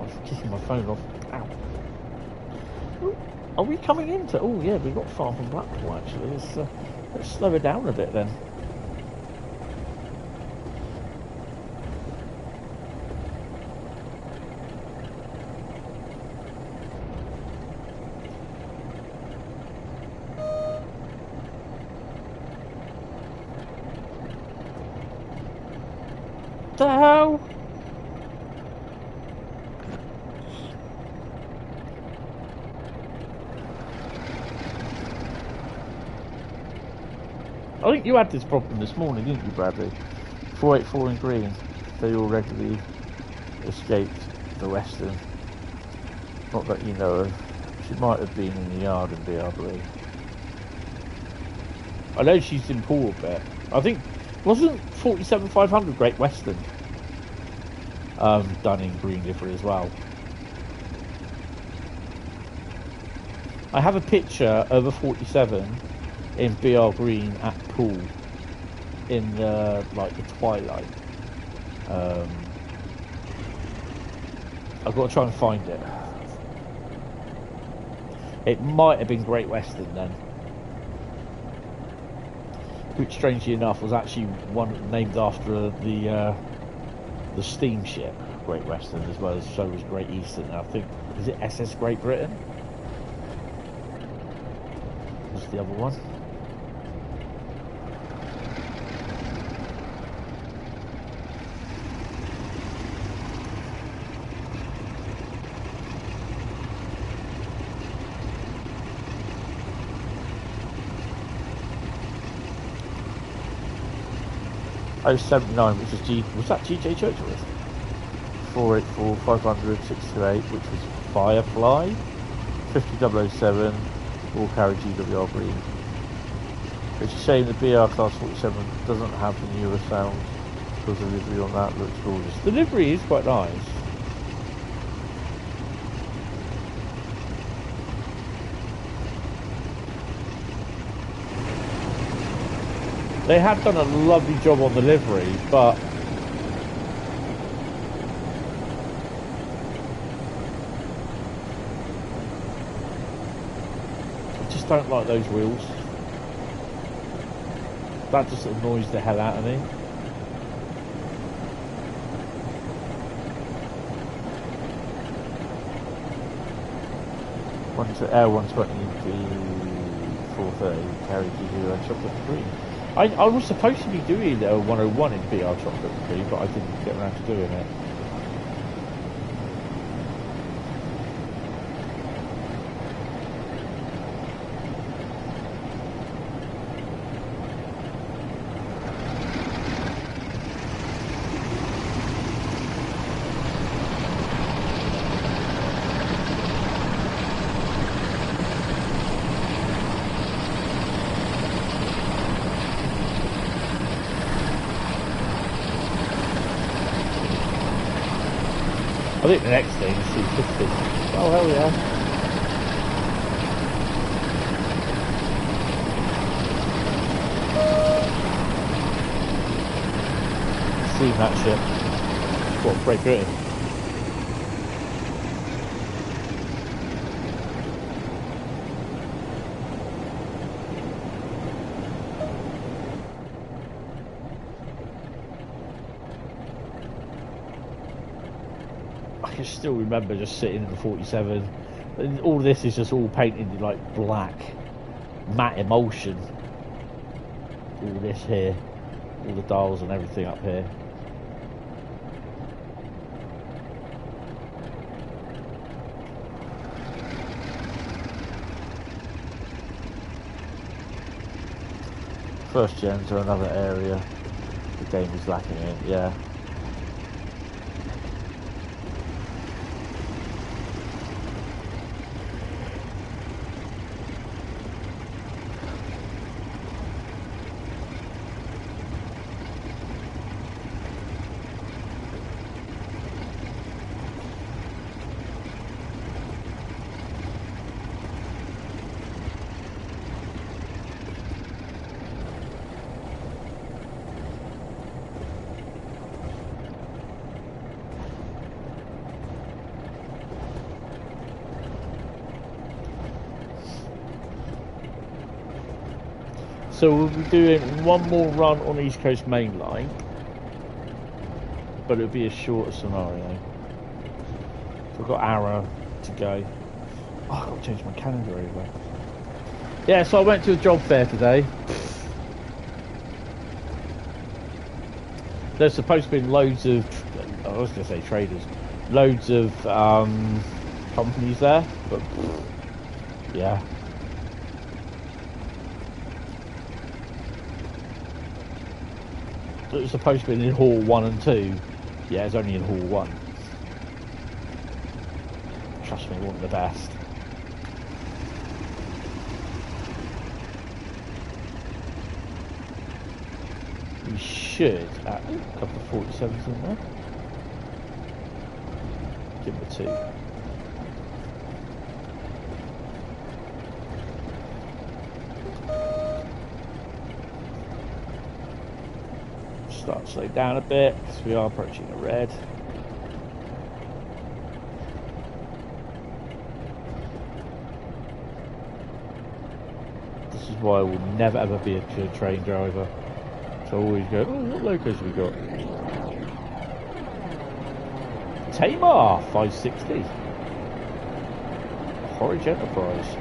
I'm kicking my phone off. Ow. Ooh, are we coming into? Oh yeah, we got far from Blackpool actually. Let's slow it down a bit then. The hell? I think you had this problem this morning, didn't you, Bradley? 484 in green. They all regularly escaped the Western. Not that you know of. She might have been in the yard in BRB. I know she's in pool a bit. I think, wasn't 47-500 Great Western done in green livery as well? I have a picture of a 47 in BR green at pool in the twilight. I've got to try and find it. It might have been Great Western then, which strangely enough was actually one named after the steamship Great Western, as well as so was Great Eastern. I think, is it SS Great Britain? Was the other one? Oh, 79, which was that GJ Churchill's? 484, 500, 628, which was Firefly. 50007, all carry GWR green. It's a shame the BR Class 47 doesn't have the newer sound, because the livery on that looks gorgeous. The livery is quite nice. They have done a lovely job on the livery, but I just don't like those wheels. That just annoys the hell out of me. L120 430 carry GWR chocolate green. I was supposed to be doing a 101 in BR chocolate free, but I didn't get around to doing it. I think the next thing is C50. Oh hell yeah. Seen that ship. What, Great Britain? I can still remember just sitting in the 47. And all this is just all painted in like black matte emulsion. All this here, all the dials and everything up here. First gens are another area the game is lacking in, yeah. So we'll be doing one more run on East Coast Mainline, but it'll be a shorter scenario. So we've got an hour to go. Oh, I've got to change my calendar over. Yeah, so I went to a job fair today. There's supposed to be loads of, I was going to say traders, loads of companies there, but yeah. It was supposed to be in Hall 1 and 2. Yeah, it's only in Hall 1. Trust me, it wasn't the best. We should add a couple of 47s in there. Give them a 2. Start to slow down a bit because we are approaching a red. This is why I will never ever be a train driver. So I always go, oh, what locos have we got? Tamar 560. Horridge Enterprise.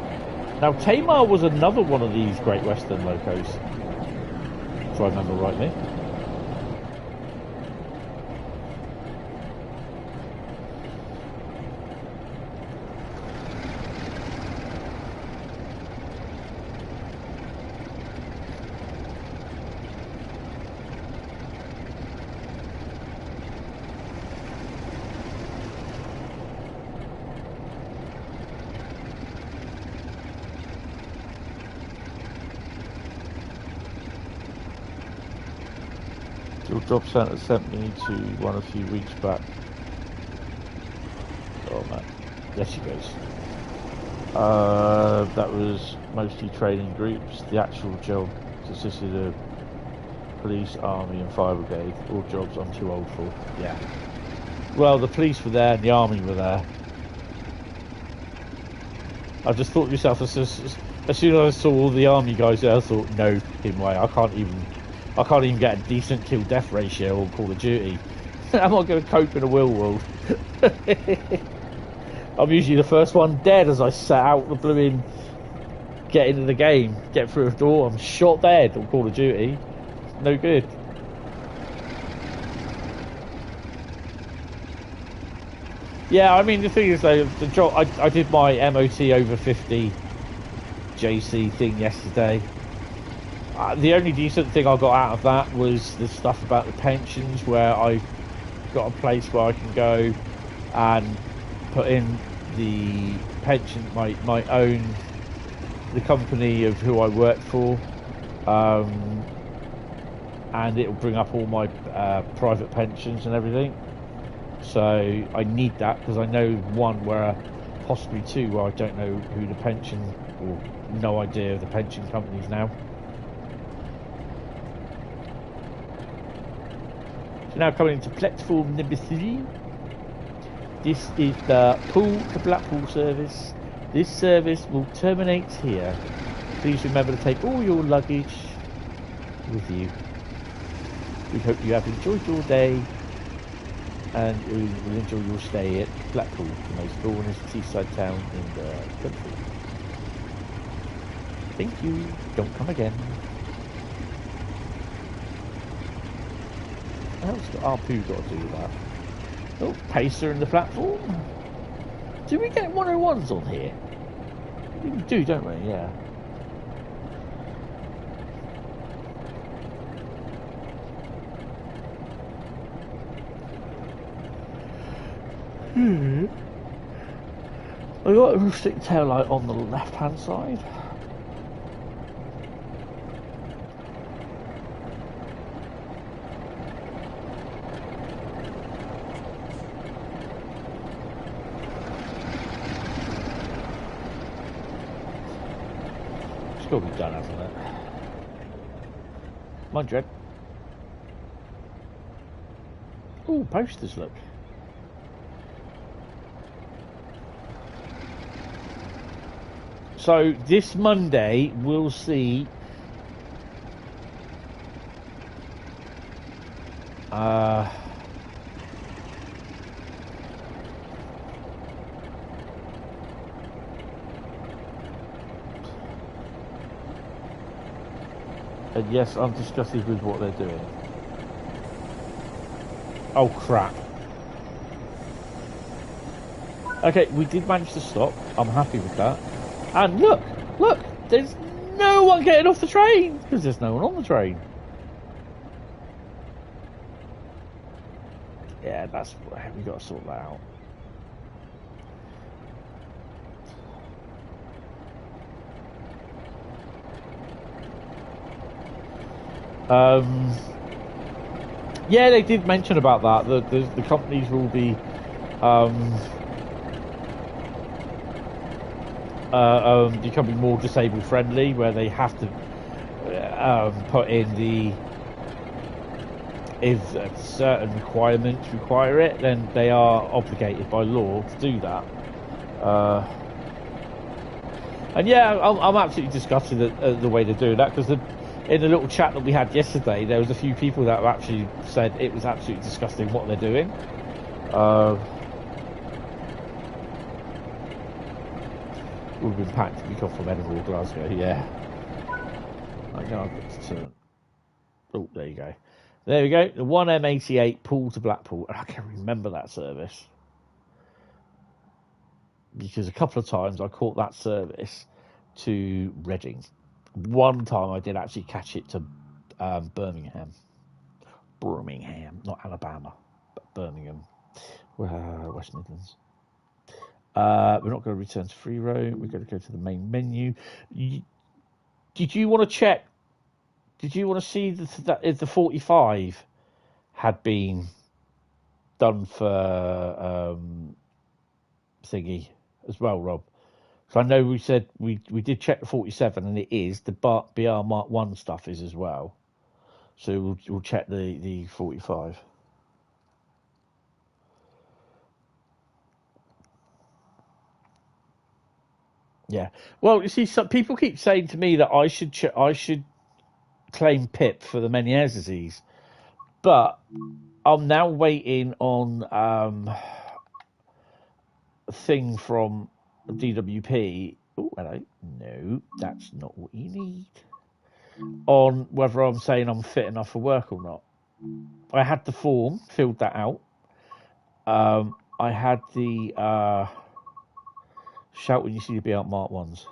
Now Tamar was another one of these Great Western locos, if I remember rightly. Your job centre sent me to one a few weeks back. Oh man, there she goes. That was mostly training groups. The actual job consisted of police, army and fire brigade. All jobs I'm too old for. Yeah. Well, the police were there and the army were there. I just thought to myself, as soon as I saw all the army guys there, I thought, no, in way, I can't even get a decent kill-death ratio on Call of Duty. I'm not going to cope in a real world. I'm usually the first one dead as I set out the blooming get into the game, get through a door. I'm shot dead on Call of Duty. No good. Yeah, I mean the thing is though, the job I did my MOT over 50 JC thing yesterday. The only decent thing I got out of that was the stuff about the pensions, where I got a place where I can go and put in the pension, my own, the company of who I work for, and it'll bring up all my private pensions and everything. So I need that because I know one where, possibly two, where I don't know who the pension, or no idea of the pension companies now. So now coming into platform number 3. This is the Poole to Blackpool service. This service will terminate here. Please remember to take all your luggage with you. We hope you have enjoyed your day and you will enjoy your stay at Blackpool, the most gorgeous seaside town in the country. Thank you. Don't come again. How's the RPU got to do with that? Oh, pacer in the platform. Do we get 101s on here? We do, don't we? Yeah. I got a rustic tail light on the left hand side. It's got to be done, hasn't it? Mind dread. Oh, posters, look. So this Monday we'll see and yes, I'm disgusted with what they're doing. Oh crap. Okay, we did manage to stop. I'm happy with that. And look, there's no one getting off the train because there's no one on the train. Yeah, that's we got to sort that out. Yeah, they did mention about that. The companies will be becoming more disabled friendly, where they have to put in the if certain requirements require it, then they are obligated by law to do that. And yeah, I'm absolutely disgusted at the way they're doing that, because in the little chat that we had yesterday, there was a few people that actually said it was absolutely disgusting what they're doing. We've been packed to be come from Edinburgh or Glasgow, yeah. I know I've got to turn. Oh, there you go. There we go. The 1M88 Poole to Blackpool. And I can remember that service, because a couple of times I caught that service to Reading. One time I did actually catch it to Birmingham, not Alabama, but Birmingham, West Midlands. We're not going to return to free roam. We're going to go to the main menu. Did you want to check? Did you want to see that if the 45 had been done for thingy as well, Rob? So I know we said we did check the 47, and it is. The BR Mark 1 stuff is as well. So we'll check the 45. Yeah. Well, you see, some people keep saying to me that I should claim PIP for the Meniere's disease, but I'm now waiting on a thing from DWP. Oh, hello. No, that's not what you need. On whether I'm saying I'm fit enough for work or not. I had the form, filled that out. I had the shout when you see the Be Out Mark ones.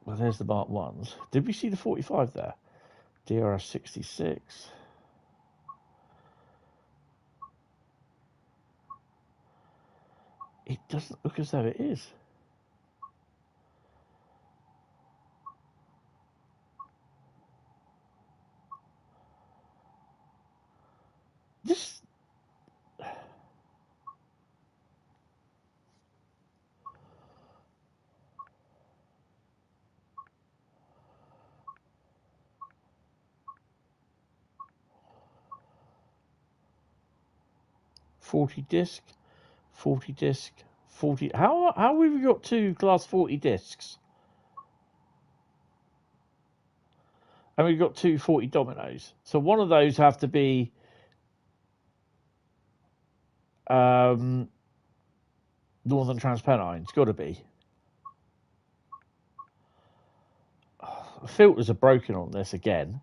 Well, there's the Mark ones. Did we see the 45 there? DRS 66. It doesn't look as though it is. This. 40 disc, 40 disc, 40. How have we got two class 40 discs? And we've got two 40 dominoes. So one of those have to be Northern Transpennine. It's got to be. Oh, the filters are broken on this again.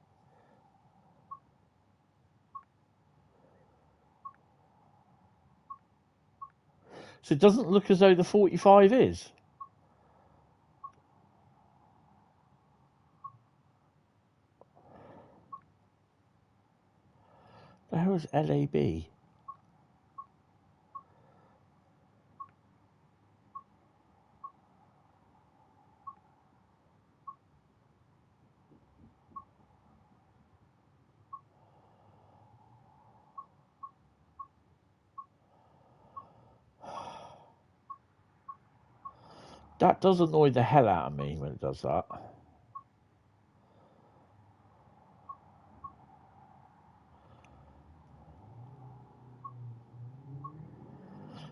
So it doesn't look as though the 45 is. The hell is LAB? That does annoy the hell out of me when it does that.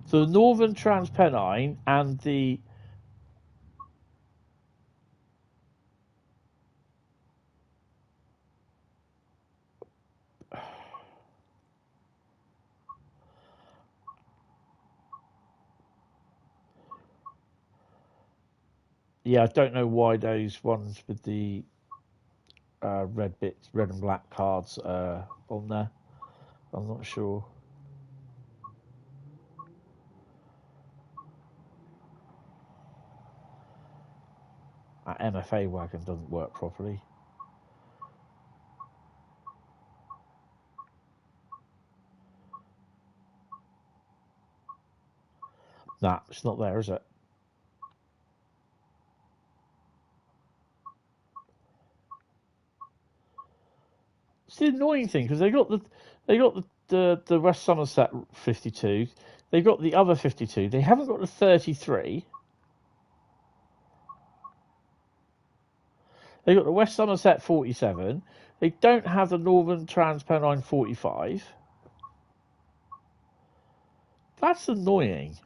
So the Northern Transpennine and the I don't know why those ones with the red bits, red and black cards on there. I'm not sure. That MFA wagon doesn't work properly. Nah, it's not there, is it? It's the annoying thing because they got the West Somerset 52. They got the other 52. They haven't got the 33. They got the West Somerset 47. They don't have the Northern Transpennine 45. That's annoying.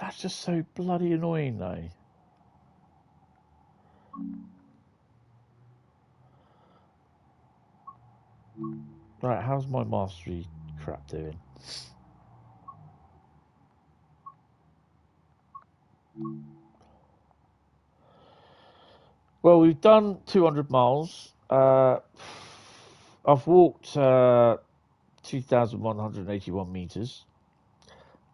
That's just so bloody annoying, though. Right, how's my mastery crap doing? Well, we've done 200 miles. I've walked 2,181 meters.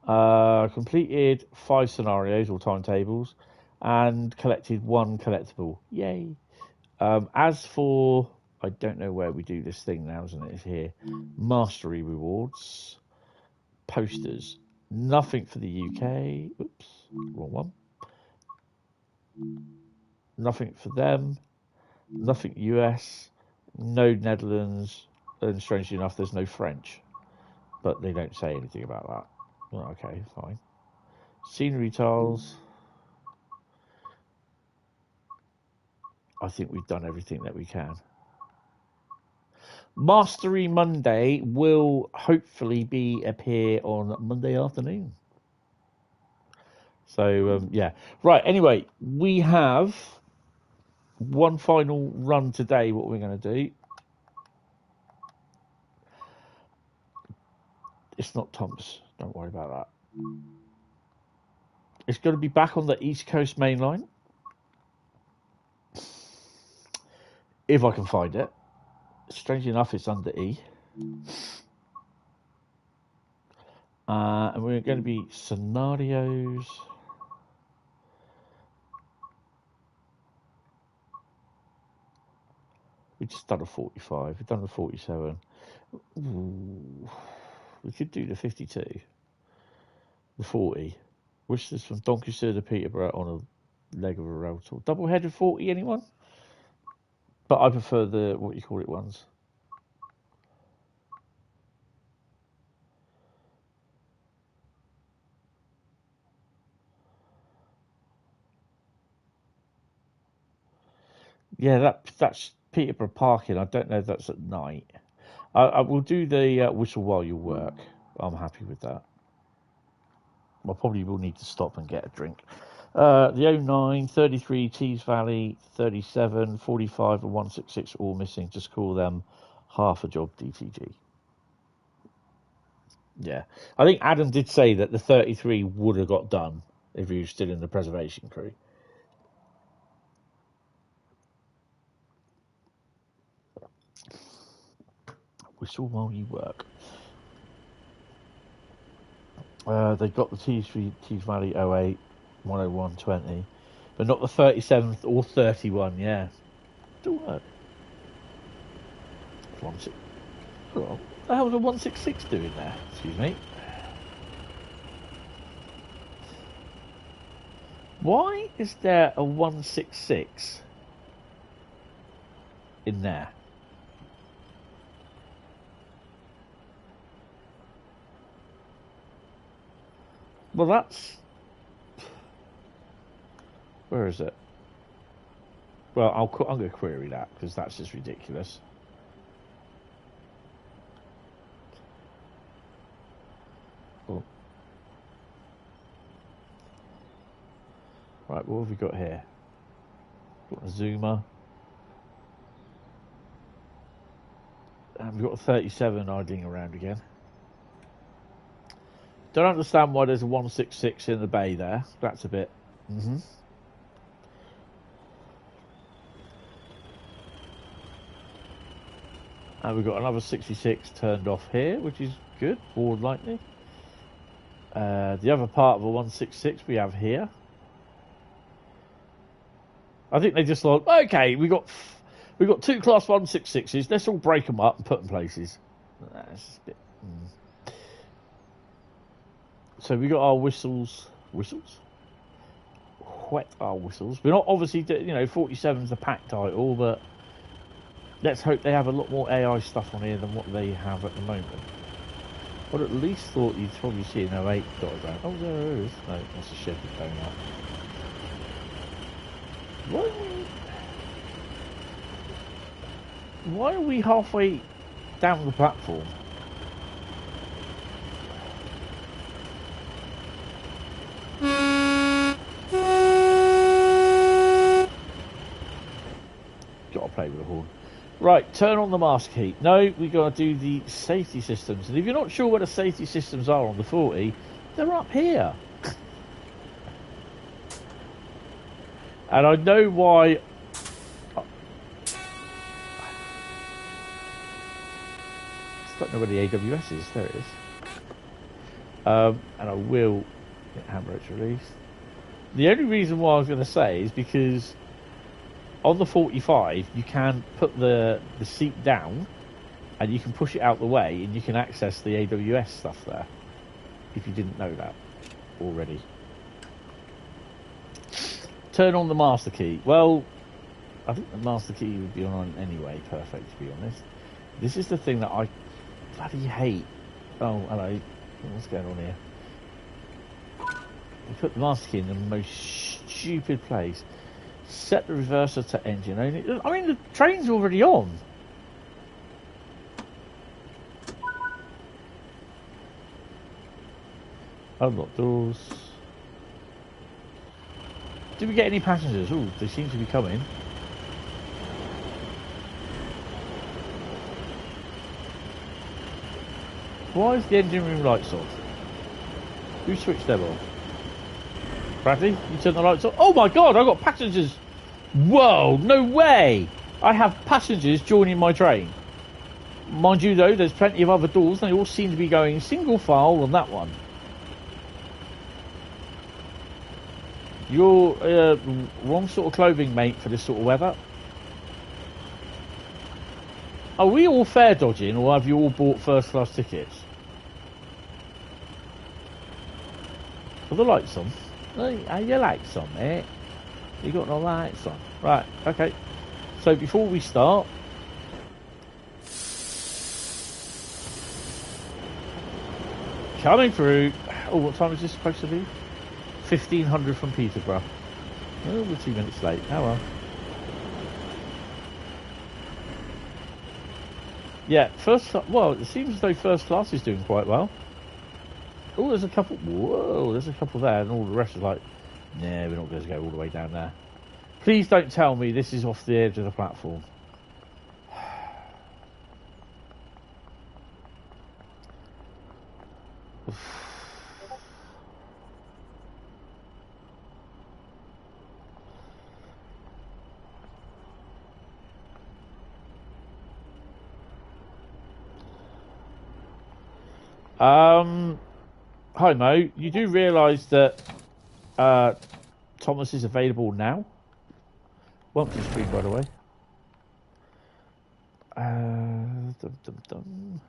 Completed 5 scenarios or timetables, and collected 1 collectible. Yay! As for, I don't know where we do this thing now, isn't it? It's here. Mastery rewards, posters. Nothing for the UK. Oops, wrong one. Nothing for them. Nothing US. No Netherlands. And strangely enough, there's no French. But they don't say anything about that. Well, okay, fine. Scenery tiles. I think we've done everything that we can. Mastery Monday will hopefully appear on Monday afternoon. So, yeah. Right, anyway, we have one final run today, what we're going to do. It's not Thomas. Don't worry about that. It's going to be back on the East Coast Mainline. If I can find it. Strangely enough, it's under E. And we're going to be scenarios. We just done a 45. We've done a 47. Ooh, we could do the 52. The 40. Which is from Doncaster to Peterborough on a leg of a Railtour. Double-headed 40, anyone? But I prefer the, what you call it, ones. Yeah, that's Peterborough parking. I don't know if that's at night. I will do the whistle while you work. I'm happy with that. I probably will need to stop and get a drink. The 09, 33, Tees Valley, 37, 45 and 166 all missing. Just call them half a job DTG. Yeah. I think Adam did say that the 33 would have got done if he was still in the preservation crew. Whistle while you work. They've got the Tees Valley 08, 101, 20, but not the 37th or 31, yeah. Still work. What the hell was a 166 doing there? Excuse me. Why is there a 166 in there? Well, that's... Where is it? Well, I'm going to query that because that's just ridiculous. Oh. Right, what have we got here? Got a zoomer. And we've got a 37 idling around again. Don't understand why there's a 166 in the bay there. That's a bit... And we've got another 66 turned off here, which is good. Board lightning. The other part of a 166 we have here. I think they just thought, okay, we got two class 166s. Let's all break them up and put them places. That's just a bit... So we got our whistles. Whet our whistles. We're not obviously, 47's the pack title, but let's hope they have a lot more AI stuff on here than what they have at the moment. I'd at least thought you'd probably see an 08 dotted around. Oh, there it is. No, that's a shed going up. Why are we halfway down the platform? Gotta play with the horn. Right, turn on the master key. No, we gotta do the safety systems. And if you're not sure where the safety systems are on the 40, they're up here. And I know why. I just don't know where the AWS is. There it is. And I will get handbrakes released. The only reason why I was going to say is because on the 45 you can put the seat down and you can push it out the way and you can access the AWS stuff there, if you didn't know that already. Turn on the master key. Well, I think the master key would be on anyway. Perfect, to be honest. This is the thing that I bloody hate. Oh, hello. What's going on here? We put the master key in the most stupid place. Set the reverser to engine only. I mean, the train's already on. Unlock doors. Did we get any passengers? Oh, they seem to be coming. Why is the engine room lights off? Who switched them on? Bradley, you turn the lights on. Oh my god, I've got passengers. Whoa, no way. I have passengers joining my train. Mind you though, there's plenty of other doors. They all seem to be going single file on that one. You're wrong sort of clothing, mate, for this sort of weather. Are we all fare dodging, or have you all bought first class tickets? Are the lights on? Are your lights on, mate? You got no lights on. Right, okay. So before we start, coming through. Oh, what time is this supposed to be? 1500 from Peterborough. Oh, we're 2 minutes late. Oh well. Yeah, well, it seems as though first class is doing quite well. Oh, there's a couple. Whoa, there's a couple there, and all the rest is like, nah, we're not going to go all the way down there. Please don't tell me this is off the edge of the platform. Hi Mo, you do realise that Thomas is available now? Welcome to the screen, by the way. Dum, dum, dum.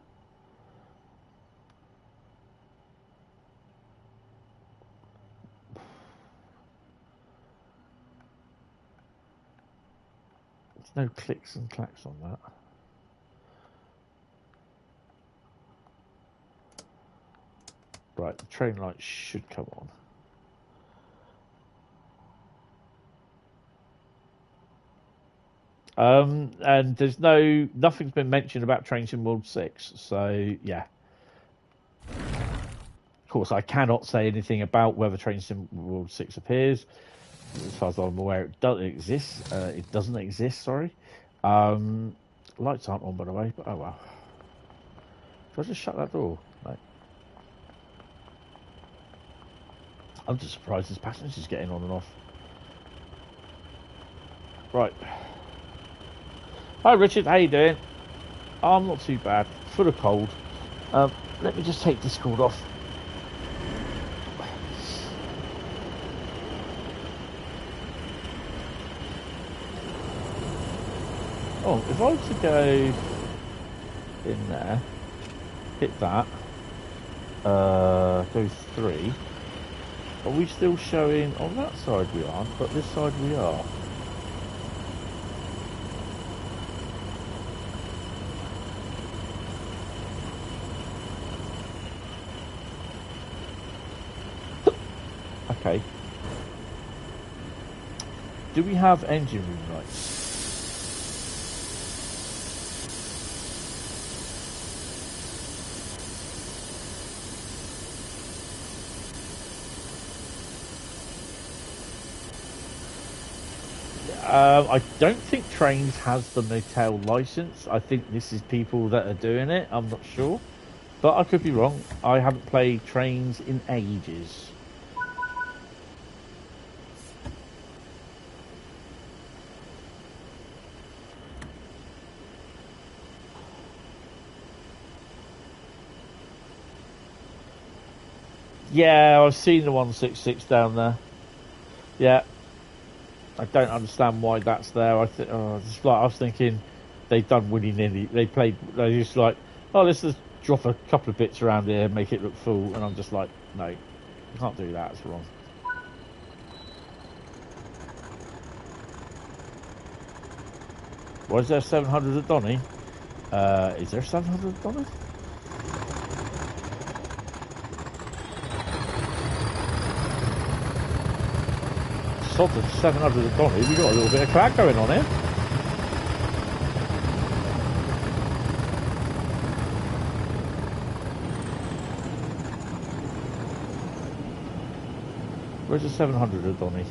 There's no clicks and clacks on that. Right, the train lights should come on. And there's nothing's been mentioned about Train Sim World 6, so yeah. Of course, I cannot say anything about whether Train Sim World 6 appears. As far as I'm aware, it doesn't exist. It doesn't exist, sorry. Lights aren't on, by the way, but oh well. Should I just shut that door? No. I'm just surprised there's passengers getting on and off. Right. Hi Richard, how you doing? I'm not too bad. Full of cold. Let me just take Discord off. Oh, if I were to go in there, hit that, go 3. Are we still showing on that side? We aren't, but this side we are. Okay. Do we have engine room lights? I don't think Trains has the Motel license. I think this is people that are doing it. I'm not sure. But I could be wrong. I haven't played Trains in ages. Yeah, I've seen the 166 down there. Yeah. I don't understand why that's there. I was thinking they've done willy-nilly. They just like, oh, let's just drop a couple of bits around here and make it look full. And I'm just like, no, you can't do that. It's wrong. Why is there 700 at Donny? Is there 700 at Donny? Sod of 700 at Donny, we got a little bit of crack going on here. Where's the 700 at Donny?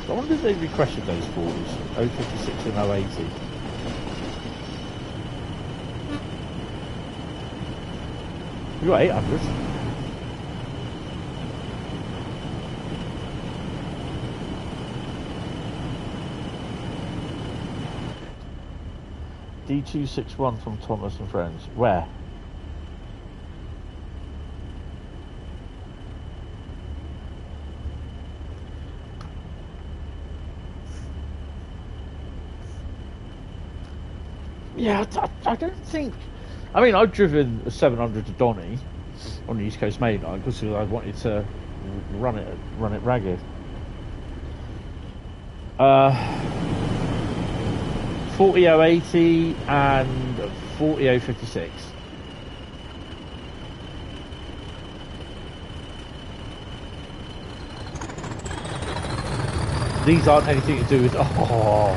I wonder if they requested those forwards, 056 and 080. We got 800. D261 from Thomas and Friends. Where? Yeah, I don't think... I mean, I've driven a 700 to Donny on the East Coast Mainline because I wanted to run it ragged. 40080 and 40056. These aren't anything to do with... Oh,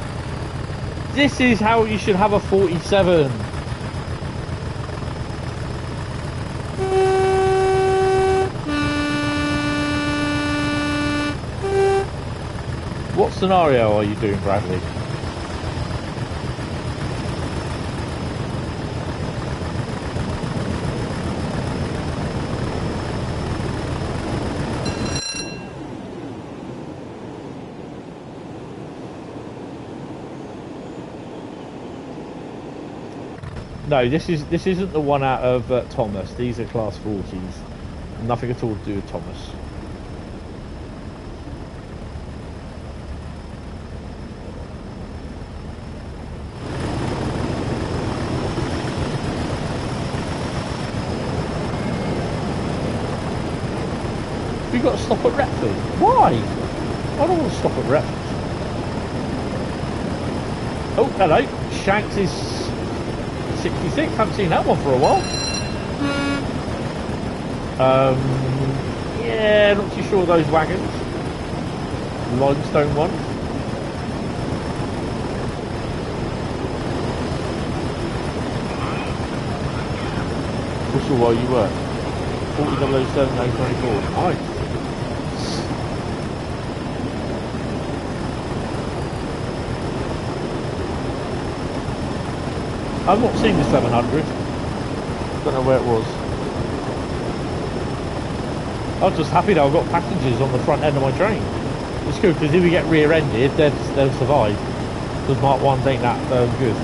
this is how you should have a 47. What scenario are you doing, Bradley? No, this isn't the one out of Thomas. These are class 40s. Nothing at all to do with Thomas. We've got to stop at Retford. Why? I don't want to stop at Retford. Oh, hello. Shanks is 66. Haven't seen that one for a while. Yeah, not too sure those wagons. Limestone one. Whistle while you work. 4007024. Nice. I've not seen the 700. Don't know where it was. I was just happy that I've got passengers on the front end of my train. It's good because if we get rear-ended, they'll survive. Because Mark 1s ain't that good.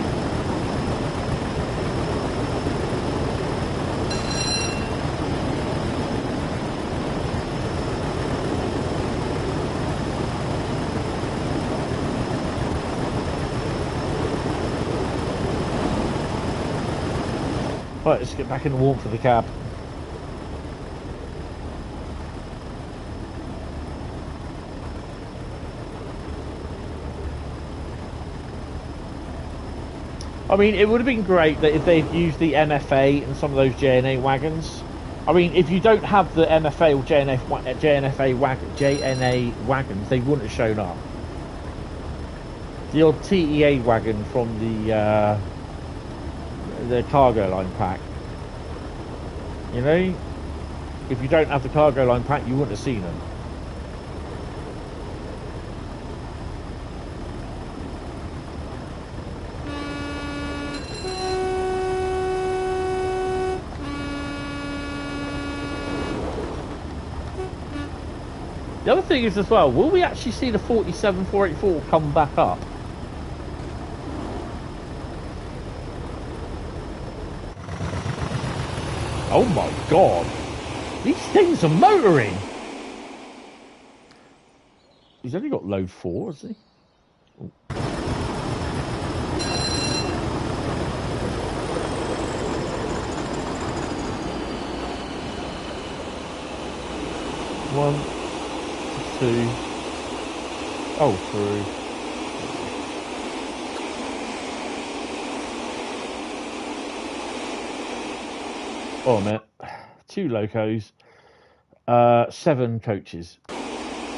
Right, let's get back in the warmth of the cab. I mean, it would have been great that if they'd used the MFA and some of those JNA wagons. I mean, if you don't have the MFA or JNA wagons, they wouldn't have shown up. The old TEA wagon from the cargo line pack. You know, if you don't have the cargo line pack, you wouldn't have seen them. The other thing is as well, will we actually see the 47484 come back up? Oh my god, these things are motoring. He's only got load 4, has he? Oh. One, two, oh, 3. Oh, man. 2 locos, 7 coaches.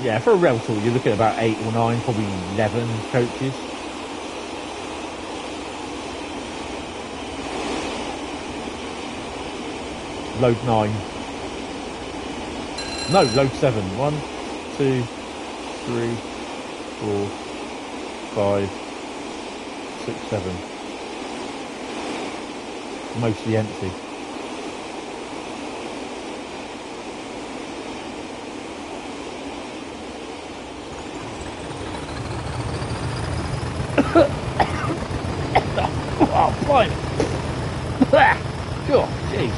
Yeah, for a Railtour, you're looking at about 8 or 9, probably 11 coaches. Load 9. No, load 7. 1, 2, 3, 4, 5, 6, 7. Mostly empty. Oh, fine. God, jeez.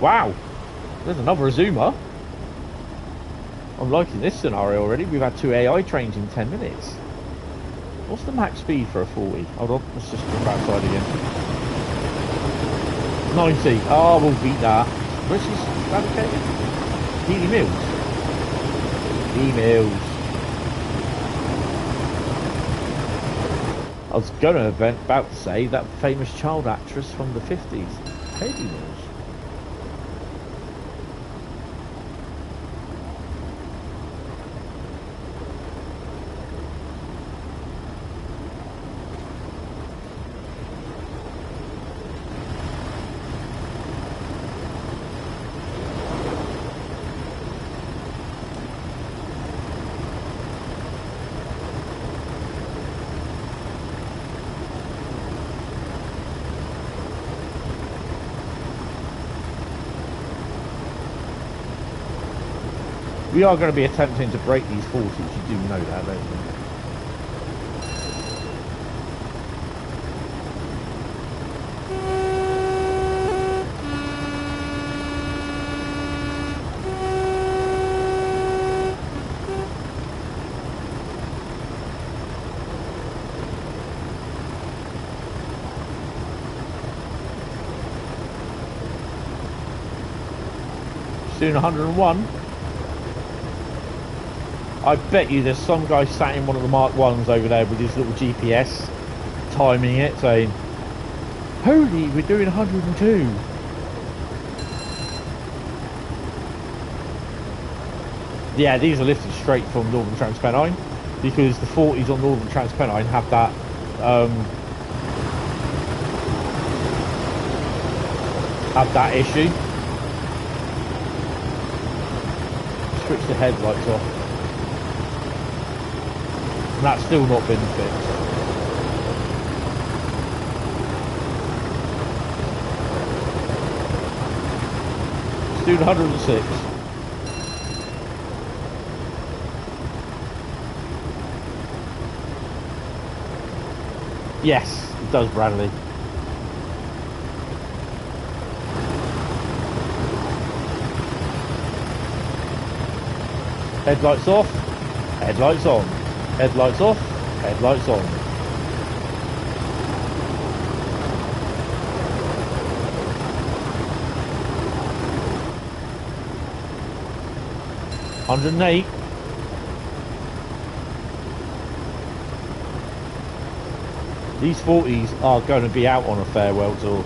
Wow, there's another Azuma. I'm liking this scenario already. We've had 2 AI trains in 10 minutes. What's the max speed for a 40? Hold on, let's just jump outside again. 90. Oh, we'll beat that. Where's this fabricated? Healy Mills. Healy Mills. I was about to say that famous child actress from the 50s, Healy Mills. We are going to be attempting to break these 40s, you do know that, don't you? Soon 101. I bet you there's some guy sat in one of the Mark 1s over there with his little GPS, timing it, saying, holy, we're doing 102. Yeah, these are lifted straight from Northern Transpennine, because the 40s on Northern Transpennine have that, issue. Switch the headlights off. And that's still not been fixed. Let's do 106. Yes, it does, Bradley. Headlights off, headlights on. Headlights off, headlights on. $108. These 40s are going to be out on a farewell tour.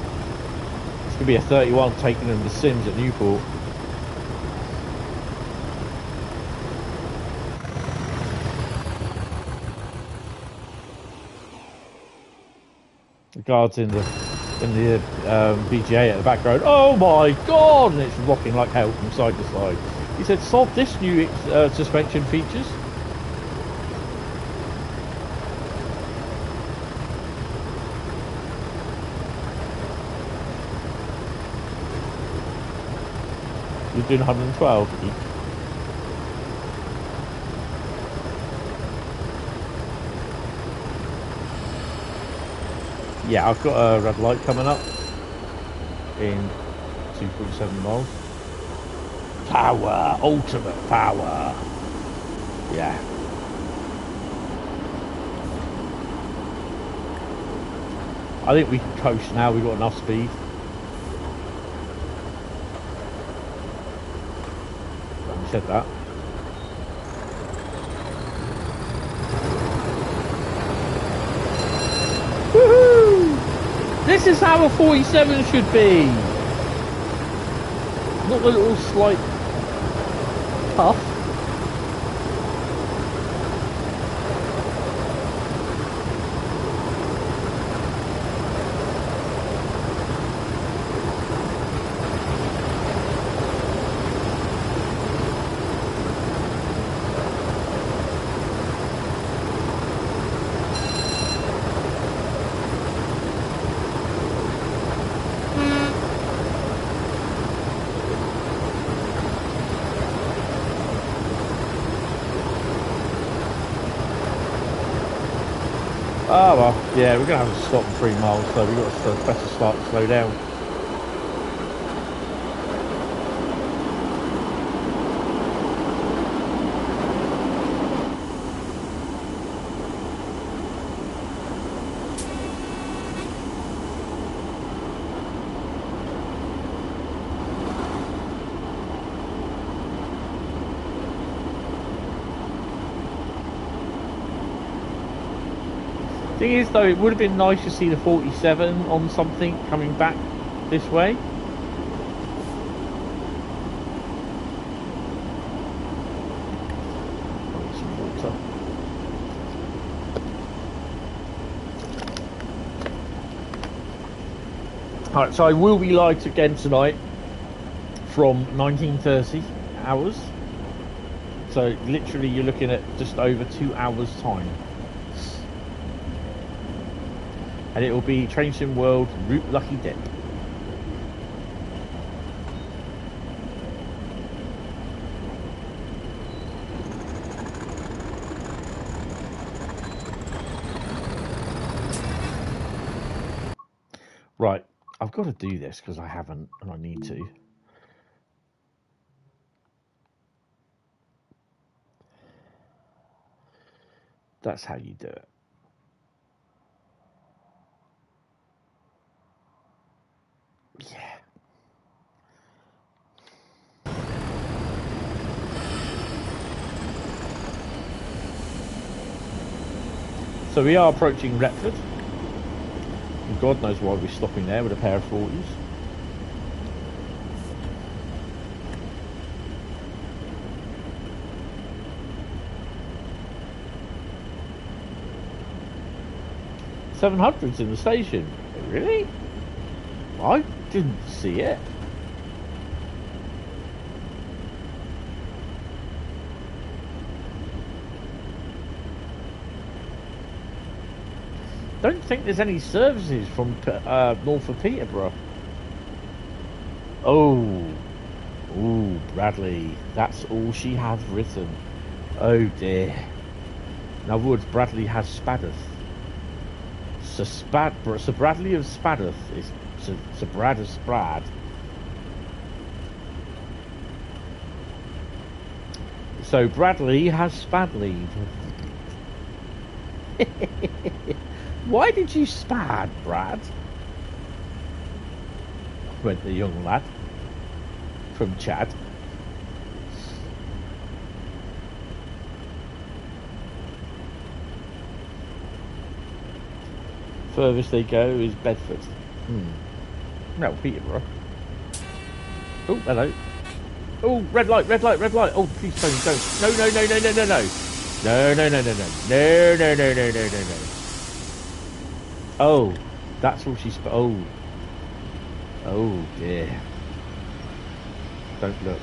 It's going to be a 31 taking them to Sims at Newport. Guards in the BGA at the background. Oh my god! And it's rocking like hell from side to side. He said, "Solve this new suspension features." You're doing 112. Yeah, I've got a red light coming up in 2.7 miles. Power, ultimate power. Yeah. I think we can coast now, we've got enough speed. I said that. This is how a 47 should be. Not the little slight puff. Oh well, yeah, we're going to have to stop in 3 miles, so we've got to better start to slow down. Thing is, though, it would have been nice to see the 47 on something coming back this way. Alright, so I will be live again tonight from 19:30 hours. So literally you're looking at just over 2 hours time. And it will be Train Sim World Route Lucky Dip. Right, I've got to do this because I haven't and I need to. That's how you do it. Yeah. So we are approaching Retford. And God knows why we're stopping there with a pair of 40s. $700's in the station. Really? I didn't see it. Don't think there's any services from north of Peterborough. Oh, Bradley. That's all she has written. Oh dear. In other words, Bradley has Spadeth. Sir Bradley of Spadeth is Sir Brad of Sprad. So Bradley has spad leave. Why did you spad, Brad? Went the young lad from Chad. Furthest they go is Bedford. No, Peterborough. Oh, hello. Oh, red light, red light, red light. Oh, please don't. No, no, no, no, no, no, no. No, no, no, no, no. No, no, no, no, no, no, no. Oh, that's all she's... Oh. Oh, dear. Don't look.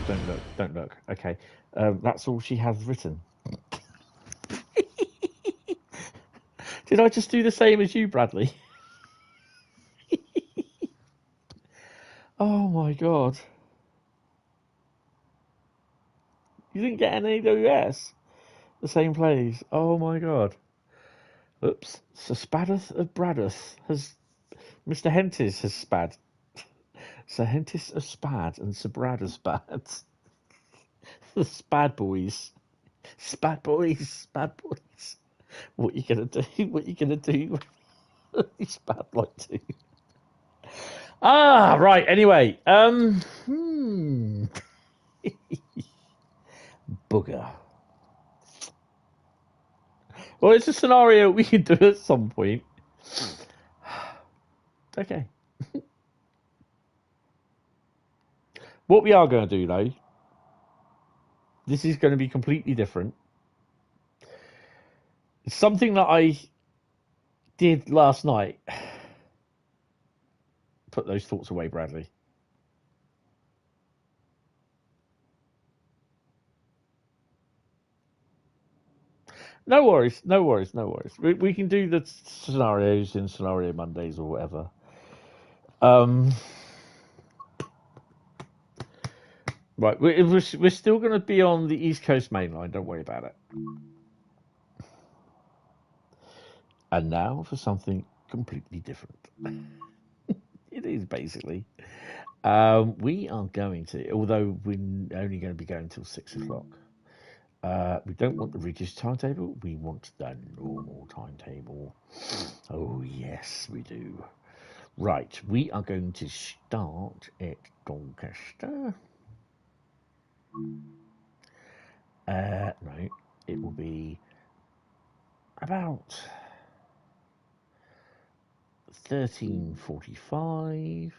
Don't look. Don't look. Okay. That's all she has written. Did I just do the same as you, Bradley? Oh, my God. You didn't get an AWS? The same place. Oh, my God. Oops. Sir Spadeth of Bradeth has... Mr. Hentis has spad. Sir Hentis of Spad and Sir Brad of Spad. The Spad boys. Spad boys. Spad boys. What you gonna do? What you gonna do? Spad like to. Ah, right. Anyway, Bugger. Well, it's a scenario we can do at some point. Okay. What we are going to do, though, this is going to be completely different. It's something that I did last night. Put those thoughts away, Bradley. No worries, no worries, no worries. We can do the scenarios in Scenario Mondays or whatever. Right, we're still going to be on the East Coast Mainline. Don't worry about it. And now for something completely different. It is basically. We are going to, although we're only going to be going till 6 o'clock. We don't want the reduced timetable. We want the normal timetable. Oh yes, we do. Right, we are going to start at Doncaster. No, it will be about 13:45.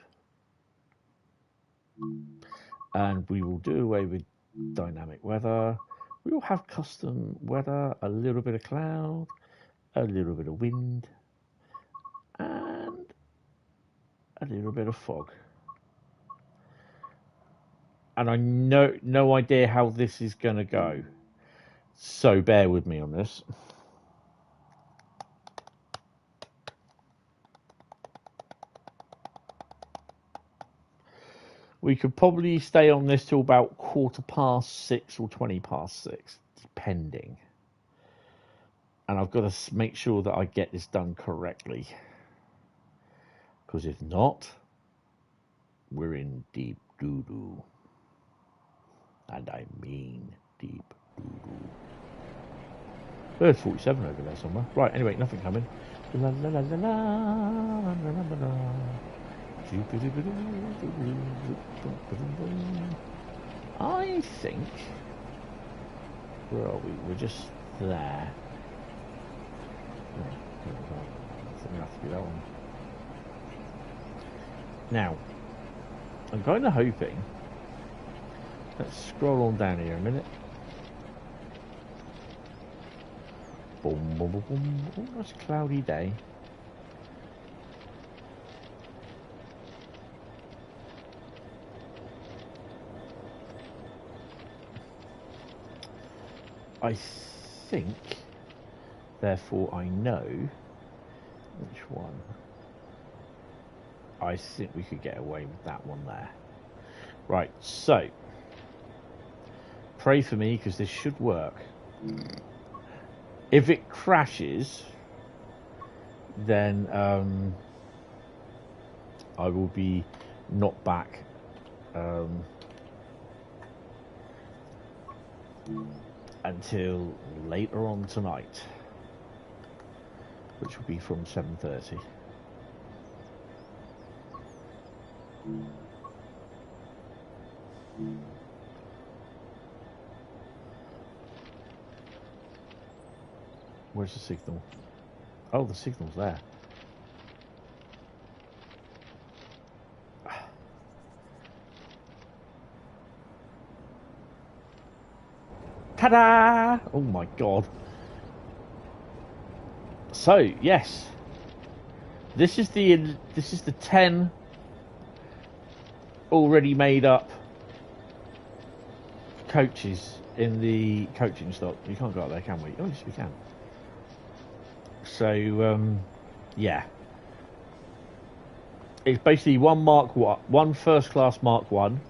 And we will do away with dynamic weather. We will have custom weather, a little bit of cloud, a little bit of wind, and a little bit of fog. And I know no idea how this is going to go. So bear with me on this. We could probably stay on this till about 6:15 or 6:20, depending. And I've got to make sure that I get this done correctly. Because if not, we're in deep doo-doo. And I mean deep doo-doo. There's 47 over there somewhere. Right, anyway, nothing coming. La la la la la la la la la. I think. Where are we? We're just there. It's going to have to be that one. Now, I'm kind of hoping. Let's scroll on down here a minute. Boom, boom, boom, boom. Oh, that's a cloudy day. I think, therefore I know which one. I think we could get away with that one there. Right, so pray for me because this should work. If it crashes, then I will be knocked back until later on tonight, which will be from 7:30. Where's the signal? Oh, the signal's there. Ta-da! Oh my god. So, yes. This is the 10 already made up coaches in the coaching stock. You can't go up there, can we? Oh, yes, we can. So, yeah. It's basically one first class Mark 1,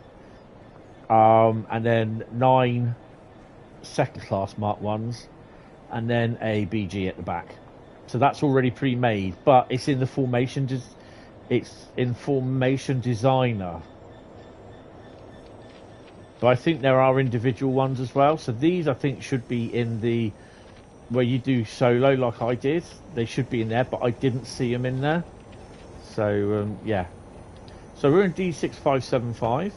and then 9 second class Mark 1s, and then a BG at the back. So that's already pre-made, but it's in the formation. It's in Formation Designer. But I think there are individual ones as well. So these, I think, should be in the where you do solo, like I did. They should be in there, but I didn't see them in there. So yeah. So we're in D6575.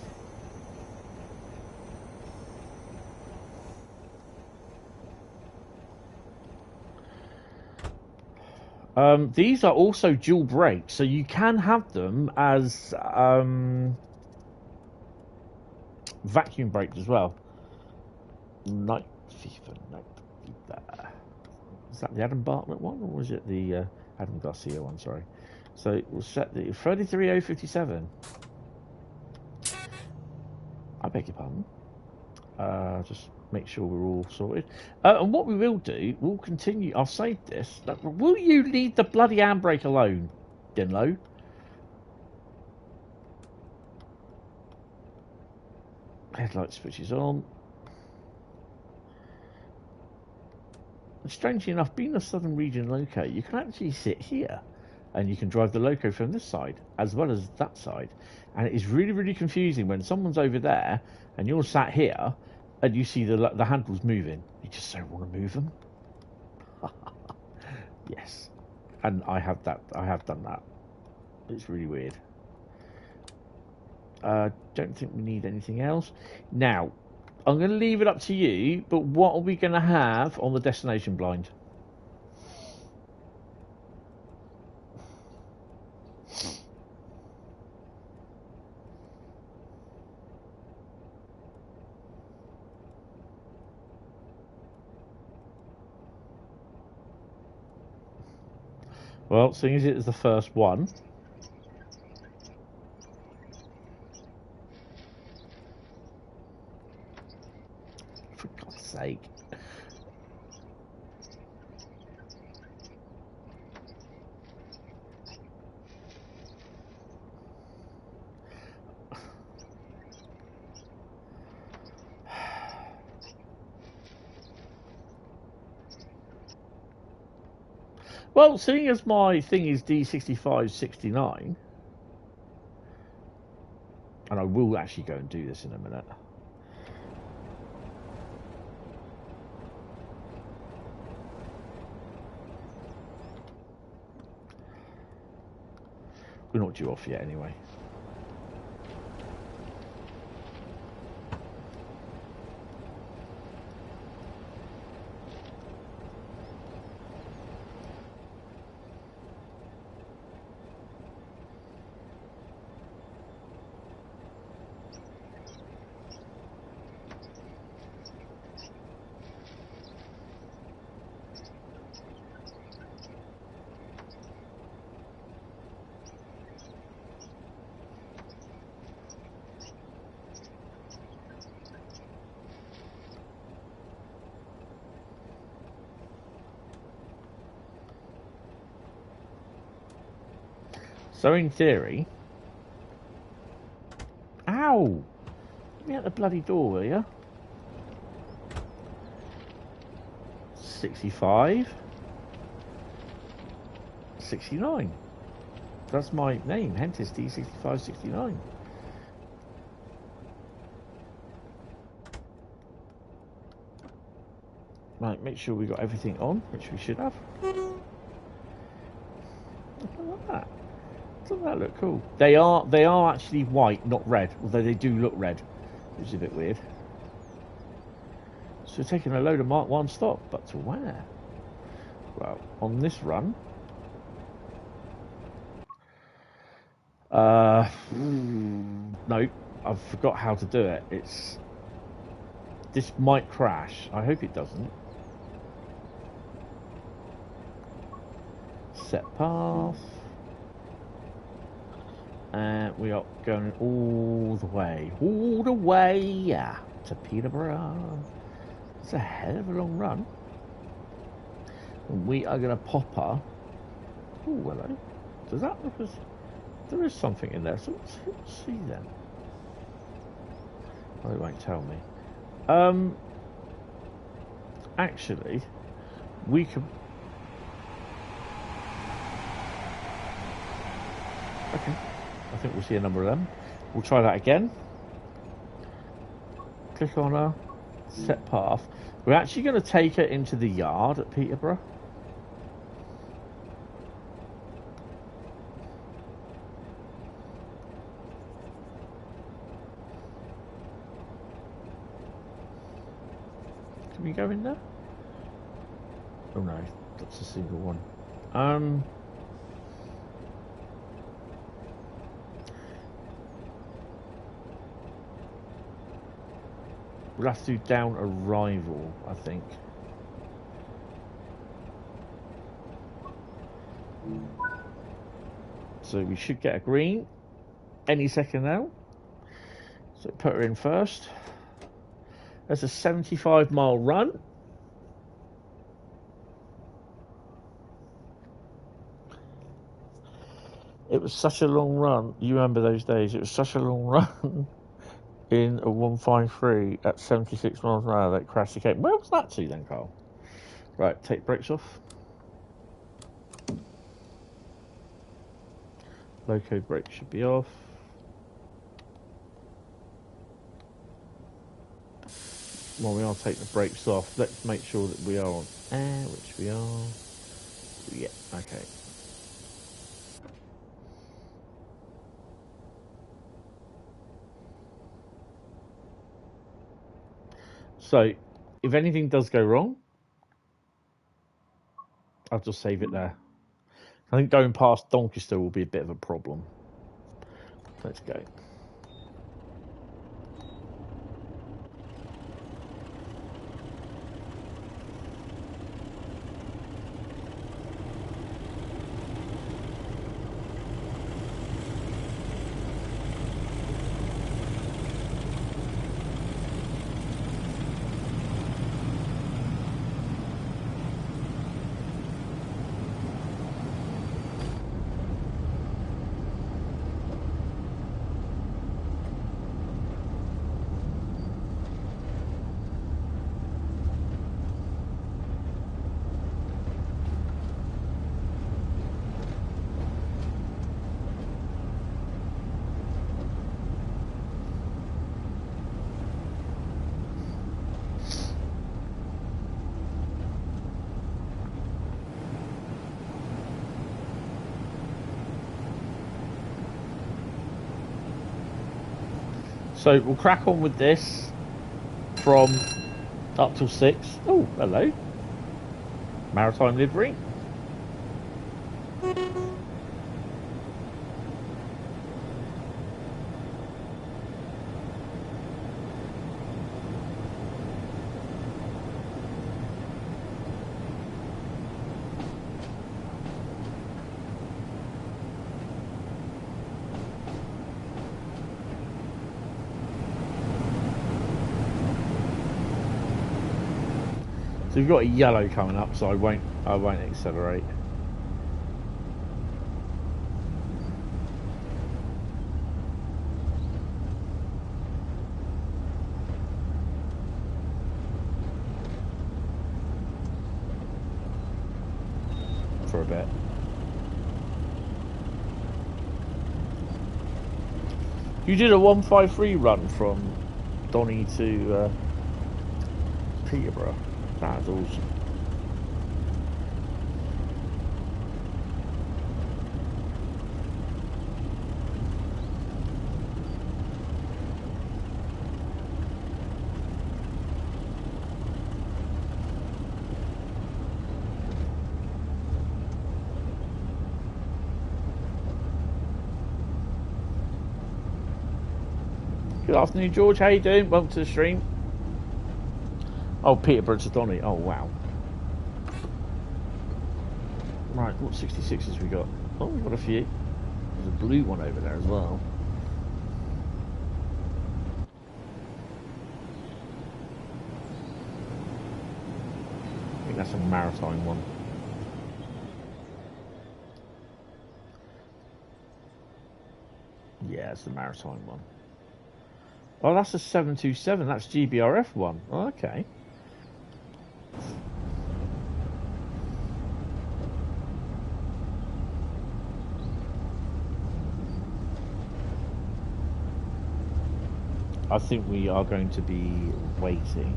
These are also dual brakes, so you can have them as vacuum brakes as well. Night FIFA, night FIFA. Is that the Adam Bartlett one, or was it the Adam Garcia one? Sorry. So we'll set the 33057. I beg your pardon. Just make sure we're all sorted. And what we will do, we'll continue. I'll save this. Will you leave the bloody handbrake alone, Dinlo? Headlight switches on. And strangely enough, being a southern region loco, you can actually sit here and you can drive the loco from this side as well as that side. And it is really, really confusing when someone's over there and you're sat here and you see the handles moving. You just don't want to move them. Yes. And I have done that. It's really weird. Don't think we need anything else. Now, I'm going to leave it up to you, but what are we going to have on the destination blind? Well, seeing as it is the first one, for God's sake. Well, seeing as my thing is D6569, and I will actually go and do this in a minute. We're not due off yet anyway. So in theory... Ow! Get me out the bloody door, will you? 65. 69. That's my name, Hentis D6569. Right, make sure we got everything on, which we should have. Look at that. Doesn't that look cool? They are actually white, not red, although they do look red, which is a bit weird. So we're taking a load of Mark 1 stock, but to where? Well, on this run, no, I forgot how to do it. This might crash. I hope it doesn't. Set path. And we are going all the way to Peterborough. It's a hell of a long run. And we are going to pop her. Oh, hello. Does that look as... There is something in there, so let's see then. Oh, it won't tell me. Actually, we could... Okay. I think we'll see a number of them. We'll try that again. Click on her. Set path. We're actually going to take her into the yard at Peterborough. Can we go in there? Oh no, that's a single one. We'll have to do down arrival, I think. So we should get a green any second now. So put her in first. That's a 75-mile run. It was such a long run. You remember those days? It was such a long run. In a 153 at 76 miles an hour that crashed the cape. Where was that to then, Carl? Right, take brakes off. Loco brake should be off. While we are taking the brakes off, let's make sure that we are on air, which we are. Yeah, okay. So, if anything does go wrong, I'll just save it there. I think going past Doncaster will be a bit of a problem. Let's go. So we'll crack on with this from up till 6. Oh, hello. Maritime livery. So we've got a yellow coming up, so I won't accelerate. For a bit. You did a 153 run from Donny to Peterborough. That was awesome. Good afternoon, George. How you doing? Welcome to the stream. Oh, Peterborough to Donny. Oh, wow. Right, what 66s we got? Oh, we've got a few. There's a blue one over there as well. I think that's a maritime one. Yeah, it's the maritime one. Oh, that's a 727. That's GBRF one. Oh, okay. I think we are going to be waiting.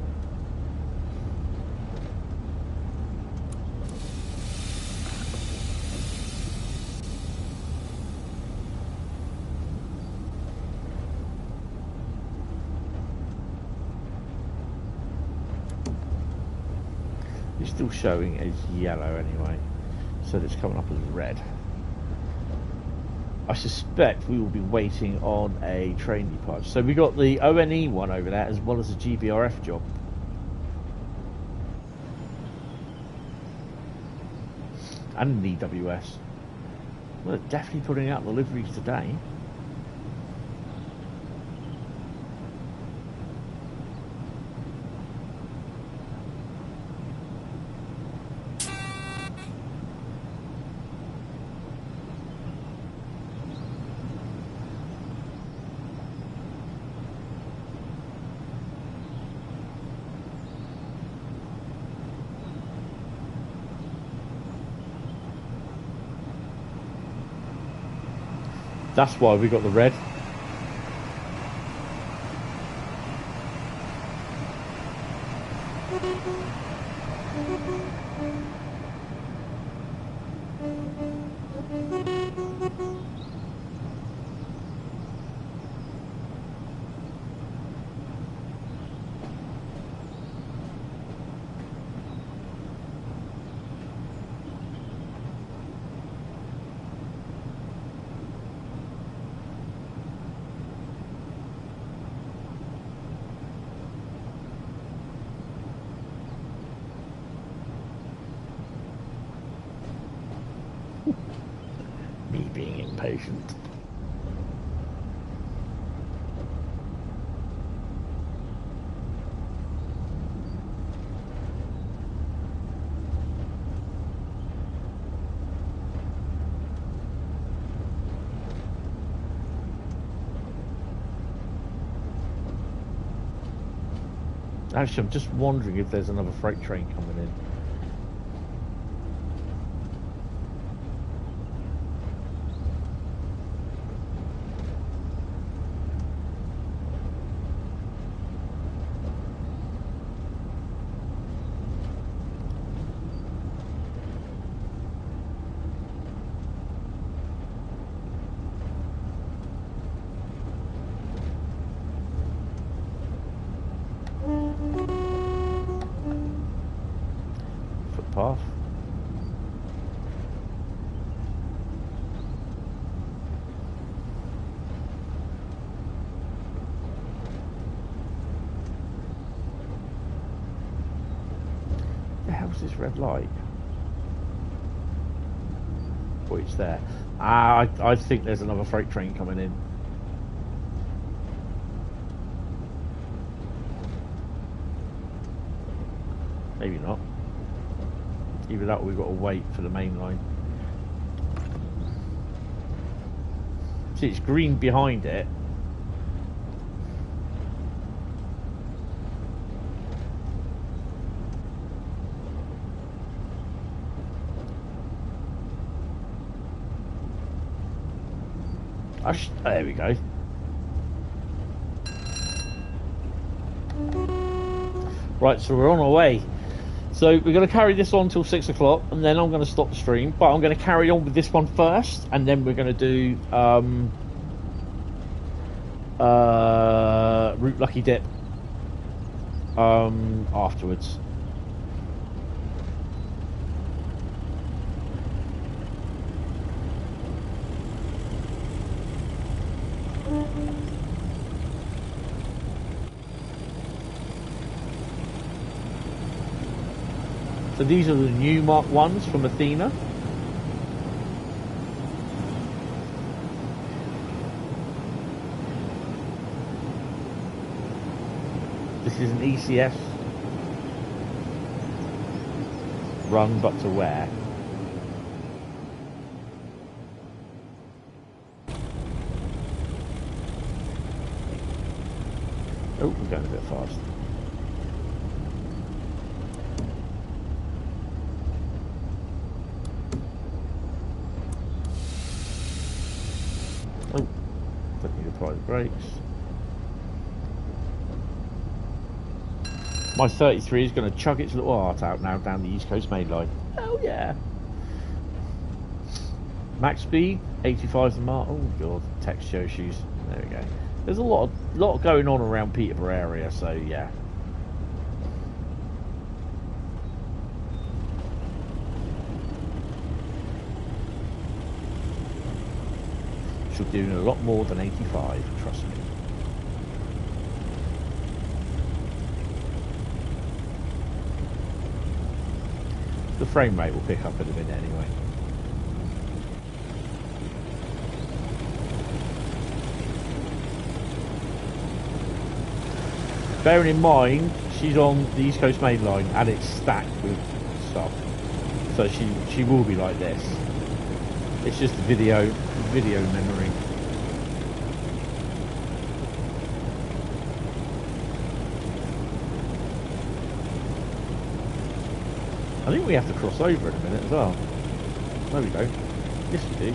It's still showing as yellow anyway, so it's coming up as red. I suspect we will be waiting on a train departure. So we got the ONE one over there as well as a GBRF job. And an EWS. Well, they're definitely putting out the liveries today. That's why we got the red. Impatient. Actually, I'm just wondering if there's another freight train coming in. path. The hell's this red light? Oh, it's there. Ah, I think there's another freight train coming in. Maybe not. Either that or we've got to wait for the main line. See, it's green behind it. There we go. Right, so we're on our way. So we're going to carry this on till 6 o'clock, and then I'm going to stop the stream. But I'm going to carry on with this one first, and then we're going to do Route Lucky Dip afterwards. So these are the new Mark 1s from Athena. This is an ECS run, but to where? Oh, we're going a bit fast. Oh, don't need to apply the brakes. My 33 is going to chug its little heart out now down the East Coast Mainline. Hell yeah! Max speed, 85 the mark. Oh god, text show shoes. There we go. There's a lot going on around Peterborough area, so yeah. Should be doing a lot more than 85, trust me. The frame rate will pick up in a minute anyway. Bearing in mind, she's on the East Coast Mainline and it's stacked with stuff, so she will be like this. It's just video memory. I think we have to cross over in a minute as well. There we go. Yes, we do.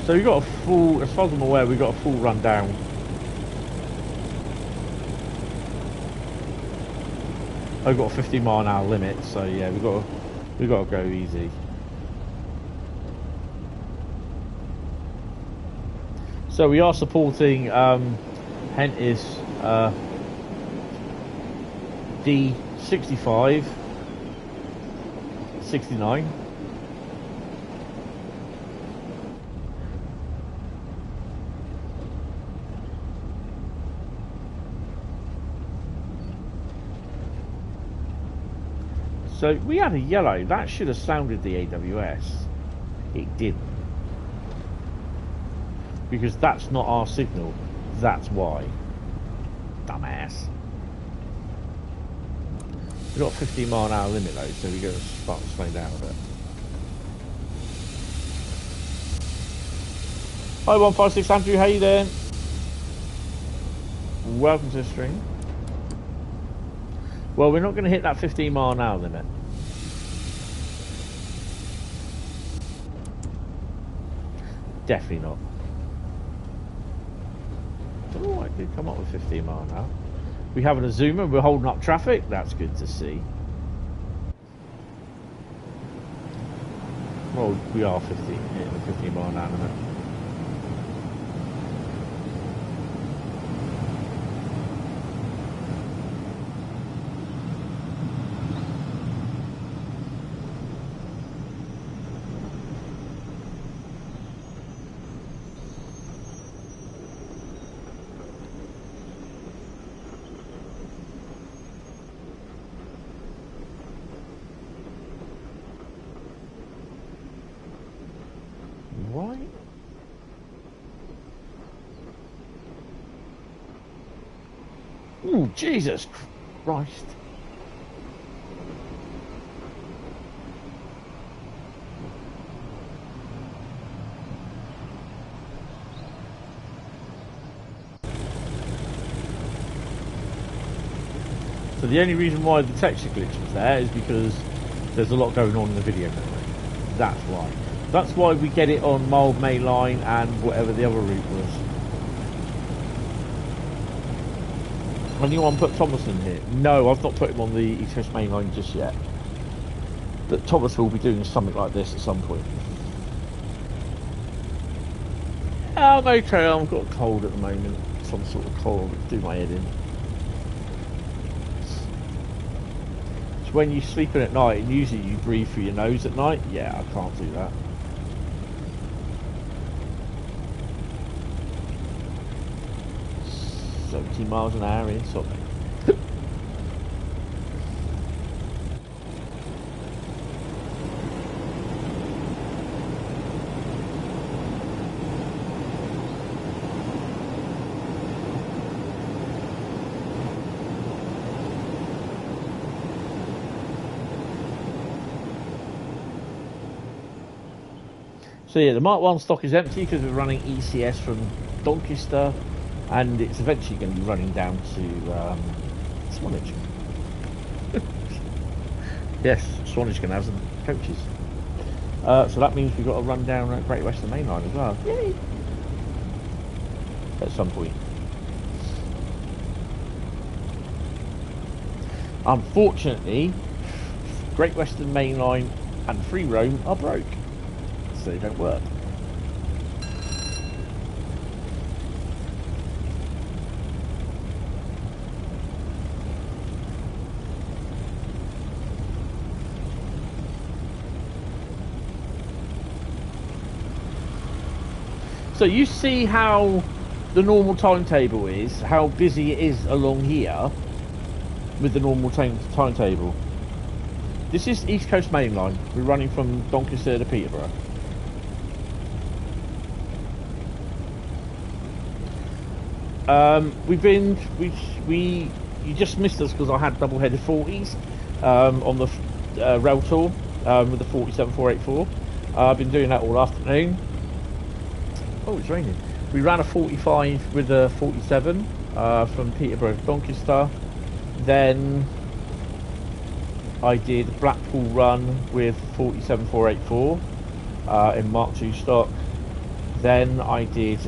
So we've got a full, as far as I'm aware, we've got a full run down. I've got a 50 mile an hour limit, so yeah, we've got to go easy. So we are supporting Hentis D65, 69. So we had a yellow, that should have sounded the AWS. It didn't. Because that's not our signal, that's why. Dumbass. We've got a 15 mile an hour limit though, so we've got to start to slow down a bit. Hi 156 Andrew, how you doing? Welcome to the stream. Well, we're not going to hit that 15 mile an hour limit. Definitely not. Oh, I did come up with 15 mile an hour. We have an Azuma, we're holding up traffic. That's good to see. Well, we are 15, hitting the 15 mile an hour limit. Ooh, Jesus Christ. So the only reason why the texture glitch was there is because there's a lot going on in the video memory. That's why. That's why we get it on Mild Mainline and whatever the other route was. Anyone put Thomason here? No, I've not put him on the East Coast Mainline just yet. But Thomas will be doing something like this at some point. I'm okay, I've got a cold at the moment. Some sort of cold, do my head in. So when you're sleeping at night and usually you breathe through your nose at night, yeah, I can't do that. Miles an hour in something. So yeah, the Mark 1 stock is empty because we're running ECS from Doncaster. And it's eventually going to be running down to Swanage. Yes, Swanage can have some coaches. So that means we've got to run down Great Western Mainline as well. Yay! At some point. Unfortunately, Great Western Mainline and Free Roam are broke. So they don't work. So you see how the normal timetable is, how busy it is along here with the normal timetable. This is East Coast Mainline. We're running from Doncaster to Peterborough. You just missed us because I had double-headed 40s on the Railtour with the 47484. I've been doing that all afternoon. Oh, it's raining. We ran a 45 with a 47 from Peterborough to Doncaster. Then I did Blackpool run with 47484 in Mark II stock. Then I did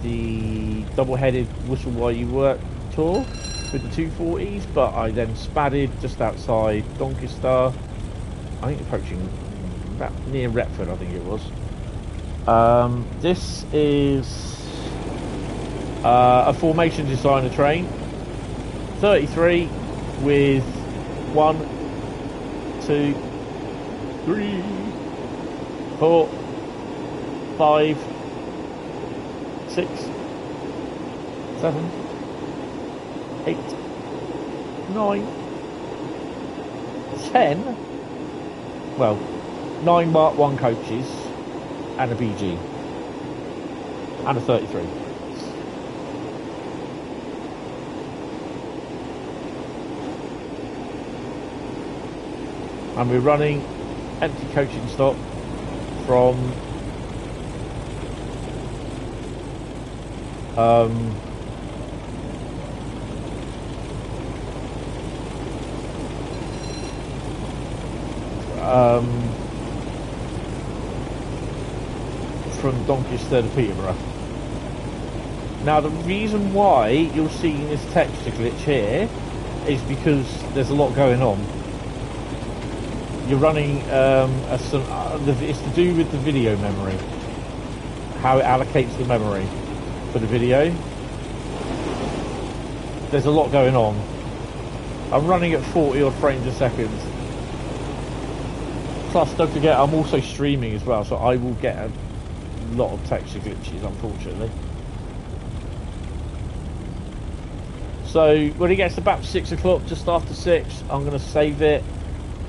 the double-headed Whistle While You Work tour with the 240s, but I then spadded just outside Doncaster. I think approaching about near Retford, I think it was. This is a formation designer train, 33 with 1, 2, 3, 4, 5, 6, 7, 8, 9, 10. Well, 9 Mark 1 coaches and a BG and a 33. And we're running empty coaching stock from from Doncaster to Peterborough. Now the reason why you're seeing this texture glitch here is because there's a lot going on. You're running it's to do with the video memory, how it allocates the memory for the video. There's a lot going on. I'm running at 40 odd frames a second. Plus, don't forget, I'm also streaming as well, so I will get a lot of texture glitches, unfortunately. So when it gets to about 6 o'clock, just after 6, I'm going to save it,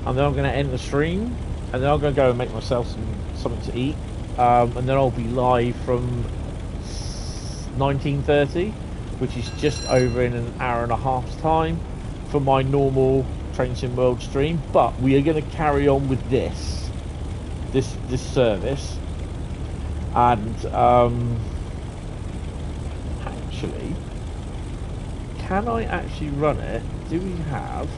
and then I'm going to end the stream, and then I'm going to go and make myself something to eat, and then I'll be live from 19:30, which is just over in an hour and a half's time for my normal Train Sim World stream. But we are going to carry on with this service, and actually, can I actually run it? Do we have?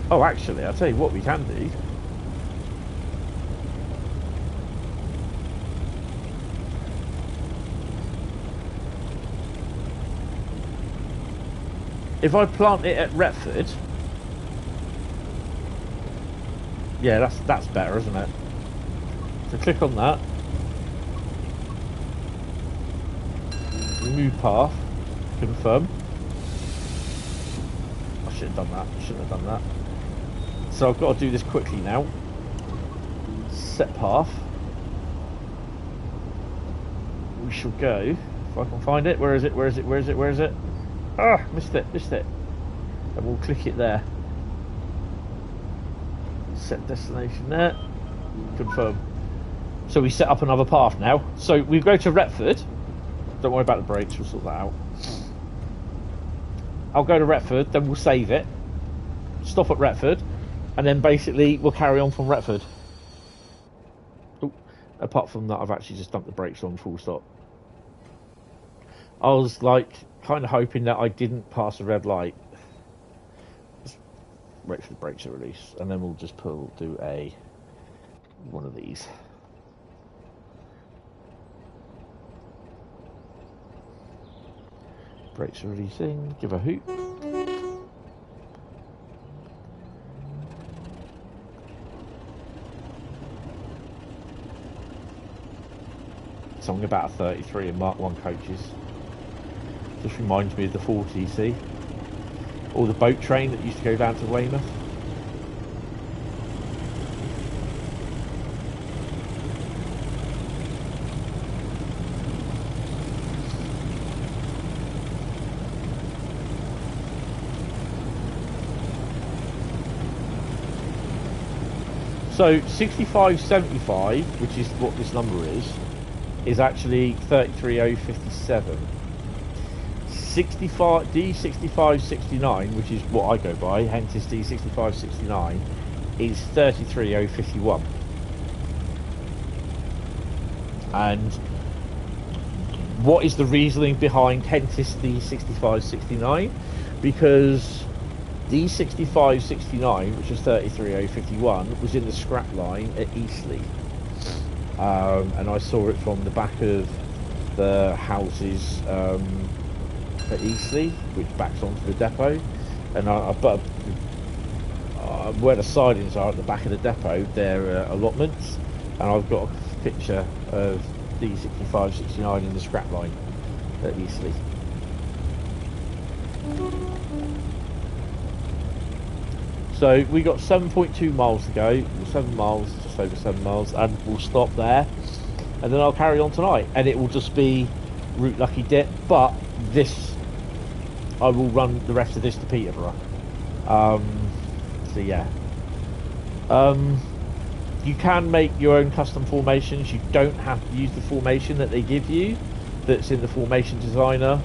Oh, actually, I'll tell you what we can do. If I plant it at Retford, yeah, that's better, isn't it? So click on that. Remove path. Confirm. I should have done that. Shouldn't have done that. So I've got to do this quickly now. Set path. We shall go. If I can find it. Where is it? Where is it? Where is it? Where is it? Ah, missed it. Missed it. And we'll click it there. Set destination there. Confirm. So we set up another path now. So we go to Retford. Don't worry about the brakes. We'll sort that out. I'll go to Retford. Then we'll save it. Stop at Retford. And then basically we'll carry on from Retford. Ooh, apart from that, I've actually just dumped the brakes on full stop. I was like kind of hoping that I didn't pass a red light. Just wait for the brakes to release, and then we'll just do one of these. Brakes are releasing. Give a hoot. Something about a 33 in Mark 1 coaches. Just reminds me of the 40, see? Or the boat train that used to go down to Weymouth. So 6575, which is what this number is actually 33057. 65 D6569, which is what I go by, Hentis D6569, is 33051. And what is the reasoning behind Hentis D6569? Because D6569, which is 33051, was in the scrap line at Eastleigh. And I saw it from the back of the houses at Eastleigh, which backs onto the depot. And where the sidings are at the back of the depot, they're allotments. And I've got a picture of D6569 in the scrap line at Eastleigh. So we got 7.2 miles to go, 7 miles, just over 7 miles, and we'll stop there, and then I'll carry on tonight, and it will just be Route Lucky Dip, but this, I will run the rest of this to Peterborough. So yeah. You can make your own custom formations. You don't have to use the formation that they give you, that's in the formation designer.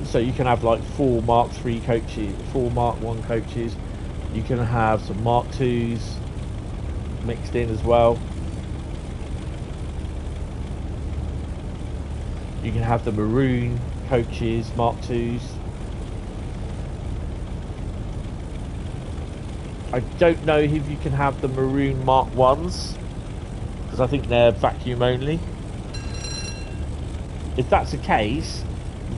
So you can have like 4 Mark 3 coaches, 4 Mark 1 coaches. You can have some Mark 2s mixed in as well. You can have the maroon coaches, Mark 2s. I don't know if you can have the maroon Mark 1s, because I think they're vacuum only. If that's the case,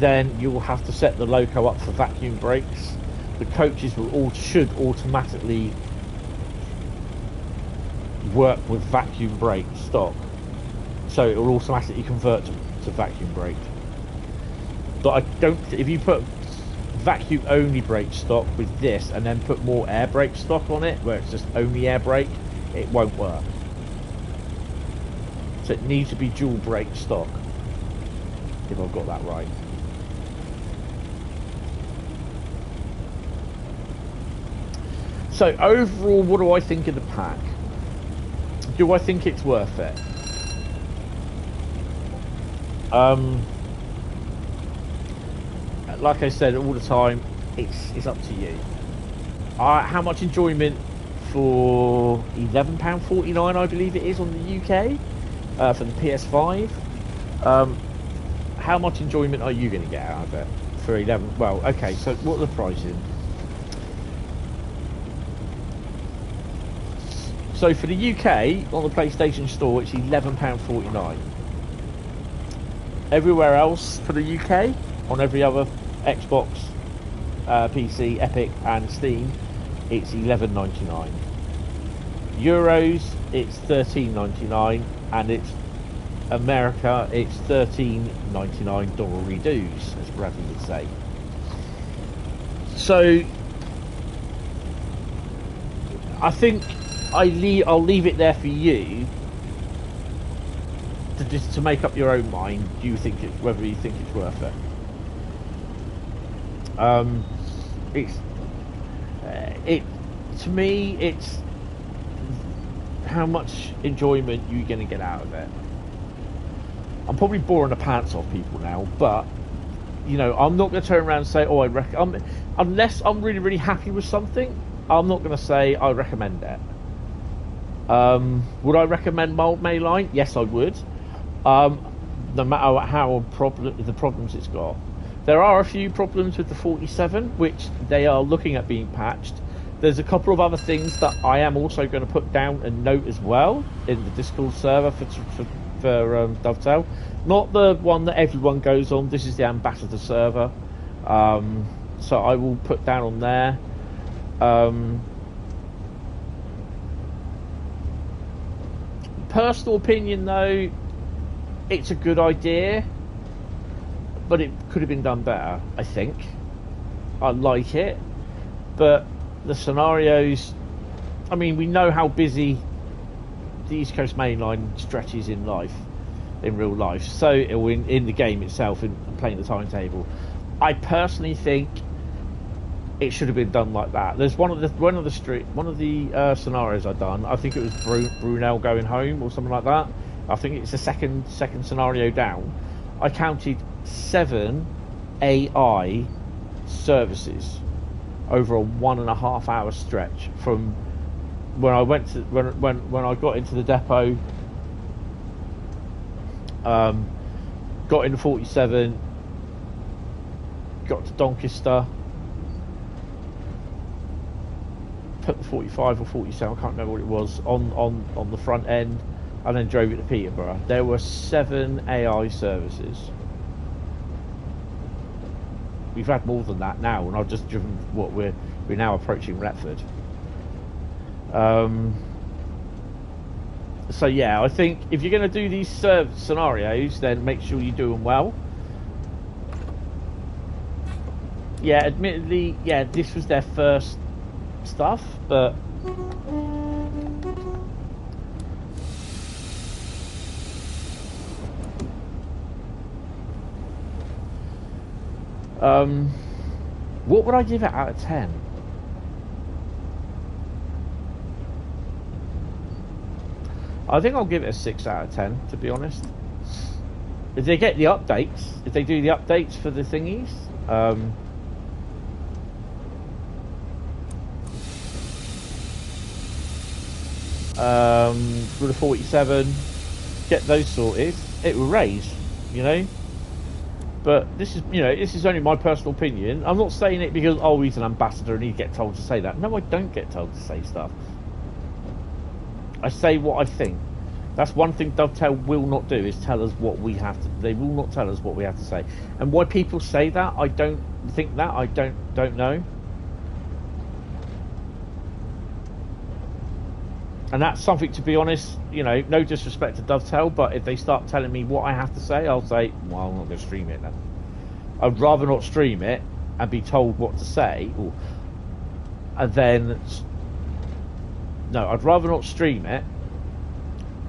then you'll have to set the loco up for vacuum brakes. The coaches should automatically work with vacuum brake stock, so it will automatically convert to vacuum brake. But I don't. If you put vacuum only brake stock with this and then put more air brake stock on it, where it's just only air brake, it won't work. So it needs to be dual brake stock, if I've got that right. So overall, what do I think of the pack? Do I think it's worth it? Like I said all the time, it's up to you. How much enjoyment for £11.49, I believe it is, on the UK for the PS5? How much enjoyment are you going to get out of it for 11? Well, okay. So what are the prices? So for the UK on the PlayStation Store, it's £11.49. Everywhere else for the UK, on every other Xbox, PC, Epic, and Steam, it's £11.99. Euros, it's £13.99, and it's America, it's $13.99 dollary dues, as Bradley would say. So I think I'll leave it there for you to make up your own mind. Do you think whether you think it's worth it? To me, it's how much enjoyment you're going to get out of it. I'm probably boring the pants off people now, but you know, I'm not going to turn around and say, "Oh, I recommend." Unless I'm really, really happy with something, I'm not going to say I recommend it. Would I recommend Mainline? Yes, I would. No matter how the problems it's got. There are a few problems with the 47, which they are looking at being patched. There's a couple of other things that I am also going to put down a note as well in the Discord server for Dovetail. Not the one that everyone goes on. This is the ambassador server. So I will put down on there. Personal opinion though, it's a good idea, but it could have been done better, I think. I like it, but the scenarios, I mean, we know how busy the East Coast Mainline stretches in real life, so in the game itself, in playing the timetable. I personally think it should have been done like that. There's one of the scenarios I've done. I think it was Brunel going home or something like that. I think it's the second scenario down. I counted 7 AI services over a 1.5 hour stretch from when I went to when I got into the depot, got into 47, got to Doncaster, put the 45 or 47, I can't remember what it was, on the front end, and then drove it to Peterborough. There were 7 AI services. We've had more than that now, and I've just driven what we're now approaching Retford. So yeah, I think if you're going to do these scenarios, then make sure you do them well. Yeah, admittedly, yeah, this was their first stuff, but what would I give it out of 10? I think I'll give it a 6 out of 10, to be honest. If they get the updates, if they do the updates for the thingies, for the 47, get those sorted, it will raise, you know. But this is, you know, this is only my personal opinion. I'm not saying it because, oh, he's an ambassador and he get told to say that. No, I don't get told to say stuff. I say what I think. That's one thing Dovetail will not do, is tell us what we have to. They will not tell us what we have to say. And why people say that, I don't think that. I don't know. And that's something, to be honest, you know, no disrespect to Dovetail, but if they start telling me what I have to say, I'll say, well, I'm not going to stream it then. I'd rather not stream it and be told what to say, and then, no, I'd rather not stream it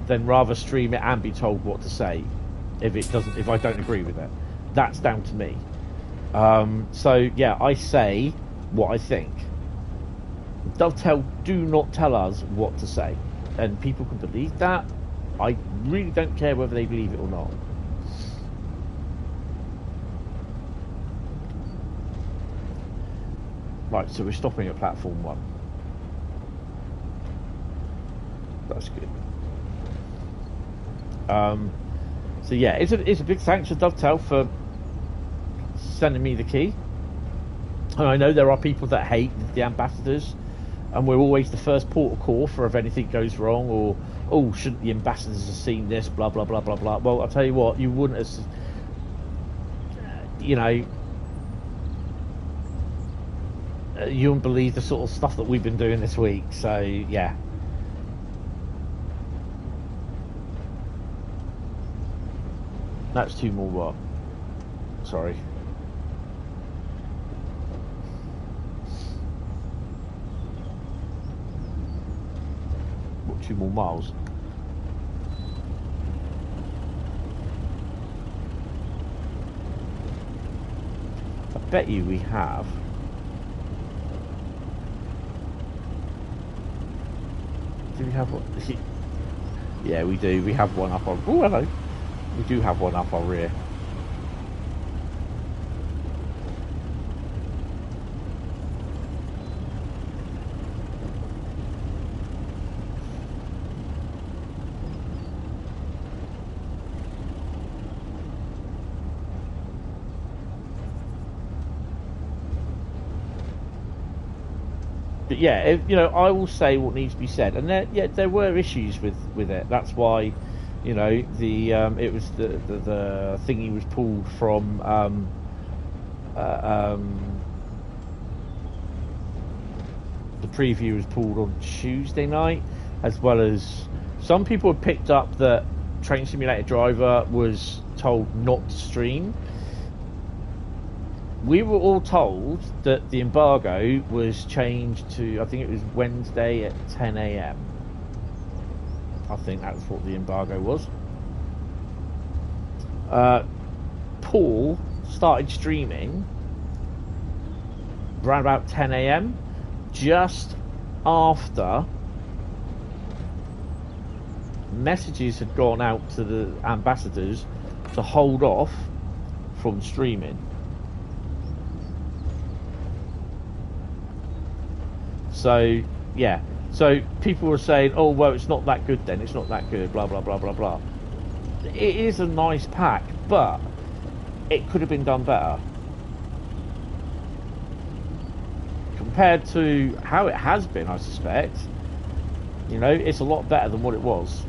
than rather stream it and be told what to say if I don't agree with it. That's down to me. So yeah, I say what I think. Dovetail do not tell us what to say, and people can believe that. I really don't care whether they believe it or not. Right, so we're stopping at platform 1. That's good. So yeah, it's a big thanks to Dovetail for sending me the key. And I know there are people that hate the ambassadors, and we're always the first port of call for if anything goes wrong, or oh, shouldn't the ambassadors have seen this, blah blah blah blah blah. Well, I'll tell you what, you wouldn't have, you know, you wouldn't believe the sort of stuff that we've been doing this week. So yeah. That's 2 more what? Sorry. What, 2 more miles? I bet you we have. Do we have one? Yeah, we do. We have one up on. Oh, hello. We do have one up our rear. But yeah, you know, I will say what needs to be said, and there were issues with it. That's why, you know, it was the thingy was pulled from the preview was pulled on Tuesday night, as well as some people had picked up that Train Simulator Driver was told not to stream. We were all told that the embargo was changed to, I think it was Wednesday at 10 AM. I think that's what the embargo was. Paul started streaming around about 10 AM, just after messages had gone out to the ambassadors to hold off from streaming. So yeah, so people were saying, oh well, it's not that good then, it's not that good, blah blah blah blah blah. It is a nice pack, but it could have been done better compared to how it has been. I suspect, you know, it's a lot better than what it was.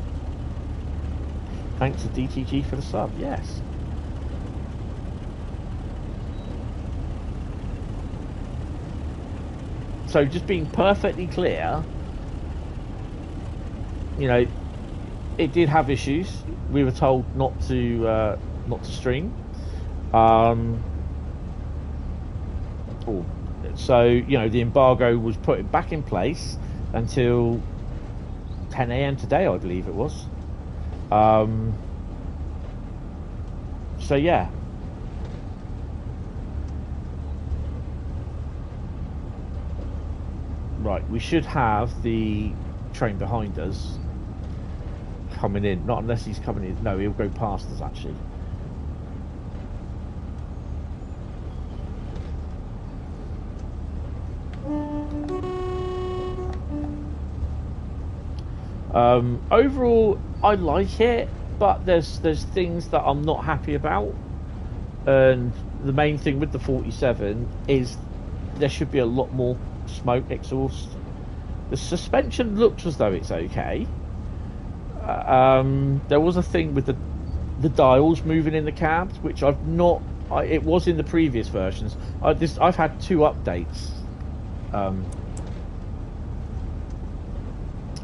Thanks to DTG for the sub. Yes. So just being perfectly clear, you know, it did have issues. We were told not to stream. So you know, the embargo was put back in place until 10 AM today, I believe it was. So yeah. Right, we should have the train behind us coming in. Not unless he's coming in. No, he'll go past us actually. Overall, I like it, but there's things that I'm not happy about, and the main thing with the 47 is there should be a lot more smoke exhaust. The suspension looks as though it's okay. There was a thing with the dials moving in the cabs, which I've not. It was in the previous versions. I've had 2 updates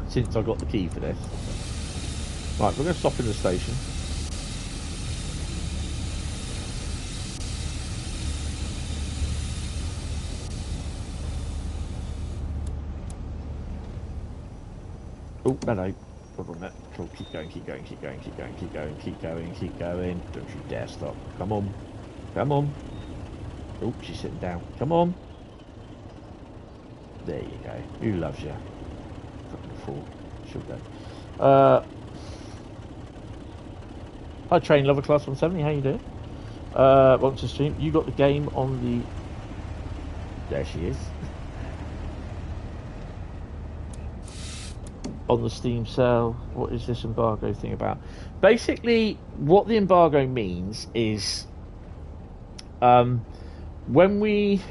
since I got the key for this. Right, we're going to stop in the station. Oh, no. Hold on a minute. Cool, keep going. Don't you dare stop. Come on. Oh, she's sitting down. Come on. There you go. Who loves you? Fucking fool. Should go. Hi, Train Lover Class 170. How you doing? Welcome to the stream. You got the game on the... There she is. On the Steam sale. What is this embargo thing about? Basically, what the embargo means is when we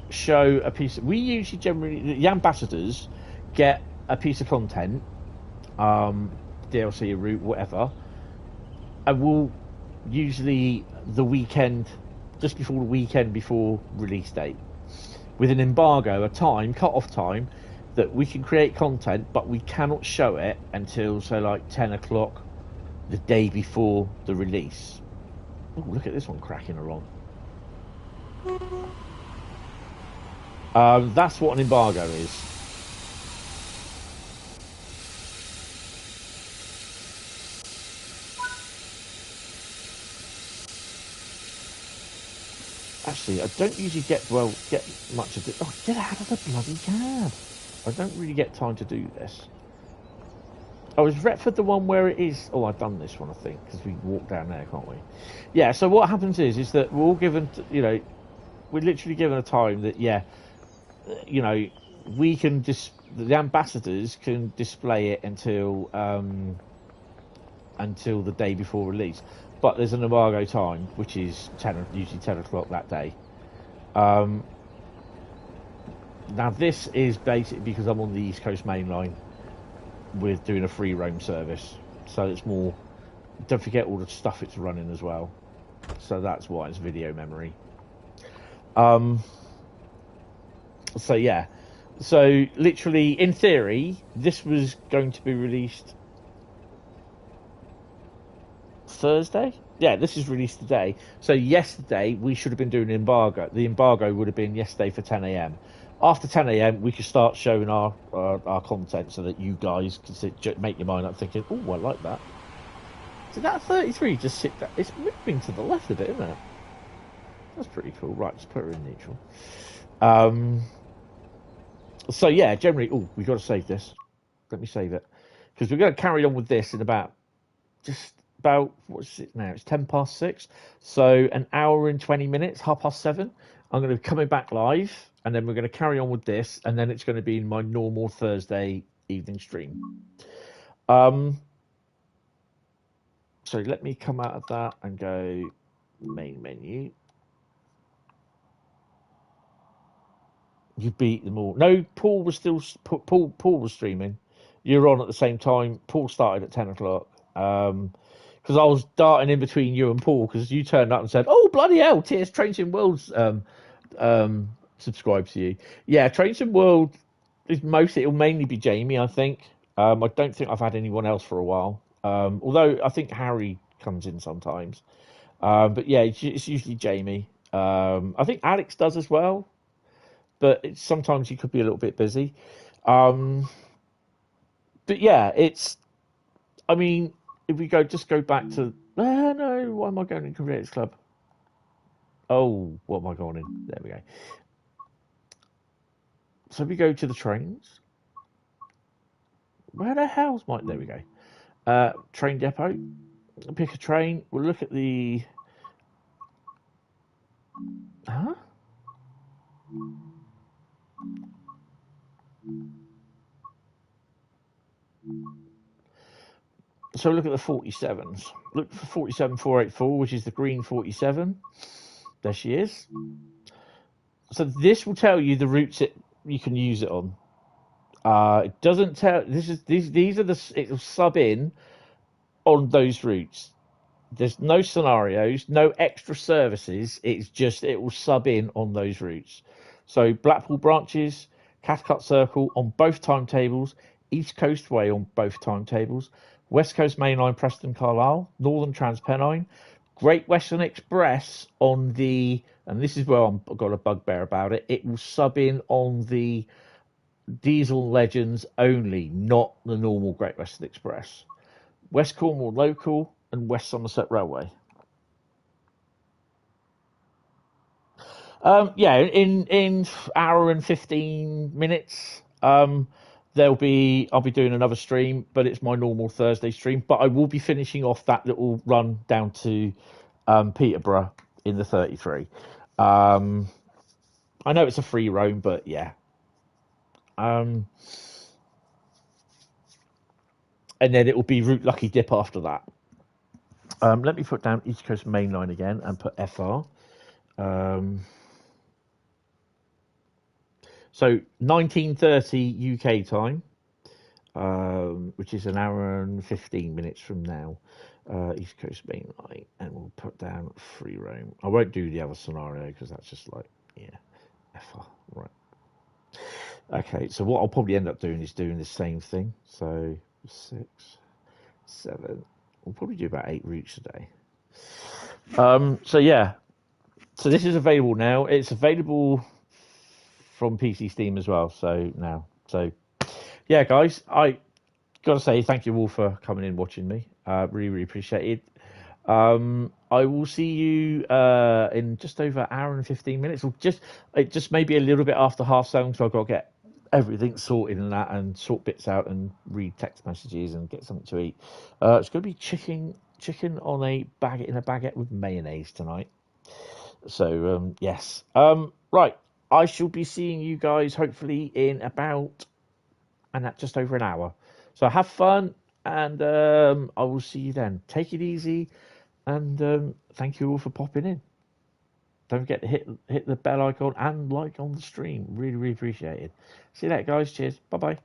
show a piece, we usually generally, the ambassadors get a piece of content, DLC, a route, whatever, and we'll usually the weekend, just before the weekend before release date, with an embargo, a time, cut-off time, that we can create content, but we cannot show it until, so like 10 o'clock the day before the release. Oh, look at this one cracking along. That's what an embargo is. Actually, I don't usually get much of it. Oh, get out of the bloody cab. I don't really get time to do this. Oh, is Retford the one where it is? Oh, I've done this one, I think, because we walk down there, can't we? Yeah, so what happens is that we're all given, we're literally given a time that, we can the ambassadors can display it until the day before release. But there's an embargo time, which is usually 10 o'clock that day. Now, this is basically because I'm on the East Coast Mainline with doing a free roam service. So it's more... Don't forget all the stuff it's running as well. So that's why it's video memory. So, yeah. So, literally, in theory, this was going to be released Thursday? Yeah, this is released today. So yesterday we should have been doing an embargo. The embargo would have been yesterday for 10 a.m. After 10 a.m. we could start showing our content so that you guys can make your mind up thinking, oh, I like that. Did that 33 just sit there? It's moving to the left a bit, isn't it? That's pretty cool. Right, let's put her in neutral. So yeah, generally, we've got to save this. Let me save it. Because we're going to carry on with this in about, what's it now? It's 10 past 6. So an hour and 20 minutes, 7:30. I'm going to be coming back live, and then we're going to carry on with this, and then it's going to be in my normal Thursday evening stream. So let me come out of that and go main menu. You beat them all. No, Paul was still Paul was streaming. You're on at the same time. Paul started at 10 o'clock. Because I was darting in between you and Paul because you turned up and said, "Oh bloody hell, TS Trains in World's subscribe to you." Yeah, Trains in World is it'll mainly be Jamie, I think. I don't think I've had anyone else for a while. Although I think Harry comes in sometimes. But yeah, it's usually Jamie. I think Alex does as well, but sometimes he could be a little bit busy. But yeah, I mean, if we just go back to... no, why am I going in Creators Club? Oh, what am I going in? There we go. So we go to the trains. Where the hell's my... There we go. Train depot. Pick a train. We'll look at the... Huh? So look at the 47s. Look for 47484, which is the green 47. There she is. So this will tell you the routes you can use it on. It doesn't tell. These are it'll sub in on those routes. There's no scenarios, no extra services. It's just it will sub in on those routes. So Blackpool Branches, Cathcart Circle on both timetables, East Coast Way on both timetables, West Coast Mainline Preston Carlisle, Northern Transpennine, Great Western Express on the, and this is where I've got a bugbear about it, it will sub in on the Diesel Legends only, not the normal Great Western Express. West Cornwall Local and West Somerset Railway. Yeah, in hour and 15 minutes. I'll be doing another stream, but it's my normal Thursday stream. But I will be finishing off that little run down to Peterborough in the 33. I know it's a free roam, but yeah. And then it will be Route Lucky Dip after that. Let me put down East Coast Mainline again and put FR. So 19:30 UK time, which is an hour and 15 minutes from now. East Coast Mainline, and we'll put down free roam. I won't do the other scenario because that's just like, yeah, FR, right. Okay, so what I'll probably end up doing is doing the same thing. So 6, 7, we'll probably do about 8 routes a day. So yeah, so this is available now. It's available from PC Steam as well. So now, so yeah, guys, I gotta say thank you all for coming in, watching me. Really appreciate it. I will see you in just over an hour and 15 minutes, or just maybe a little bit after 7:30, so I've got to get everything sorted and that, and sort bits out and read text messages and get something to eat. It's going to be chicken on a baguette with mayonnaise tonight. So yes, right. I shall be seeing you guys hopefully in about just over an hour. So have fun, and I will see you then. Take it easy, and thank you all for popping in. Don't forget to hit the bell icon and like on the stream. Really appreciate it. See you later, guys. Cheers. Bye bye.